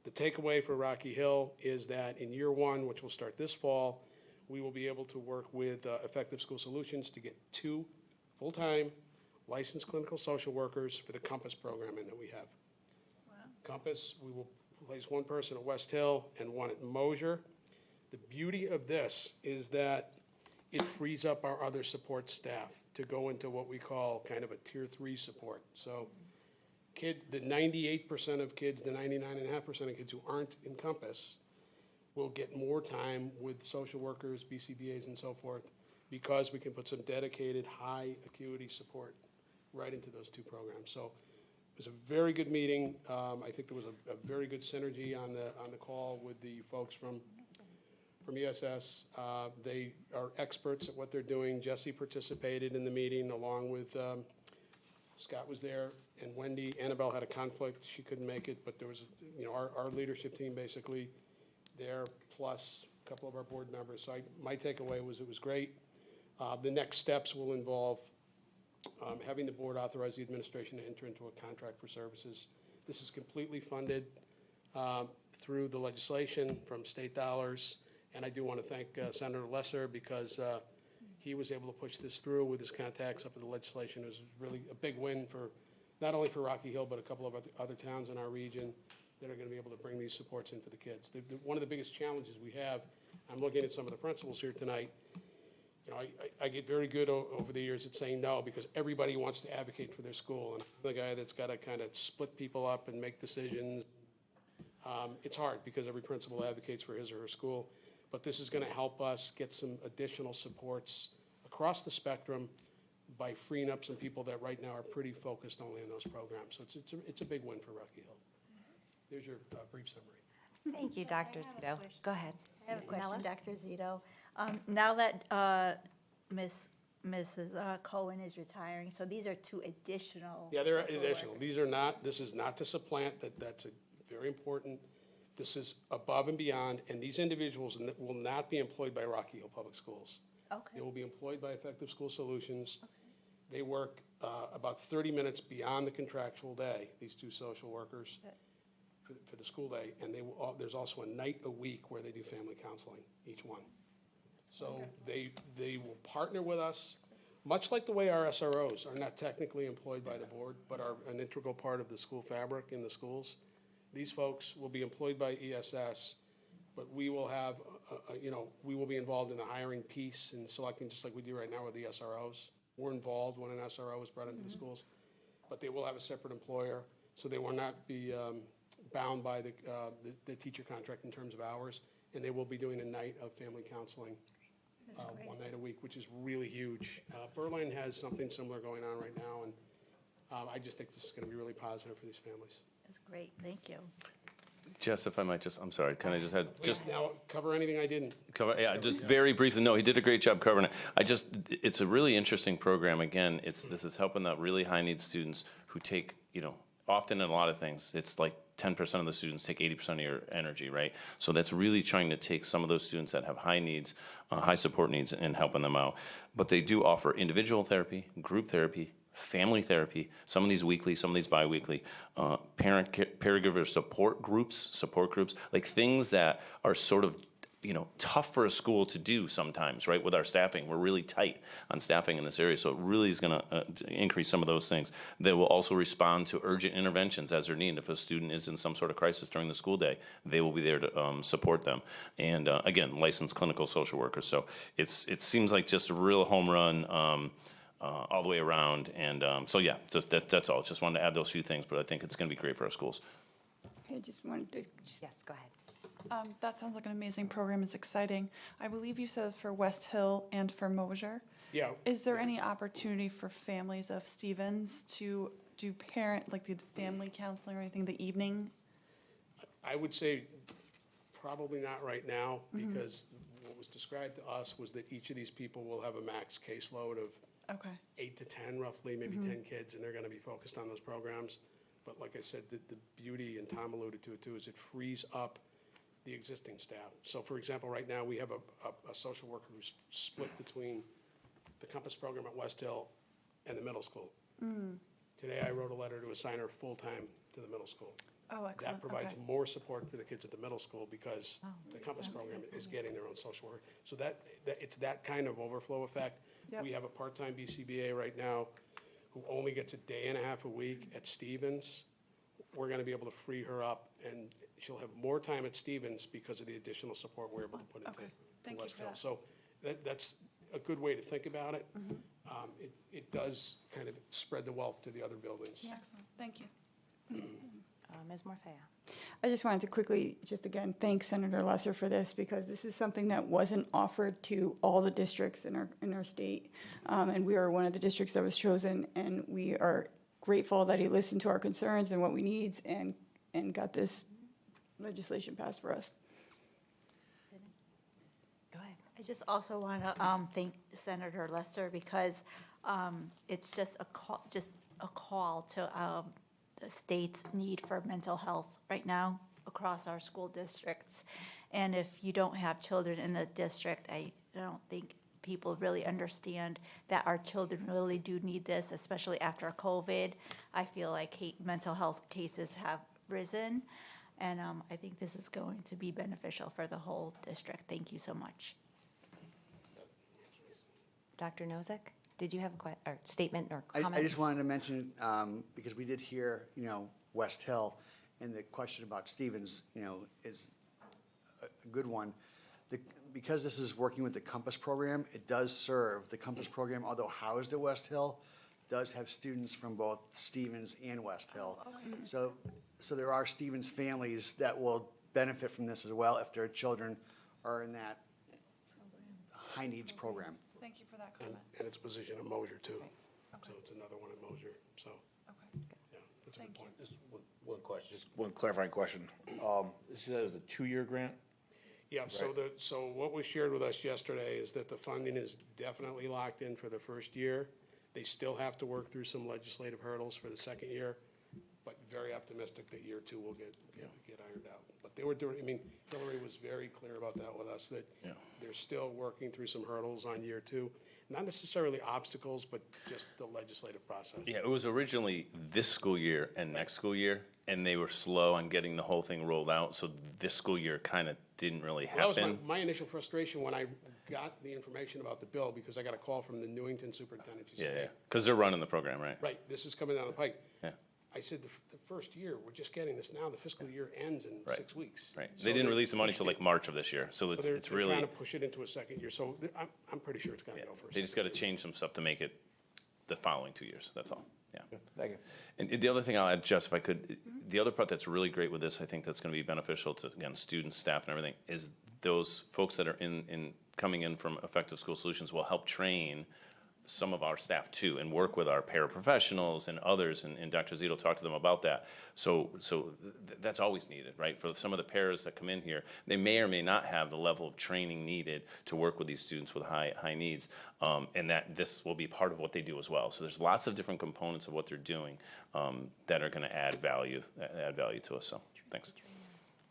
The takeaway for Rocky Hill is that in year 1, which will start this fall, we will be able to work with Effective School Solutions to get 2 full-time licensed clinical social workers for the Compass programming that we have. Compass, we will place 1 person at West Hill and 1 at Mosier. The beauty of this is that it frees up our other support staff to go into what we call kind of a tier 3 support. So the 98% of kids, the 99.5% of kids who aren't in Compass will get more time with social workers, BCBAs, and so forth, because we can put some dedicated high acuity support right into those 2 programs. So it was a very good meeting. I think there was a very good synergy on the call with the folks from ESS. They are experts at what they're doing. Jesse participated in the meeting along with Scott was there and Wendy. Annabelle had a conflict; she couldn't make it, but there was our leadership team basically there, plus a couple of our board members. So my takeaway was it was great. The next steps will involve having the board authorize the administration to enter into a contract for services. This is completely funded through the legislation from state dollars, and I do want to thank Senator Lesser because he was able to push this through with his contacts up in the legislation. It was really a big win for not only for Rocky Hill, but a couple of other towns in our region that are going to be able to bring these supports in for the kids. One of the biggest challenges we have, I'm looking at some of the principals here tonight, I get very good over the years at saying no because everybody wants to advocate for their school. And I'm the guy that's got to kind of split people up and make decisions. It's hard because every principal advocates for his or her school. But this is going to help us get some additional supports across the spectrum by freeing up some people that right now are pretty focused only on those programs. So it's a big win for Rocky Hill. There's your brief summary. Thank you, Dr. Zito. Go ahead. I have a Ms. question, Mella? Dr. Zito. Now that Mrs. Cohen is retiring, so these are 2 additional. Yeah, they're social additional. workers. This is not to supplant, that's very important. This is above and beyond, and these individuals will not be employed by Rocky Hill Public Schools. Okay. They will be employed by Effective School Solutions. Okay. They work about 30 minutes beyond the contractual day, these 2 social workers, for the school day, and there's also a night a week where they do family counseling, each one. So they will partner with us, much like the way our SROs are not technically employed by the board, but are an integral part of the school fabric in the schools. These folks will be employed by ESS, but we will have, we will be involved in the hiring piece and selecting, just like we do right now with the SROs. We're involved when an SRO is brought into the schools, but they will have a separate employer, so they will not be bound by the teacher contract in terms of hours, and they will be doing a night of family counseling. 1 night a week, which is really huge. Berlin has something similar going on right now, and I just think this is going to be really positive for these families. That's great, thank you. Jess, if I might just, I'm sorry, can I just have, just Now, cover anything I didn't. cover, yeah, just very briefly, no, he did a great job covering it. It's a really interesting program. Again, this is helping out really high need students who take, often in a lot of things, it's like 10% of the students take 80% of your energy, right? So that's really trying to take some of those students that have high needs, high support needs, and helping them out. But they do offer individual therapy, group therapy, family therapy, some of these weekly, some of these bi-weekly, caregiver support groups, like things that are sort of, tough for a school to do sometimes, right? With our staffing, we're really tight on staffing in this area, so it really is going to increase some of those things. They will also respond to urgent interventions as they're needed. If a student is in some sort of crisis during the school day, they will be there to support them. And again, licensed clinical social workers. So it seems like just a real home run all the way around. And so yeah, that's all. Just wanted to add those few things, but I think it's going to be great for our schools. I just wanted to. Yes, go ahead. That sounds like an amazing program. It's exciting. I believe you said it's for West Hill and for Mosier. Yeah. Is there any opportunity for families of Stevens to do the family counseling or anything the evening? I would say probably not right now, because what was described to us was that each of these people will have a max caseload of 8 to 10 roughly, maybe 10 kids, and they're going to be focused on those programs. But like I said, the beauty, and Tom alluded to it too, is it frees up the existing staff. So for example, right now we have a social worker who's split between the Compass program at West Hill and the middle school. Today I wrote a letter to assign her full-time to the middle school. Oh, excellent. That provides more support for the kids at the middle school because the Compass program is getting their own social worker. So that it's that kind of overflow effect. Yep. We have a part-time BCBA right now who only gets a day and a half a week at Stevens. We're going to be able to free her up, and she'll have more time at Stevens because of the additional support we're able to put into Thank you West for Hill. that. So that's a good way to think about it. It does kind of spread the wealth to the other buildings. Excellent. Thank you. Ms. Morfea. I just wanted to quickly, just again, thank Senator Lesser for this, because this is something that wasn't offered to all the districts in our state. And we are one of the districts that was chosen, and we are grateful that he listened to our concerns and what we need and got this legislation passed for us. Go ahead. I just also want to thank Senator Lesser, because it's just a call to the state's need for mental health right now across our school districts. And if you don't have children in the district, I don't think people really understand that our children really do need this, especially after COVID. I feel like mental health cases have risen, and I think this is going to be beneficial for the whole district. Thank you so much. Dr. Nozick, did you have a statement or comment? I just wanted to mention, because we did hear, West Hill, and the question about Stevens, is a good one. Because this is working with the Compass program, it does serve, the Compass program, although housed at West Hill, does have students from both Stevens and West Hill. So there are Stevens families that will benefit from this as well if their children are in that high needs program. Thank you for that comment. And it's positioned in Mosier too. So it's another one in Mosier, so. Yeah, that's a good point. Just one question, just one clarifying question. This is a 2-year grant? Yeah, so what was shared with us yesterday is that the funding is definitely locked in for the first year. They still have to work through some legislative hurdles for the second year, but very optimistic that year 2 will get ironed out. But they were doing, Hillary was very clear about that with us, that they're still working through some hurdles on year 2. Not necessarily obstacles, but just the legislative process. Yeah, it was originally this school year and next school year, and they were slow on getting the whole thing rolled out, so this school year kind of didn't really happen. Well, that was my initial frustration when I got the information about the bill, because I got a call from the Newington superintendent. She said, Yeah, because they're running the program, right? Right, this is coming down the pike. Yeah. I said, the first year, we're just getting this now, the fiscal year ends in 6 weeks. Right. So They didn't they're release the money pushed until like March of this year, so they're it's really, trying to push it into a second year, so I'm pretty sure it's gonna go for a they just got to change some stuff to make it the following 2 years, that's all, yeah. Thank you. And the other thing I'll add, Jess, if I could, the other part that's really great with this, I think that's going to be beneficial to, again, students, staff, and everything, is those folks that are coming in from Effective School Solutions will help train some of our staff too, and work with our paraprofessionals and others, and Dr. Zito talked to them about that. So that's always needed, right? For some of the paras that come in here, they may or may not have the level of training needed to work with these students with high needs, and that this will be part of what they do as well. So there's lots of different components of what they're doing that are going to add value to us. So thanks.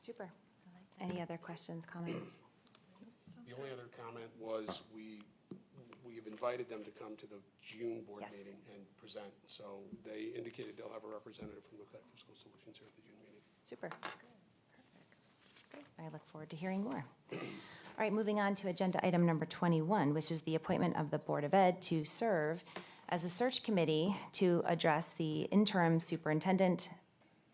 Super. Any other questions, comments? The only other comment was we've invited them to come to the June board meeting and present. So they indicated they'll have a representative from the Collective School Solutions here at the June meeting. Super. Perfect. Great. I look forward to hearing more. All right, moving on to agenda item number 21, which is the appointment of the Board of Ed to serve as a search committee to address the interim superintendent,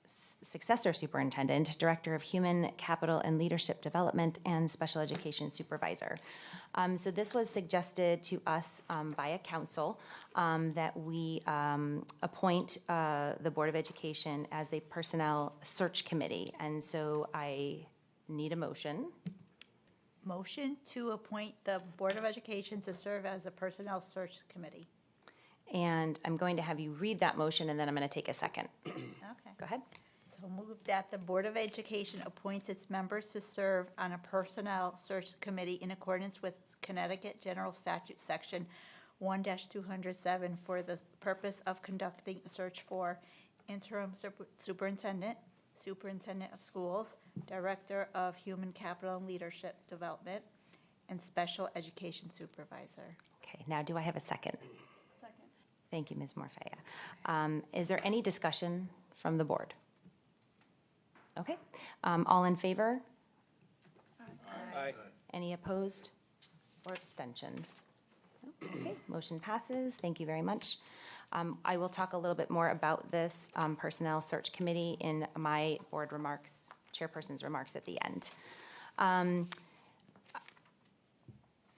successor superintendent, director of human capital and leadership development, and special education supervisor. So this was suggested to us by a council that we appoint the Board of Education as a personnel search committee. And so I need a motion. Motion to appoint the Board of Education to serve as a personnel search committee. And I'm going to have you read that motion, and then I'm going to take a second. Okay. Go ahead. So move that the Board of Education appoints its members to serve on a personnel search committee in accordance with Connecticut General Statute Section 1-207 for the purpose of conducting a search for interim superintendent, superintendent of schools, director of human capital and leadership development, and special education supervisor. Okay, now do I have a second? Second. Thank you, Ms. Morfea. Is there any discussion from the board? Okay, all in favor? Aye. Any opposed or abstentions? Okay, motion passes. Thank you very much. I will talk a little bit more about this personnel search committee in my board remarks, chairperson's remarks at the end.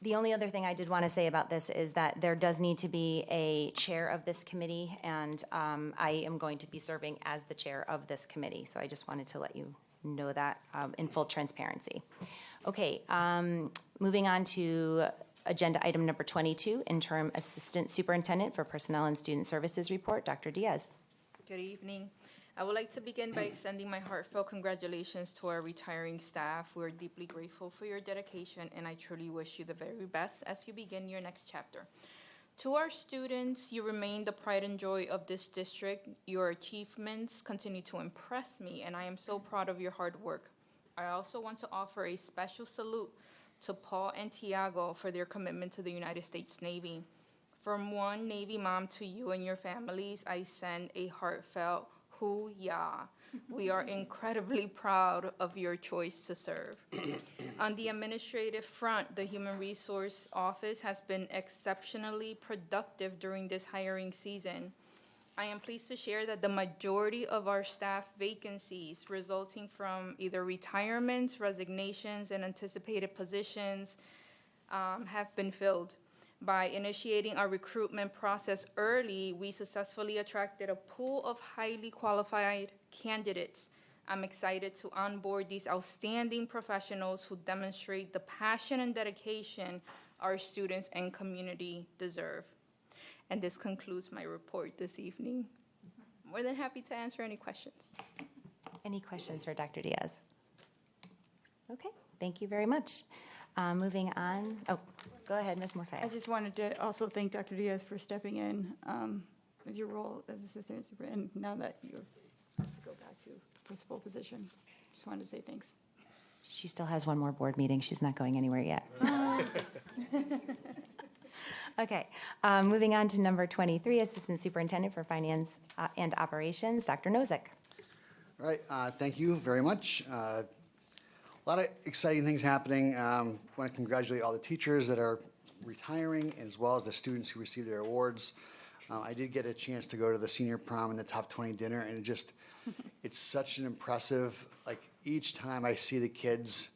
The only other thing I did want to say about this is that there does need to be a chair of this committee, and I am going to be serving as the chair of this committee. So I just wanted to let you know that in full transparency. Okay, moving on to agenda item number 22, interim assistant superintendent for personnel and student services report, Dr. Diaz. Good evening. I would like to begin by extending my heartfelt congratulations to our retiring staff. We're deeply grateful for your dedication, and I truly wish you the very best as you begin your next chapter. To our students, you remain the pride and joy of this district. Your achievements continue to impress me, and I am so proud of your hard work. I also want to offer a special salute to Paul and Tiago for their commitment to the United States Navy. From one Navy mom to you and your families, I send a heartfelt hoo-yah. We are incredibly proud of your choice to serve. On the administrative front, the Human Resource Office has been exceptionally productive during this hiring season. I am pleased to share that the majority of our staff vacancies resulting from either retirements, resignations, and anticipated positions have been filled. By initiating our recruitment process early, we successfully attracted a pool of highly qualified candidates. I'm excited to onboard these outstanding professionals who demonstrate the passion and dedication our students and community deserve. And this concludes my report this evening. More than happy to answer any questions. Any questions for Dr. Diaz? Okay, thank you very much. Moving on. Oh, go ahead, Ms. Morfea. I just wanted to also thank Dr. Diaz for stepping in with your role as assistant superintendent. Now that you have to go back to principal position, just wanted to say thanks. She still has one more board meeting. She's not going anywhere yet. Okay, moving on to number 23, Assistant Superintendent for Finance and Operations, Dr. Nozick. All right, thank you very much. A lot of exciting things happening. Want to congratulate all the teachers that are retiring, as well as the students who received their awards. I did get a chance to go to the senior prom and the top 20 dinner, and it just, it's such an impressive, like each time I see the kids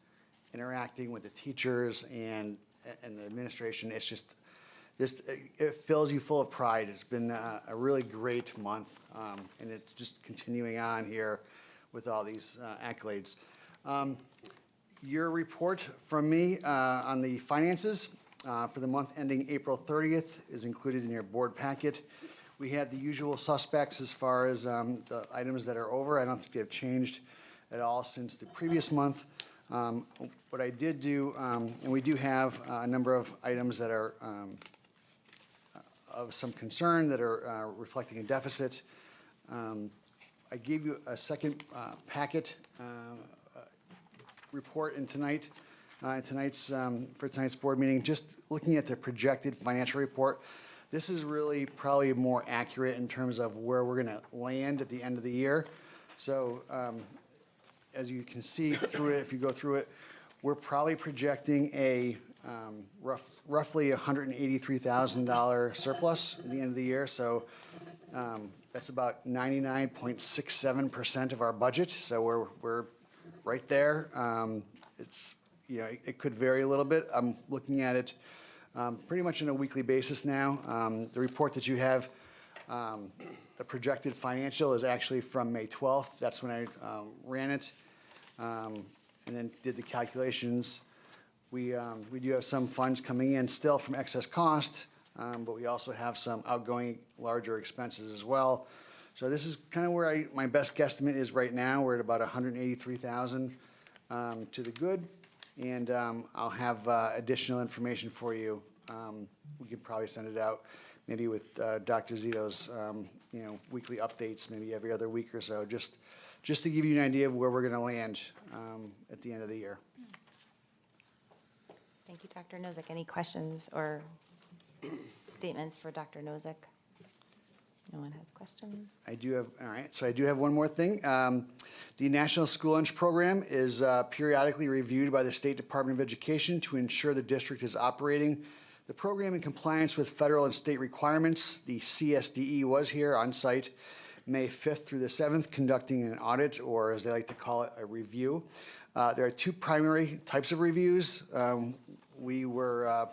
interacting with the teachers and the administration, it's just it fills you full of pride. It's been a really great month, and it's just continuing on here with all these accolades. Your report from me on the finances, for the month ending April 30th is included in your board packet. We had the usual suspects as far as the items that are over. I don't think they've changed at all since the previous month. What I did do, and we do have a number of items that are of some concern that are reflecting a deficit. I gave you a second packet report for tonight's board meeting, just looking at the projected financial report. This is really probably more accurate in terms of where we're going to land at the end of the year. So as you can see through it, if you go through it, we're probably projecting a roughly $183,000 surplus at the end of the year. So that's about 99.67% of our budget. So we're right there. It's, you know, it could vary a little bit. I'm looking at it pretty much on a weekly basis now. The report that you have, the projected financial is actually from May 12th. That's when I ran it and then did the calculations. We do have some funds coming in still from excess cost, but we also have some outgoing larger expenses as well. So this is kind of where my best guesstimate is right now. We're at about 183,000 to the good, and I'll have additional information for you. We can probably send it out maybe with Dr. Zito's weekly updates, maybe every other week or so, just to give you an idea of where we're going to land at the end of the year. Thank you, Dr. Nozick. Any questions or statements for Dr. Nozick? No one has questions? I do have, all right, so I do have one more thing. The National School Lunch Program is periodically reviewed by the State Department of Education to ensure the district is operating the program in compliance with federal and state requirements. The CSDE was here on site May 5th through the 7th conducting an audit, or as they like to call it, a review. There are two primary types of reviews. We were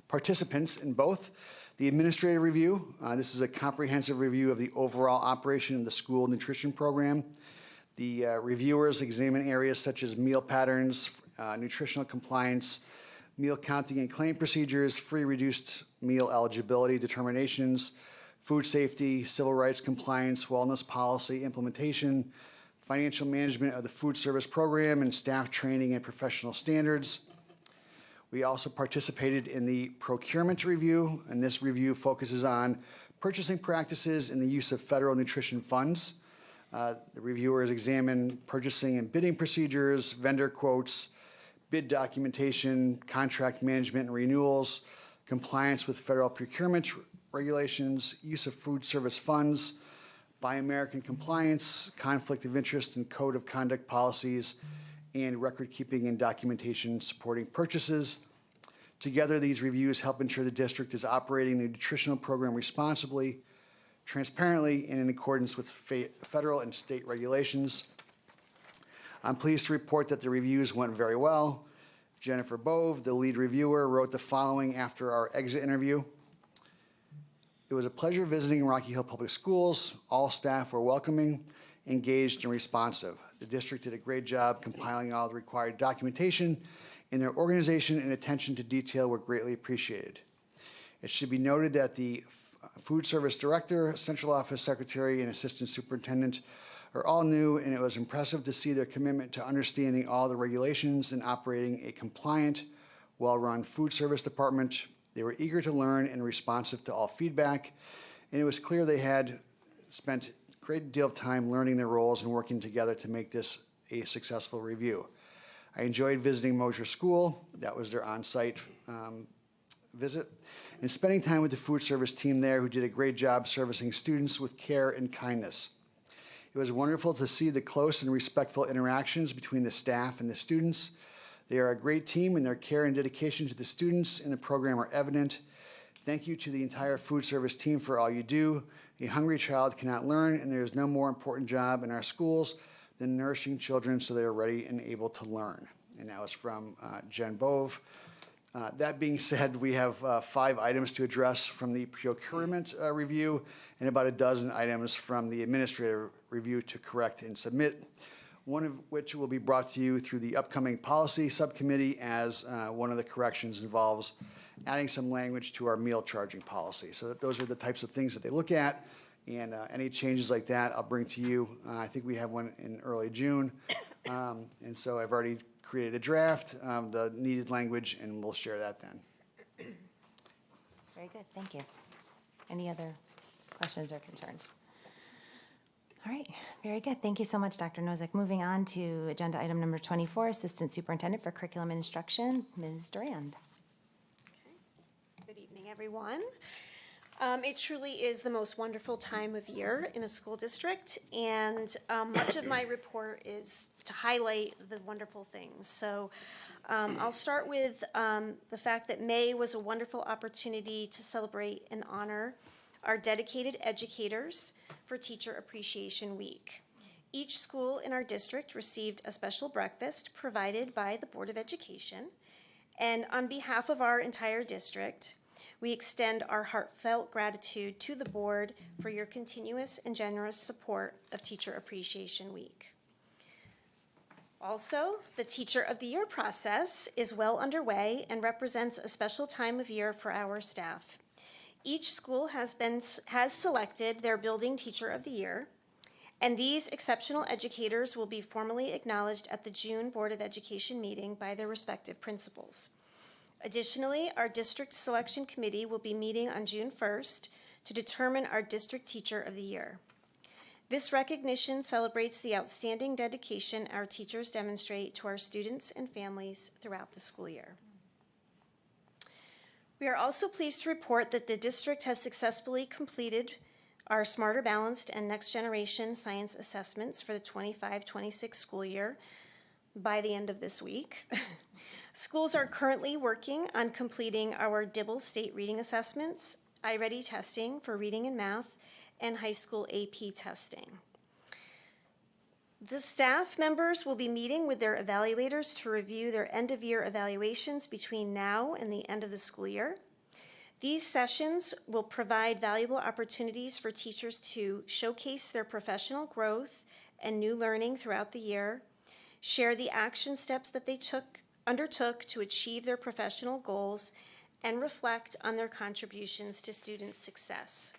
participants in both. The administrative review, this is a comprehensive review of the overall operation of the school nutrition program. The reviewers examine areas such as meal patterns, nutritional compliance, meal counting and claim procedures, free reduced meal eligibility determinations, food safety, civil rights compliance, wellness policy implementation, financial management of the food service program, and staff training and professional standards. We also participated in the procurement review, and this review focuses on purchasing practices and the use of federal nutrition funds. The reviewers examine purchasing and bidding procedures, vendor quotes, bid documentation, contract management and renewals, compliance with federal procurement regulations, use of food service funds, Buy American compliance, conflict of interest and code of conduct policies, and record keeping and documentation supporting purchases. Together, these reviews help ensure the district is operating the nutritional program responsibly, transparently, and in accordance with federal and state regulations. I'm pleased to report that the reviews went very well. Jennifer Bove, the lead reviewer, wrote the following after our exit interview. It was a pleasure visiting Rocky Hill Public Schools. All staff were welcoming, engaged, and responsive. The district did a great job compiling all the required documentation, and their organization and attention to detail were greatly appreciated. It should be noted that the food service director, central office secretary, and assistant superintendent are all new, and it was impressive to see their commitment to understanding all the regulations and operating a compliant, well-run food service department. They were eager to learn and responsive to all feedback, and it was clear they had spent a great deal of time learning their roles and working together to make this a successful review. I enjoyed visiting Mosier School. That was their on-site visit, and spending time with the food service team there, who did a great job servicing students with care and kindness. It was wonderful to see the close and respectful interactions between the staff and the students. They are a great team, and their care and dedication to the students in the program are evident. Thank you to the entire food service team for all you do. A hungry child cannot learn, and there is no more important job in our schools than nourishing children so they are ready and able to learn. And that was from Jen Bove. That being said, we have 5 items to address from the procurement review and about a dozen items from the administrative review to correct and submit, one of which will be brought to you through the upcoming policy subcommittee, as one of the corrections involves adding some language to our meal charging policy. So that those are the types of things that they look at, and any changes like that I'll bring to you. I think we have one in early June, and so I've already created a draft, the needed language, and we'll share that then. Very good, thank you. Any other questions or concerns? All right, very good. Thank you so much, Dr. Nozick. Moving on to agenda item number 24, Assistant Superintendent for Curriculum and Instruction, Ms. Durand. Good evening, everyone. It truly is the most wonderful time of year in a school district, and much of my report is to highlight the wonderful things. So I'll start with the fact that May was a wonderful opportunity to celebrate and honor our dedicated educators for Teacher Appreciation Week. Each school in our district received a special breakfast provided by the Board of Education, and on behalf of our entire district, we extend our heartfelt gratitude to the board for your continuous and generous support of Teacher Appreciation Week. Also, the Teacher of the Year process is well underway and represents a special time of year for our staff. Each school has selected their building Teacher of the Year, and these exceptional educators will be formally acknowledged at the June Board of Education meeting by their respective principals. Additionally, our district selection committee will be meeting on June 1st to determine our district Teacher of the Year. This recognition celebrates the outstanding dedication our teachers demonstrate to our students and families throughout the school year. We are also pleased to report that the district has successfully completed our Smarter Balanced and Next Generation Science Assessments for the 25-26 school year by the end of this week. Schools are currently working on completing our Dibble State Reading Assessments, iReady testing for reading and math, and high school AP testing. The staff members will be meeting with their evaluators to review their end-of-year evaluations between now and the end of the school year. These sessions will provide valuable opportunities for teachers to showcase their professional growth and new learning throughout the year, share the action steps that they undertook to achieve their professional goals, and reflect on their contributions to student success.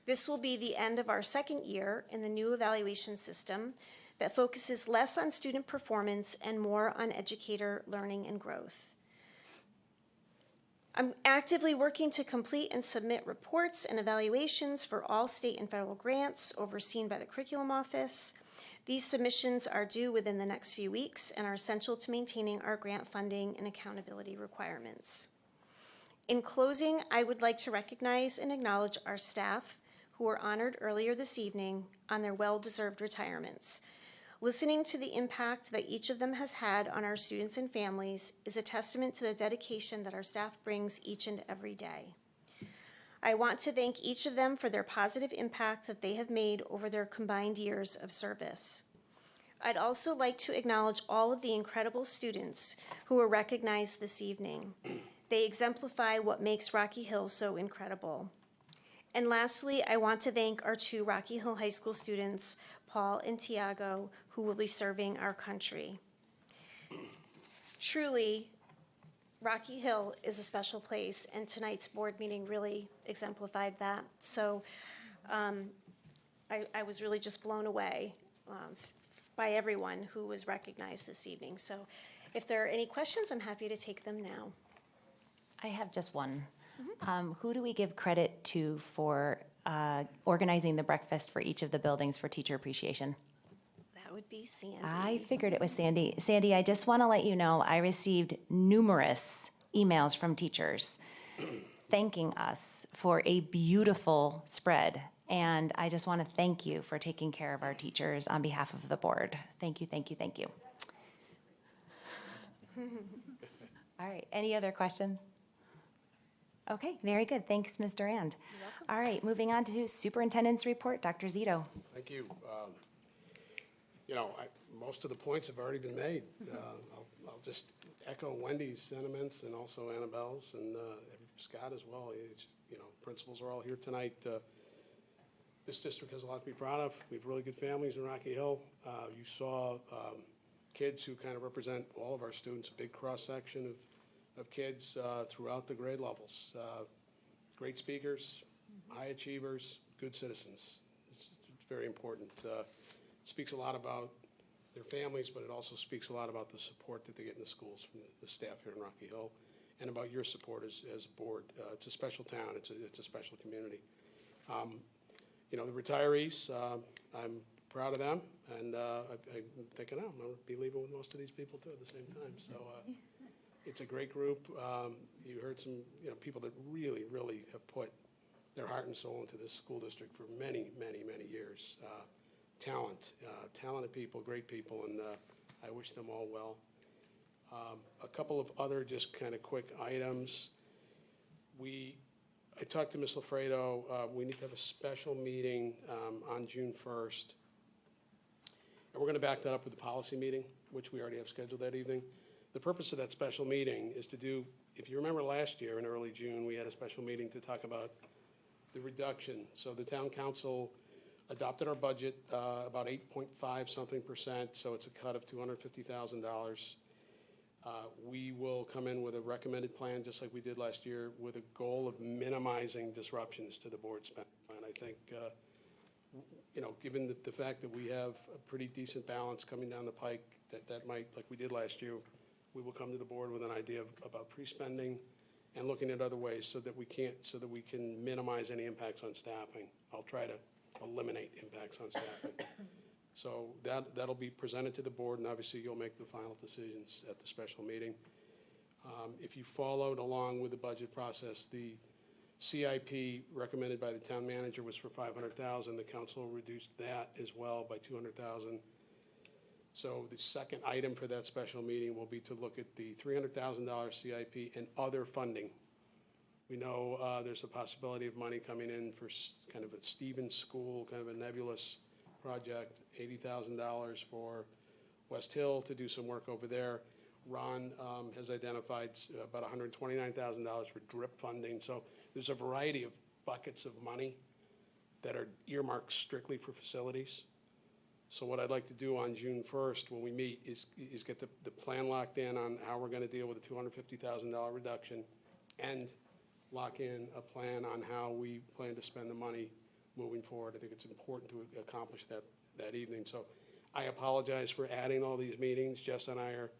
This will be the end of our second year in the new evaluation system that focuses less on student performance and more on educator learning and growth. I'm actively working to complete and submit reports and evaluations for all state and federal grants overseen by the Curriculum Office. These submissions are due within the next few weeks and are essential to maintaining our grant funding and accountability requirements. In closing, I would like to recognize and acknowledge our staff who were honored earlier this evening on their well-deserved retirements. Listening to the impact that each of them has had on our students and families is a testament to the dedication that our staff brings each and every day. I want to thank each of them for their positive impact that they have made over their combined years of service. I'd also like to acknowledge all of the incredible students who were recognized this evening. They exemplify what makes Rocky Hill so incredible. And lastly, I want to thank our two Rocky Hill High School students, Paul and Tiago, who will be serving our country. Truly, Rocky Hill is a special place, and tonight's board meeting really exemplified that. So I was really just blown away by everyone who was recognized this evening. So if there are any questions, I'm happy to take them now. I have just one. Who do we give credit to for organizing the breakfast for each of the buildings for Teacher Appreciation? That would be Sandy. I figured it was Sandy. Sandy, I just want to let you know I received numerous emails from teachers thanking us for a beautiful spread. And I just want to thank you for taking care of our teachers on behalf of the board. Thank you, thank you, thank you. All right, any other questions? Okay, very good. Thanks, Ms. Durand. All right, moving on to Superintendent's Report, Dr. Zito. Thank you. Most of the points have already been made. I'll just echo Wendy's sentiments and also Annabelle's and Scott as well. Principals are all here tonight. This district has a lot to be proud of. We have really good families in Rocky Hill. You saw kids who kind of represent all of our students, a big cross-section of of kids throughout the grade levels. Great speakers, high achievers, good citizens. It's very important. Speaks a lot about their families, but it also speaks a lot about the support that they get in the schools from the staff here in Rocky Hill, and about your support as a board. It's a special town. It's a special community. You know, the retirees, I'm proud of them, and I'm thinking, I'm going to be leaving with most of these people too at the same time. So it's a great group. You heard some, you know, people that really, really have put their heart and soul into this school district for many, many, many years. Talented people, great people, and I wish them all well. A couple of other just kind of quick items. I talked to Ms. Lafredo. We need to have a special meeting on June 1st. And we're going to back that up with the policy meeting, which we already have scheduled that evening. The purpose of that special meeting is to do, if you remember last year in early June, we had a special meeting to talk about the reduction. So the town council adopted our budget about 8.5 something %, so it's a cut of $250,000. We will come in with a recommended plan, just like we did last year, with a goal of minimizing disruptions to the board spending plan. I think, you know, given the fact that we have a pretty decent balance coming down the pike, that might, like we did last year, we will come to the board with an idea about pre-spending and looking at other ways so that we can minimize any impacts on staffing. I'll try to eliminate impacts on staffing. So that'll be presented to the board, and obviously you'll make the final decisions at the special meeting. If you followed along with the budget process, the CIP recommended by the town manager was for $500,000. The council reduced that as well by $200,000. So the second item for that special meeting will be to look at the $300,000 CIP and other funding. We know there's a possibility of money coming in for kind of a Stevens School, kind of a nebulous project, $80,000 for West Hill to do some work over there. Ron has identified about $129,000 for DRIP funding. So there's a variety of buckets of money that are earmarked strictly for facilities. So what I'd like to do on June 1st when we meet is get the plan locked in on how we're going to deal with the $250,000 reduction, and lock in a plan on how we plan to spend the money moving forward. I think it's important to accomplish that evening. So I apologize for adding all these meetings. Jess and I are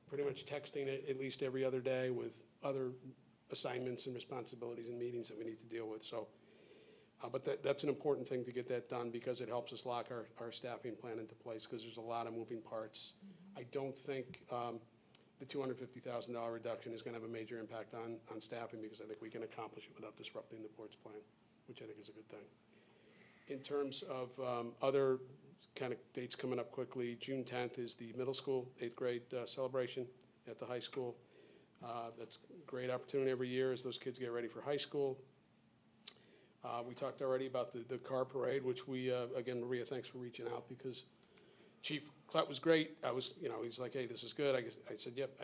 pretty much texting it at least every other day with other assignments and responsibilities and meetings that we need to deal with. So, but that's an important thing to get that done, because it helps us lock our staffing plan into place, because there's a lot of moving parts. I don't think the $250,000 reduction is going to have a major impact on staffing, because I think we can accomplish it without disrupting the board's plan, which I think is a good thing. In terms of other kind of dates coming up quickly, June 10th is the middle school 8th grade celebration at the high school. That's a great opportunity every year as those kids get ready for high school. We talked already about the car parade, which we, again, Maria, thanks for reaching out, because Chief Klett was great. He's like, hey, this is good. I said, yep.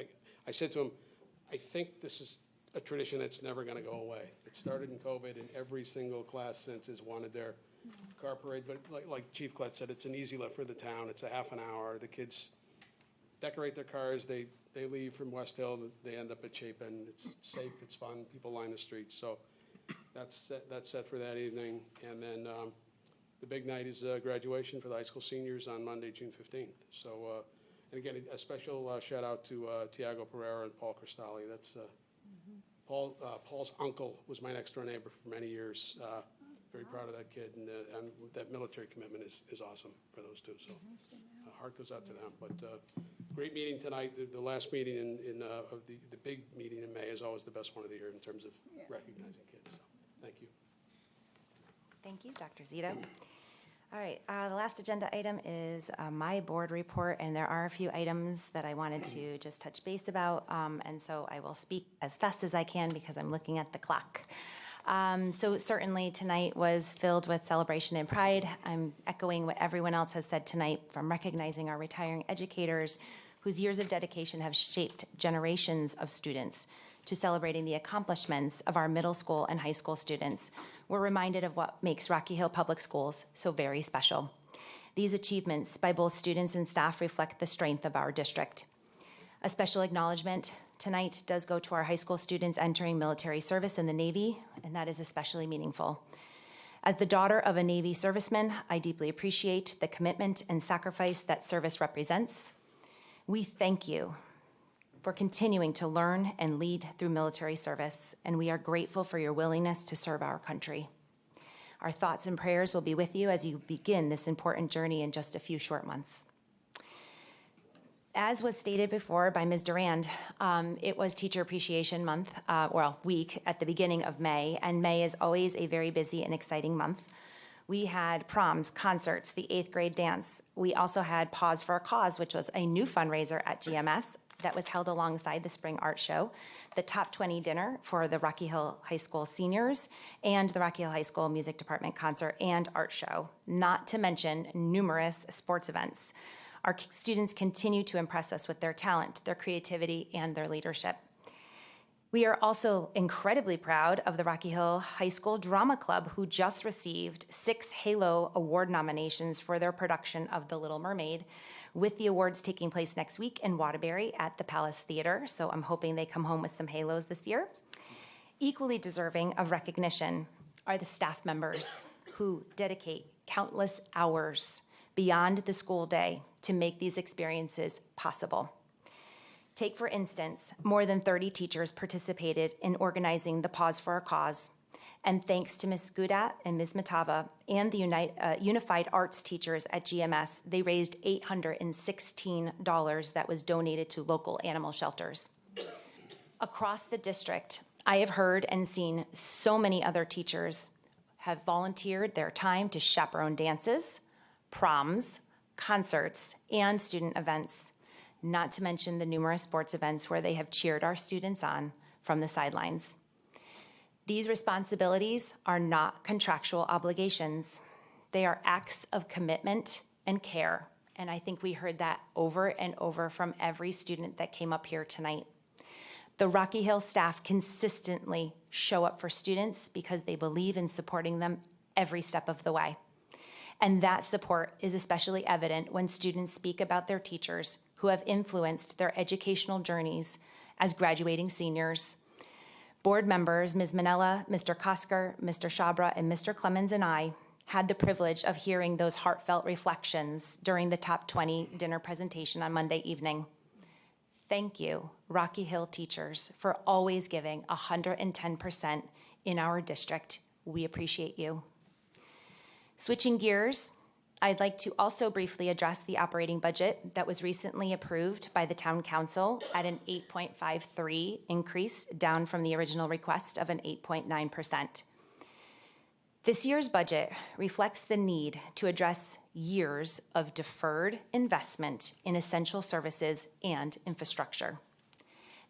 I said to him, I think this is a tradition that's never going to go away. It started in COVID, and every single class since has wanted their car parade. But like Chief Klett said, it's an easy lift for the town. It's a half an hour. The kids decorate their cars. They leave from West Hill. They end up at Chapin. It's safe. It's fun. People line the streets. So that's set for that evening. And then the big night is graduation for the high school seniors on Monday, June 15th. So, and again, a special shout out to Tiago Pereira and Paul Cristalli. That's Paul's uncle was my next door neighbor for many years. Very proud of that kid, and that military commitment is awesome for those two. So heart goes out to them. But great meeting tonight. The last meeting of the big meeting in May is always the best one of the year in terms of recognizing kids. So thank you. Thank you, Dr. Zito. All right, the last agenda item is my board report, and there are a few items that I wanted to just touch base about, and so I will speak as fast as I can because I'm looking at the clock. So certainly tonight was filled with celebration and pride. I'm echoing what everyone else has said tonight, from recognizing our retiring educators whose years of dedication have shaped generations of students, to celebrating the accomplishments of our middle school and high school students. We're reminded of what makes Rocky Hill Public Schools so very special. These achievements by both students and staff reflect the strength of our district. A special acknowledgement tonight does go to our high school students entering military service in the Navy, and that is especially meaningful. As the daughter of a Navy serviceman, I deeply appreciate the commitment and sacrifice that service represents. We thank you for continuing to learn and lead through military service, and we are grateful for your willingness to serve our country. Our thoughts and prayers will be with you as you begin this important journey in just a few short months. As was stated before by Ms. Durand, it was Teacher Appreciation Month, week at the beginning of May, and May is always a very busy and exciting month. We had proms, concerts, the 8th grade dance. We also had Pause for a Cause, which was a new fundraiser at GMS that was held alongside the Spring Art Show, the Top 20 dinner for the Rocky Hill High School seniors, and the Rocky Hill High School Music Department concert and art show, not to mention numerous sports events. Our students continue to impress us with their talent, their creativity, and their leadership. We are also incredibly proud of the Rocky Hill High School Drama Club, who just received 6 Halo Award nominations for their production of The Little Mermaid, with the awards taking place next week in Waterbury at the Palace Theater, so I'm hoping they come home with some halos this year. Equally deserving of recognition are the staff members who dedicate countless hours beyond the school day to make these experiences possible. Take, for instance, more than 30 teachers participated in organizing the Pause for a Cause, and thanks to Ms. Gudat and Ms. Matava and the Unified Arts teachers at GMS, they raised $816 that was donated to local animal shelters. Across the district, I have heard and seen so many other teachers have volunteered their time to chaperone dances, proms, concerts, and student events, not to mention the numerous sports events where they have cheered our students on from the sidelines. These responsibilities are not contractual obligations. They are acts of commitment and care, and I think we heard that over and over from every student that came up here tonight. The Rocky Hill staff consistently show up for students because they believe in supporting them every step of the way. And that support is especially evident when students speak about their teachers who have influenced their educational journeys as graduating seniors. Board members, Ms. Manella, Mr. Kosker, Mr. Shabra, and Mr. Clemens and I had the privilege of hearing those heartfelt reflections during the Top 20 dinner presentation on Monday evening. Thank you, Rocky Hill teachers, for always giving 110% in our district. We appreciate you. Switching gears, I'd like to also briefly address the operating budget that was recently approved by the Town Council at an 8.53 increase, down from the original request of an 8.9%. This year's budget reflects the need to address years of deferred investment in essential services and infrastructure.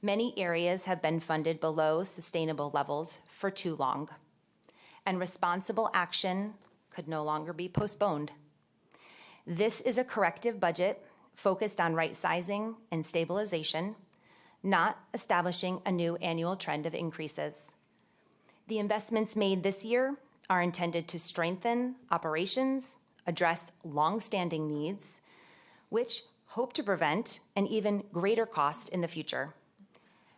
Many areas have been funded below sustainable levels for too long, and responsible action could no longer be postponed. This is a corrective budget focused on right-sizing and stabilization, not establishing a new annual trend of increases. The investments made this year are intended to strengthen operations, address long-standing needs, which hope to prevent an even greater cost in the future.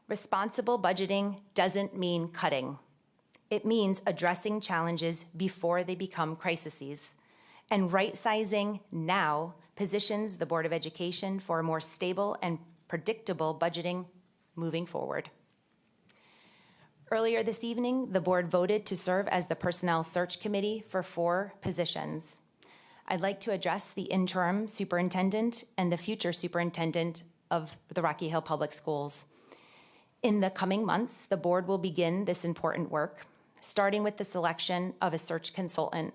Responsible budgeting doesn't mean cutting. It means addressing challenges before they become crises. And right-sizing now positions the Board of Education for a more stable and predictable budgeting moving forward. Earlier this evening, the board voted to serve as the Personnel Search Committee for 4 positions. I'd like to address the interim superintendent and the future superintendent of the Rocky Hill Public Schools. In the coming months, the board will begin this important work, starting with the selection of a search consultant.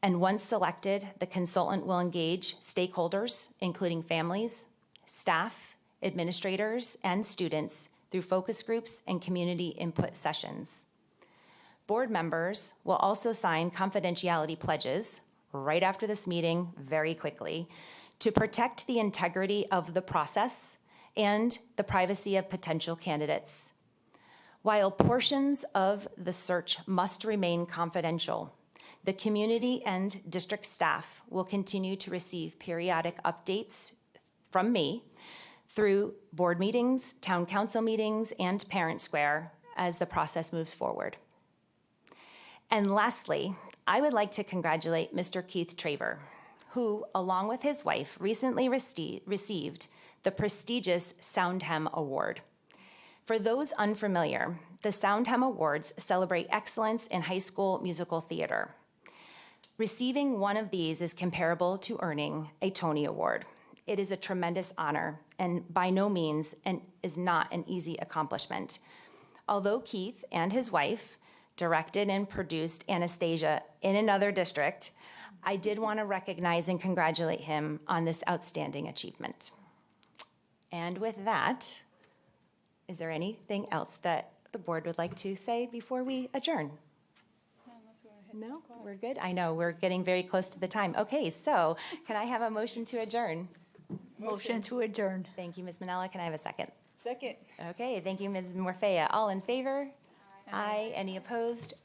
And once selected, the consultant will engage stakeholders, including families, staff, administrators, and students through focus groups and community input sessions. Board members will also sign confidentiality pledges right after this meeting very quickly to protect the integrity of the process and the privacy of potential candidates. While portions of the search must remain confidential, the community and district staff will continue to receive periodic updates from me through board meetings, town council meetings, and Parent Square as the process moves forward. And lastly, I would like to congratulate Mr. Keith Traver, who, along with his wife, recently received the prestigious Soundhem Award. For those unfamiliar, the Soundhem Awards celebrate excellence in high school musical theater. Receiving one of these is comparable to earning a Tony Award. It is a tremendous honor and by no means is not an easy accomplishment. Although Keith and his wife directed and produced Anastasia in another district, I did want to recognize and congratulate him on this outstanding achievement. And with that, is there anything else that the board would like to say before we adjourn? No, we're good. I know, we're getting very close to the time. Okay, so can I have a motion to adjourn? Motion to adjourn. Thank you, Ms. Manella. Can I have a second? Second. Okay, thank you, Ms. Morfea. All in favor? Aye. Any opposed?